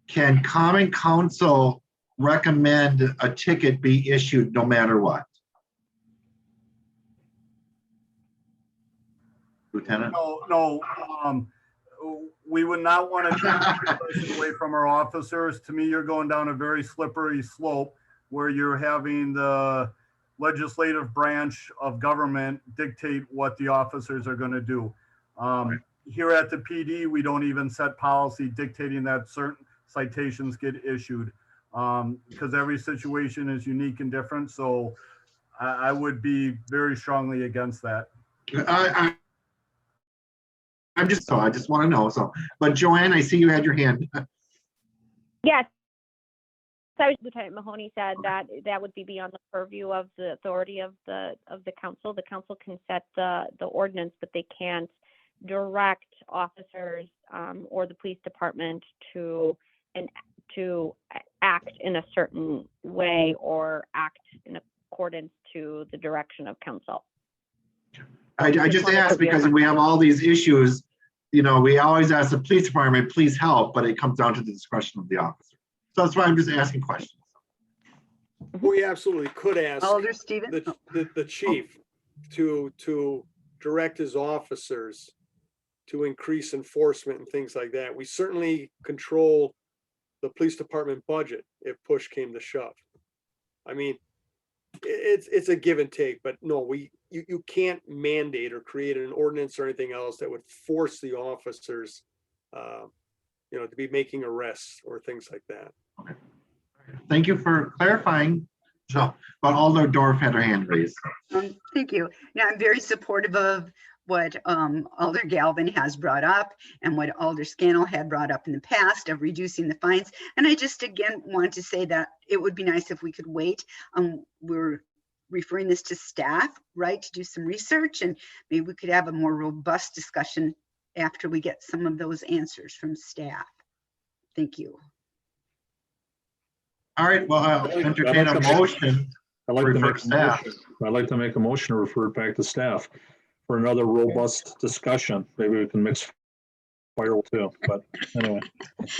Can Common Council recommend a ticket be issued no matter what? Lieutenant? No, we would not want to take discretion away from our officers. To me, you're going down a very slippery slope where you're having the legislative branch of government dictate what the officers are going to do. Here at the PD, we don't even set policy dictating that certain citations get issued because every situation is unique and different. So I would be very strongly against that. I just want to know. So, but Joanne, I see you had your hand. Yes. So Lieutenant Mahoney said that would be beyond the purview of the authority of the council. The council can set the ordinance, but they can't direct officers or the police department to act in a certain way or act in accordance to the direction of council. I just asked because we have all these issues, you know, we always ask the police department, please help, but it comes down to the discretion of the officer. So that's why I'm just asking questions. We absolutely could ask Alder Stephen? the chief to direct his officers to increase enforcement and things like that. We certainly control the police department budget if push came to shove. I mean, it's a give and take, but no, you can't mandate or create an ordinance or anything else that would force the officers, to be making arrests or things like that. Okay. Thank you for clarifying. So, but Alder Dorf had her hand raised. Thank you. Now, I'm very supportive of what Alder Galvin has brought up and what Alder Scannell had brought up in the past of reducing the fines. And I just, again, want to say that it would be nice if we could wait. We're referring this to staff, right, to do some research, and maybe we could have a more robust discussion after we get some of those answers from staff. Thank you. All right, well, I'll entertain a motion. I'd like to make staff. I'd like to make a motion to refer it back to staff for another robust discussion. Maybe we can mix fire too, but anyway.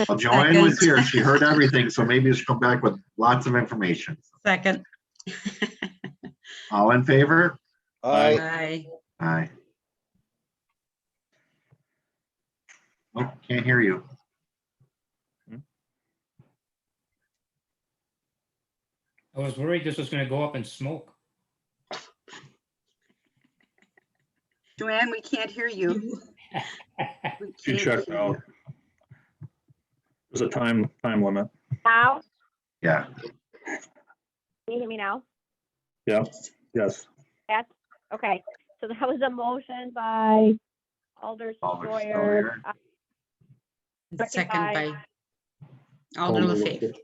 Well, Joanne was here. She heard everything, so maybe she'll come back with lots of information. Second. All in favor? Aye. Aye. Oh, can't hear you. I was worried this was going to go up in smoke. Joanne, we can't hear you. She checked out. There's a time limit. Now, Yeah. can you hear me now? Yeah. Yes. Yes. Okay. So that was a motion by Alder Sawyer. Second by Alder LaFave.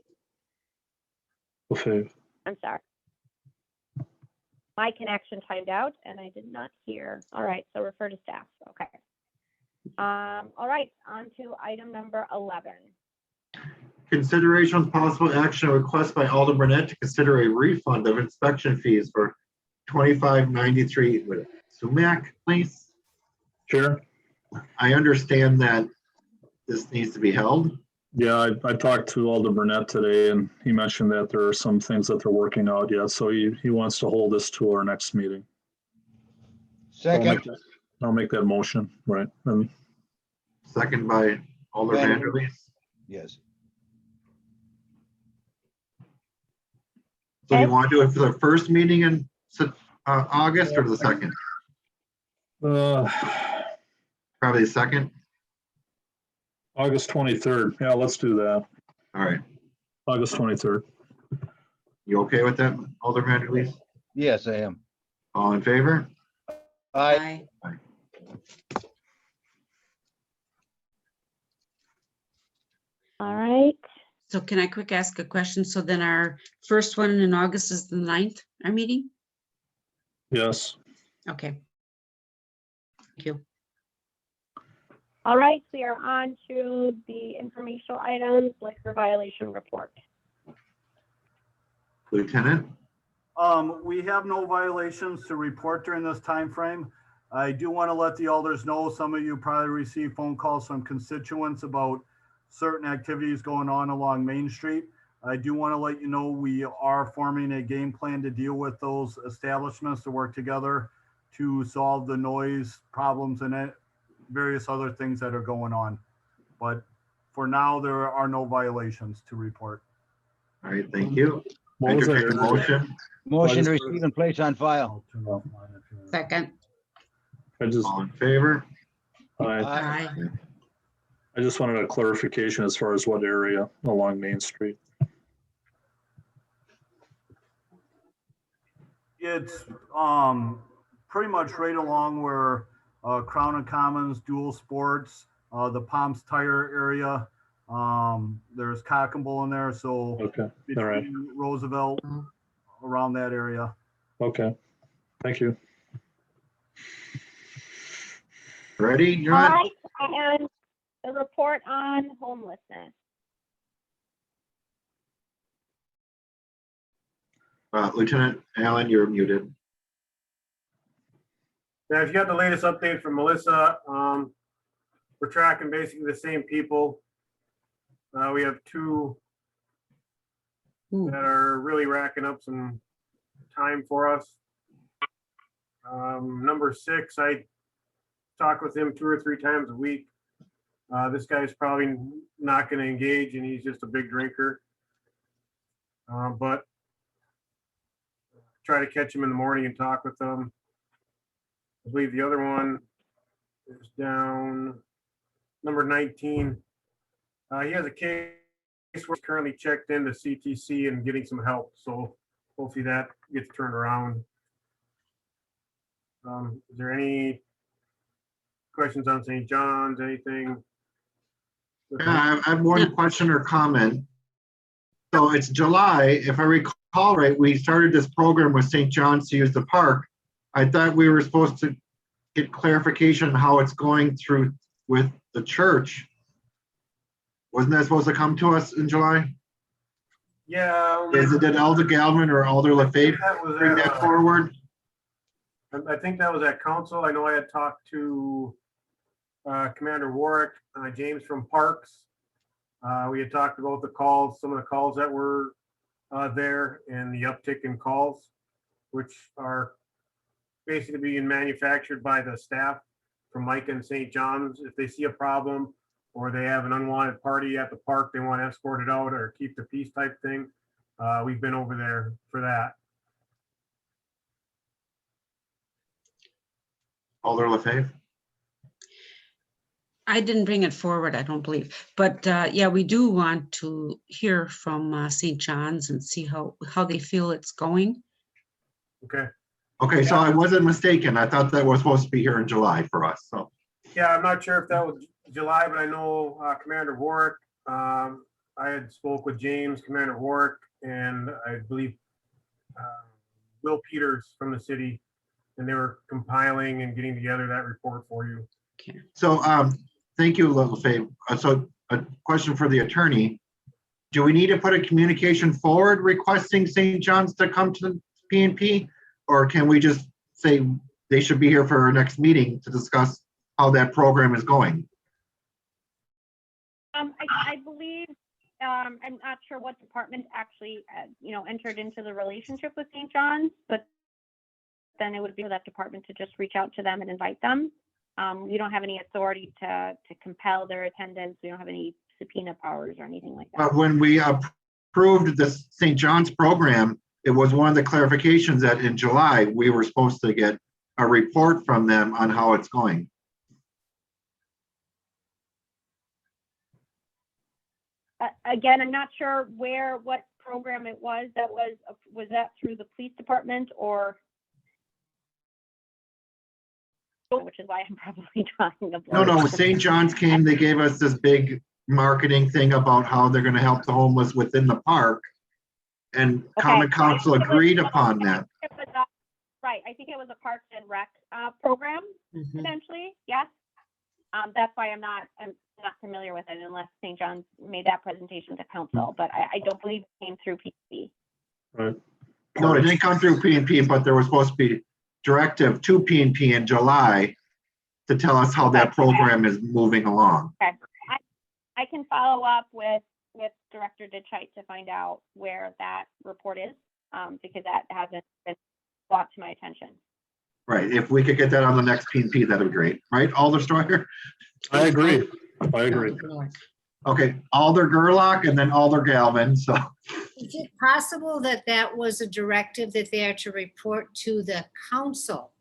Okay. I'm sorry. My connection timed out and I did not hear. All right, so refer to staff. Okay. All right, on to item number 11. Consideration of possible action request by Alder Burnett to consider a refund of inspection fees for 2593 with Sumac, please. Chair? I understand that this needs to be held. Yeah, I talked to Alder Burnett today and he mentioned that there are some things that they're working out yet. So he wants to hold this to our next meeting. Second, I'll make that motion, right? And Second by Alder Vanderleest. yes. So do you want to do it for the first meeting in August or the second? Probably the second. August 23rd. Yeah, let's do that. All right. August 23rd. You okay with that, Alder Vanderleest? Yes, I am. All in favor? Aye. All right. So can I quick ask a question? So then our first one in August is the 9th, our meeting? Yes. Okay. Thank you. All right, we are on to the informational items, liquor violation report. Lieutenant? We have no violations to report during this time frame. I do want to let the alders know, some of you probably received phone calls from constituents about certain activities going on along Main Street. I do want to let you know we are forming a game plan to deal with those establishments to work together to solve the noise problems and various other things that are going on. But for now, there are no violations to report. All right, thank you. What was Entertain a that? motion. Motion to receive and place on file. I'll turn off mine if you- Second. All in favor? Aye. I just wanted a clarification as far as what area along Main Street. It's pretty much right along where Crown and Commons, Dual Sports, the Palms Tire area. There's Cock and Bull in there, so Okay, all right. between Roosevelt, around that area. Okay, thank you. Ready, All John? right, and the report on homelessness. Lieutenant Allen, you're muted. Yeah, if you got the latest update from Melissa, we're tracking basically the same people. We have two that are really racking up some time for us. Number 6, I talk with him 2 or 3 times a week. This guy's probably not going to engage, and he's just a big drinker. But try to catch him in the morning and talk with him. I believe the other one is down number 19. He has a case where he's currently checked into CTC and getting some help. So hopefully that gets turned around. Is there any questions on St. John's, anything? I have one question or comment. So it's July, if I recall right, we started this program with St. John's to use the park. I thought we were supposed to get clarification on how it's going through with the church. Wasn't that supposed to come to us in July? Yeah. Did Elder Galvin or Alder LaFave bring that forward? I think that was at council. I know I had talked to Commander Warwick, James from Parks. We had talked about the calls, some of the calls that were there and the uptick in calls, which are basically being manufactured by the staff from Mike and St. John's. If they see a problem or they have an unwanted party at the park, they want to escort it out or keep the peace type thing. We've been over there for that. Alder LaFave? I didn't bring it forward, I don't believe, but yeah, we do want to hear from St. John's and see how they feel it's going. Okay. Okay, so I wasn't mistaken. I thought that was supposed to be here in July for us, so. Yeah, I'm not sure if that was July, but I know Commander Warwick. I had spoke with James, Commander Warwick, and I believe Will Peters from the city, and they were compiling and getting together that report for you. So, thank you, LaFave. So a question for the attorney. Do we need to put a communication forward requesting St. John's to come to the P&P? Or can we just say they should be here for our next meeting to discuss how that program is going? I believe, I'm not sure what department actually, entered into the relationship with St. John's, but then it would be for that department to just reach out to them and invite them. We don't have any authority to compel their attendance. We don't have any subpoena powers or anything like that. But when we approved this St. John's program, it was one of the clarifications that in July, we were supposed to get a report from them on how it's going. Again, I'm not sure what program it was. Was that through the police department or? Which is why I'm probably drawing the blank. No, St. John's came, they gave us this big marketing thing about how they're gonna help the homeless within the park. And Common Council agreed upon that. Right, I think it was a Parks and Rec program, potentially, yes. That's why I'm not familiar with it unless St. John's made that presentation to council, but I don't believe it came through P&P. Right. No, it didn't come through P&P, but there was supposed to be directive to P&P in July to tell us how that program is moving along. Okay, I can follow up with Director Ditchite to find out where that report is, because that hasn't been brought to my attention. Right, if we could get that on the next P&P, that'd be great, right, Alder Stroyer? I agree. Okay, Alder Gerlach and then Alder Galvin, so. Is it possible that that was a directive that they are to report to the council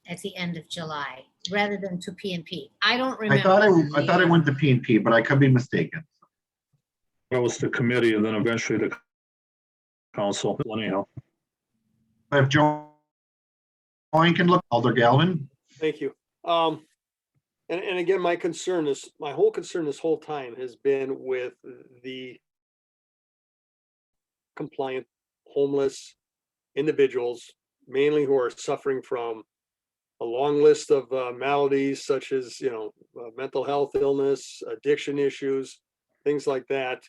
at the end of July rather than to P&P? I don't remember. I thought it went to P&P, but I could be mistaken. It was the committee and then eventually the council, anyhow. If Joanne can look, Alder Galvin. Thank you. And again, my whole concern this whole time has been with the compliant homeless individuals, mainly who are suffering from a long list of maladies such as, mental health illness, addiction issues, things like that.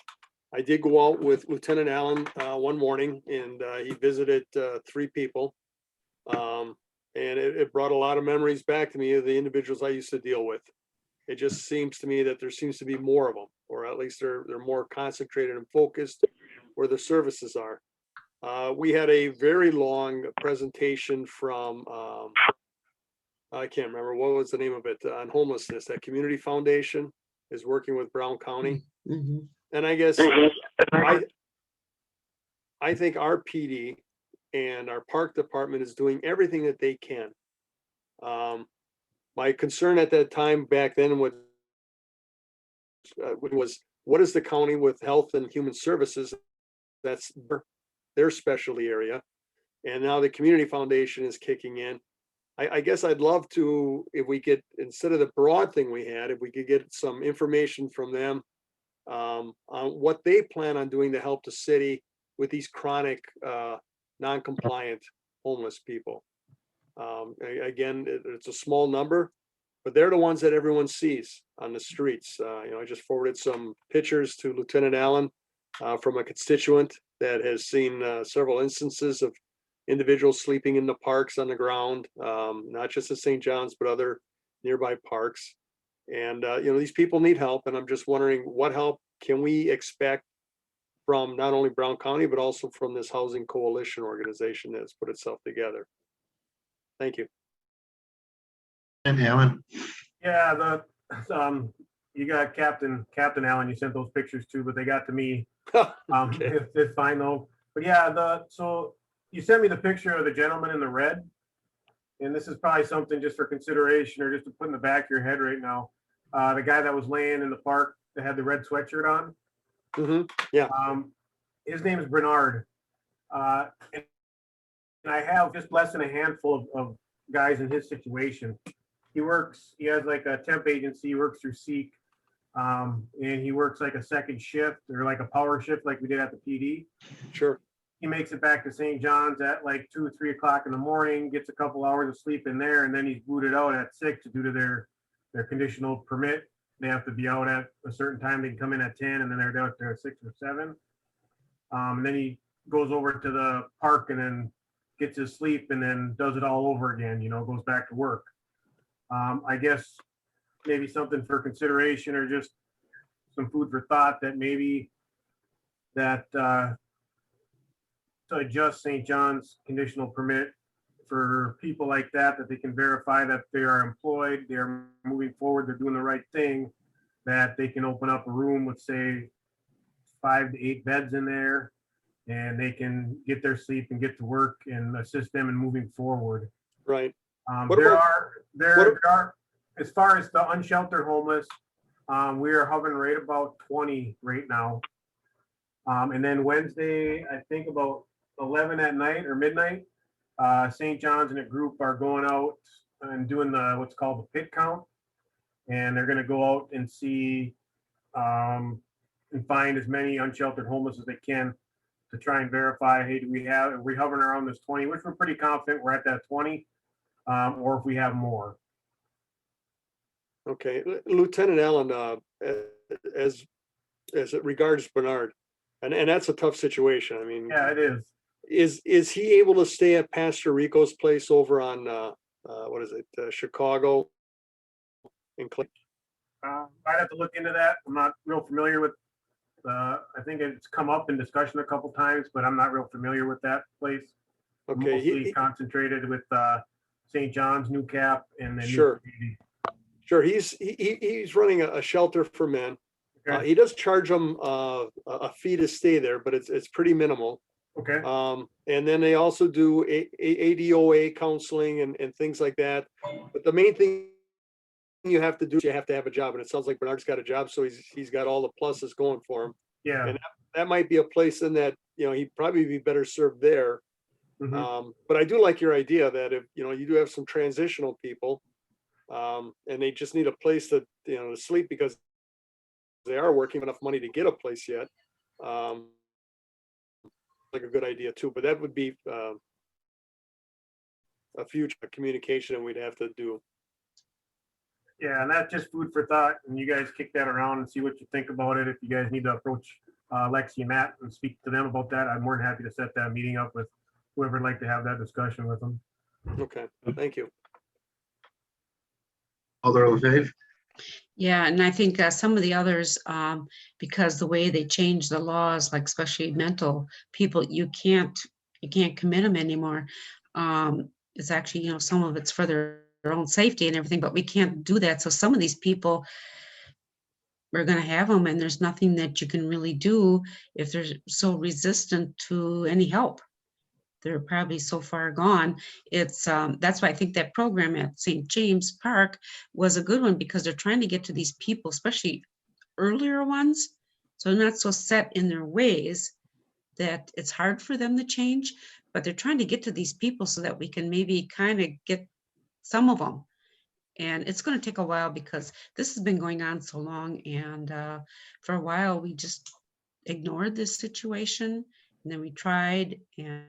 I did go out with Lieutenant Allen one morning and he visited 3 people. And it brought a lot of memories back to me of the individuals I used to deal with. It just seems to me that there seems to be more of them, or at least they're more concentrated and focused where the services are. We had a very long presentation from, I can't remember, what was the name of it, on homelessness. That Community Foundation is working with Brown County. And I guess I think our PD and our park department is doing everything that they can. My concern at that time back then was what is the county with Health and Human Services? That's their specialty area. And now the Community Foundation is kicking in. I guess I'd love to, if we could, instead of the broad thing we had, if we could get some information from them on what they plan on doing to help the city with these chronic non-compliant homeless people. Again, it's a small number, but they're the ones that everyone sees on the streets. I just forwarded some pictures to Lieutenant Allen from a constituent that has seen several instances of individuals sleeping in the parks on the ground, not just at St. John's, but other nearby parks. And, these people need help. And I'm just wondering what help can we expect from not only Brown County, but also from this housing coalition organization that has put itself together. Thank you. And Alan. Yeah, you got Captain Allen, you sent those pictures too, but they got to me. Okay. It's fine though. But yeah, so you sent me the picture of the gentleman in the red. And this is probably something just for consideration or just to put in the back of your head right now. The guy that was laying in the park that had the red sweatshirt on. Yeah. His name is Bernard. And I have just less than a handful of guys in his situation. He has like a temp agency, he works through Seek. And he works like a second shift or like a power shift like we did at the PD. Sure. He makes it back to St. John's at like 2 or 3 o'clock in the morning, gets a couple hours of sleep in there, and then he's booted out at 6 due to their conditional permit. They have to be out at a certain time. They can come in at 10 and then they're out there at 6 or 7. And then he goes over to the park and then gets his sleep and then does it all over again, goes back to work. I guess maybe something for consideration or just some food for thought that maybe that to adjust St. John's conditional permit for people like that they can verify that they are employed, they are moving forward, they're doing the right thing, that they can open up a room with say 5 to 8 beds in there and they can get their sleep and get to work and assist them in moving forward. Right. There are, as far as the unsheltered homeless, we are hovering right about 20 right now. And then Wednesday, I think about 11 at night or midnight, St. John's and a group are going out and doing what's called the pit count. And they're going to go out and see and find as many unsheltered homeless as they can to try and verify, hey, are we hovering around this 20, which we're pretty confident we're at that 20, or if we have more. Okay, Lieutenant Allen, as it regards Bernard, and that's a tough situation. I mean, yeah, it is. Is he able to stay at Pastor Rico's place over on what is it, Chicago? I'd have to look into that. I'm not real familiar with. I think it's come up in discussion a couple times, but I'm not real familiar with that place. Okay, mostly concentrated with St. John's, New Cap, and then sure. Sure, he's running a shelter for men. Okay. He does charge them a fee to stay there, but it's pretty minimal. Okay. And then they also do ADOA counseling and things like that. But the main thing you have to do is you have to have a job, and it sounds like Bernard's got a job, so he's got all the pluses going for him. Yeah. And that might be a place in that he'd probably be better served there. Mm-hmm. But I do like your idea that if you do have some transitional people. And they just need a place to to sleep because they are working enough money to get a place yet. Like a good idea too, but that would be a future communication and we'd have to do. Yeah, and that's just food for thought. And you guys kick that around and see what you think about it. If you guys need to approach Lexi and Matt and speak to them about that, I'm more than happy to set that meeting up with whoever would like to have that discussion with them. Okay, thank you. Alder LaFave. Yeah, and I think some of the others, because the way they change the laws, like especially mental people, you can't commit them anymore. It's actually, some of it's for their own safety and everything, but we can't do that. So some of these people, we're going to have them, and there's nothing that you can really do if they're so resistant to any help. They're probably so far gone. It's that's why I think that program at St. James Park was a good one, because they're trying to get to these people, especially earlier ones, so they're not so set in their ways that it's hard for them to change, but they're trying to get to these people so that we can maybe kind of get some of them. And it's going to take a while because this has been going on so long, and for a while we just ignored this situation, and then we tried, and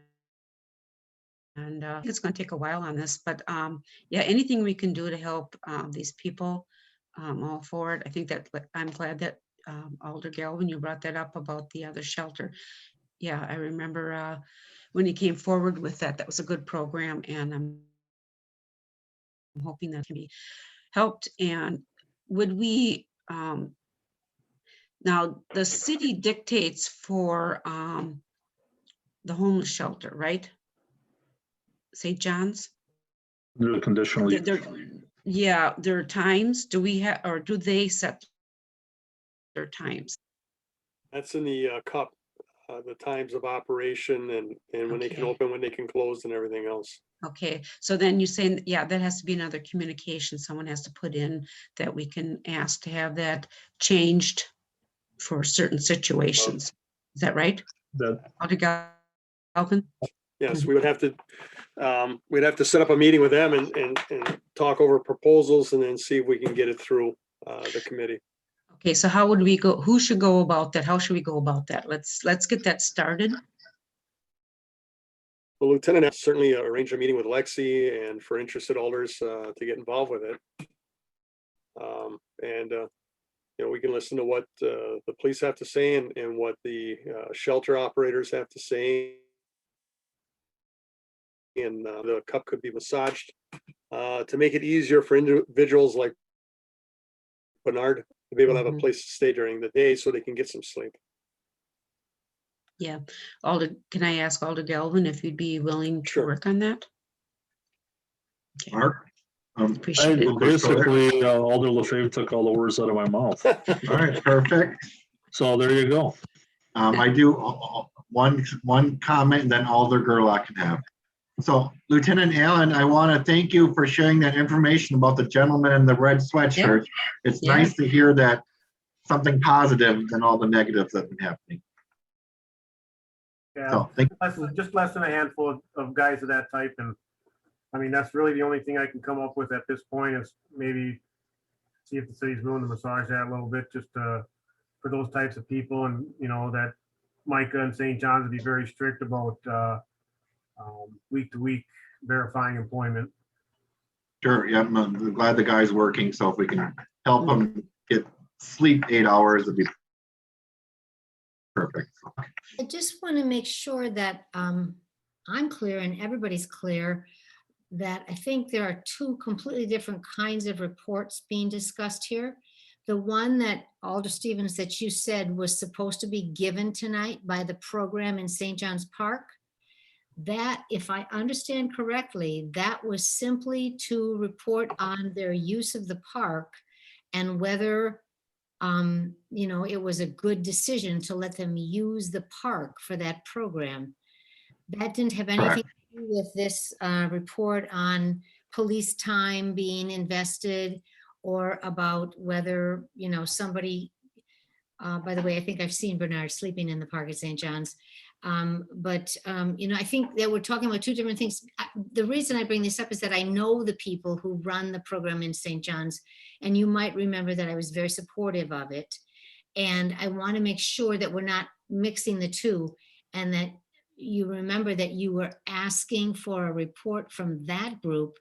it's going to take a while on this, but yeah, anything we can do to help these people, all for it. I think that I'm glad that Alder Galvin, you brought that up about the other shelter. Yeah, I remember when he came forward with that. That was a good program, and I'm hoping that can be helped. And would we now the city dictates for the homeless shelter, right? St. John's? The conditional use. Yeah, there are times. Do we have, or do they set their times? That's in the cup, the times of operation and when they can open, when they can close, and everything else. Okay, so then you're saying, yeah, that has to be another communication. Someone has to put in that we can ask to have that changed for certain situations. Is that right? Alder Galvin? Yes, we would have to, we'd have to set up a meeting with them and talk over proposals and then see if we can get it through the committee. Okay, so how would we go? Who should go about that? How should we go about that? Let's get that started. The lieutenant has certainly arranged a meeting with Lexi and for interested alders to get involved with it. You know, we can listen to what the police have to say and what the shelter operators have to say. And the cup could be massaged to make it easier for individuals like Bernard to be able to have a place to stay during the day so they can get some sleep. Yeah. Alder, can I ask Alder Galvin if you'd be willing to Sure. work on that? Okay. Mark? Appreciate it. Basically, Alder LaFave took all the words out of my mouth. All right, perfect. So there you go. I do one comment and then Alder Gerlach can have. So Lieutenant Allen, I want to thank you for sharing that information about the gentleman in the red sweatshirt. It's nice to hear that something positive than all the negatives that have been happening. Yeah, So, just less than a handful of guys of that type. And I mean, that's really the only thing I can come up with at this point is maybe see if the city's willing to massage that a little bit just for those types of people. And, you know, that Micah and St. John's would be very strict about week to week verifying employment. Sure, yeah, I'm glad the guy's working. So if we can help him get sleep 8 hours, it'd be perfect. I just want to make sure that I'm clear and everybody's clear that I think there are two completely different kinds of reports being discussed here. The one that Alder Stevens that you said was supposed to be given tonight by the program in St. John's Park, that, if I understand correctly, that was simply to report on their use of the park and whether you know, it was a good decision to let them use the park for that program. That didn't have anything to do with this report on police time being invested or about whether, you know, somebody, by the way, I think I've seen Bernard sleeping in the park at St. John's. You know, I think that we're talking about two different things. The reason I bring this up is that I know the people who run the program in St. John's, and you might remember that I was very supportive of it. And I want to make sure that we're not mixing the two and that you remember that you were asking for a report from that group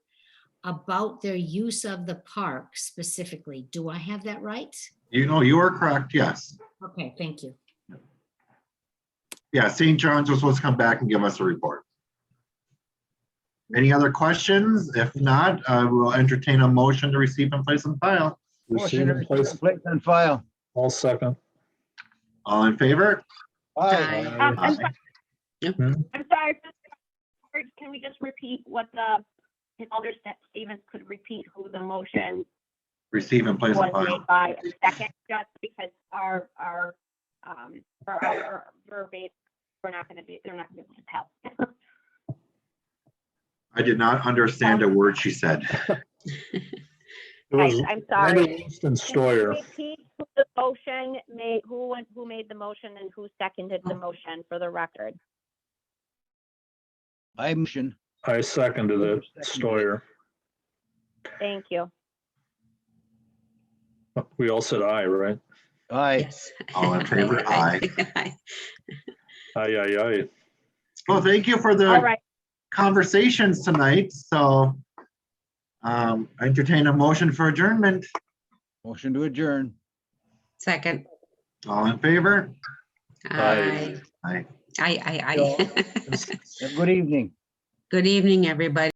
about their use of the park specifically. Do I have that right? You know, you are correct, yes. Okay, thank you. Yeah, St. John's was supposed to come back and give us a report. Any other questions? If not, I will entertain a motion to receive and place on file. Motion to receive and place on file. All second. All in favor? Aye. I'm sorry. Yep. I'm sorry. Can we just repeat what if Alder Stevens could repeat who the motion Receive and place on was file. made by a second, just because our verbatim, they're not going to be able to tell. I did not understand a word she said. I'm sorry. Winston Stoyer. Repeat who the motion made, who made the motion and who seconded the motion for the record. I motion. I seconded it, Stoyer. Thank you. We all said aye, right? Aye. Yes. All in favor? Aye. Aye. Aye. Well, thank you for All the right. conversations tonight. So I entertain a motion for adjournment. Motion to adjourn. Second. All in favor? Aye. Aye. Aye. Have a good evening. Good evening, everybody.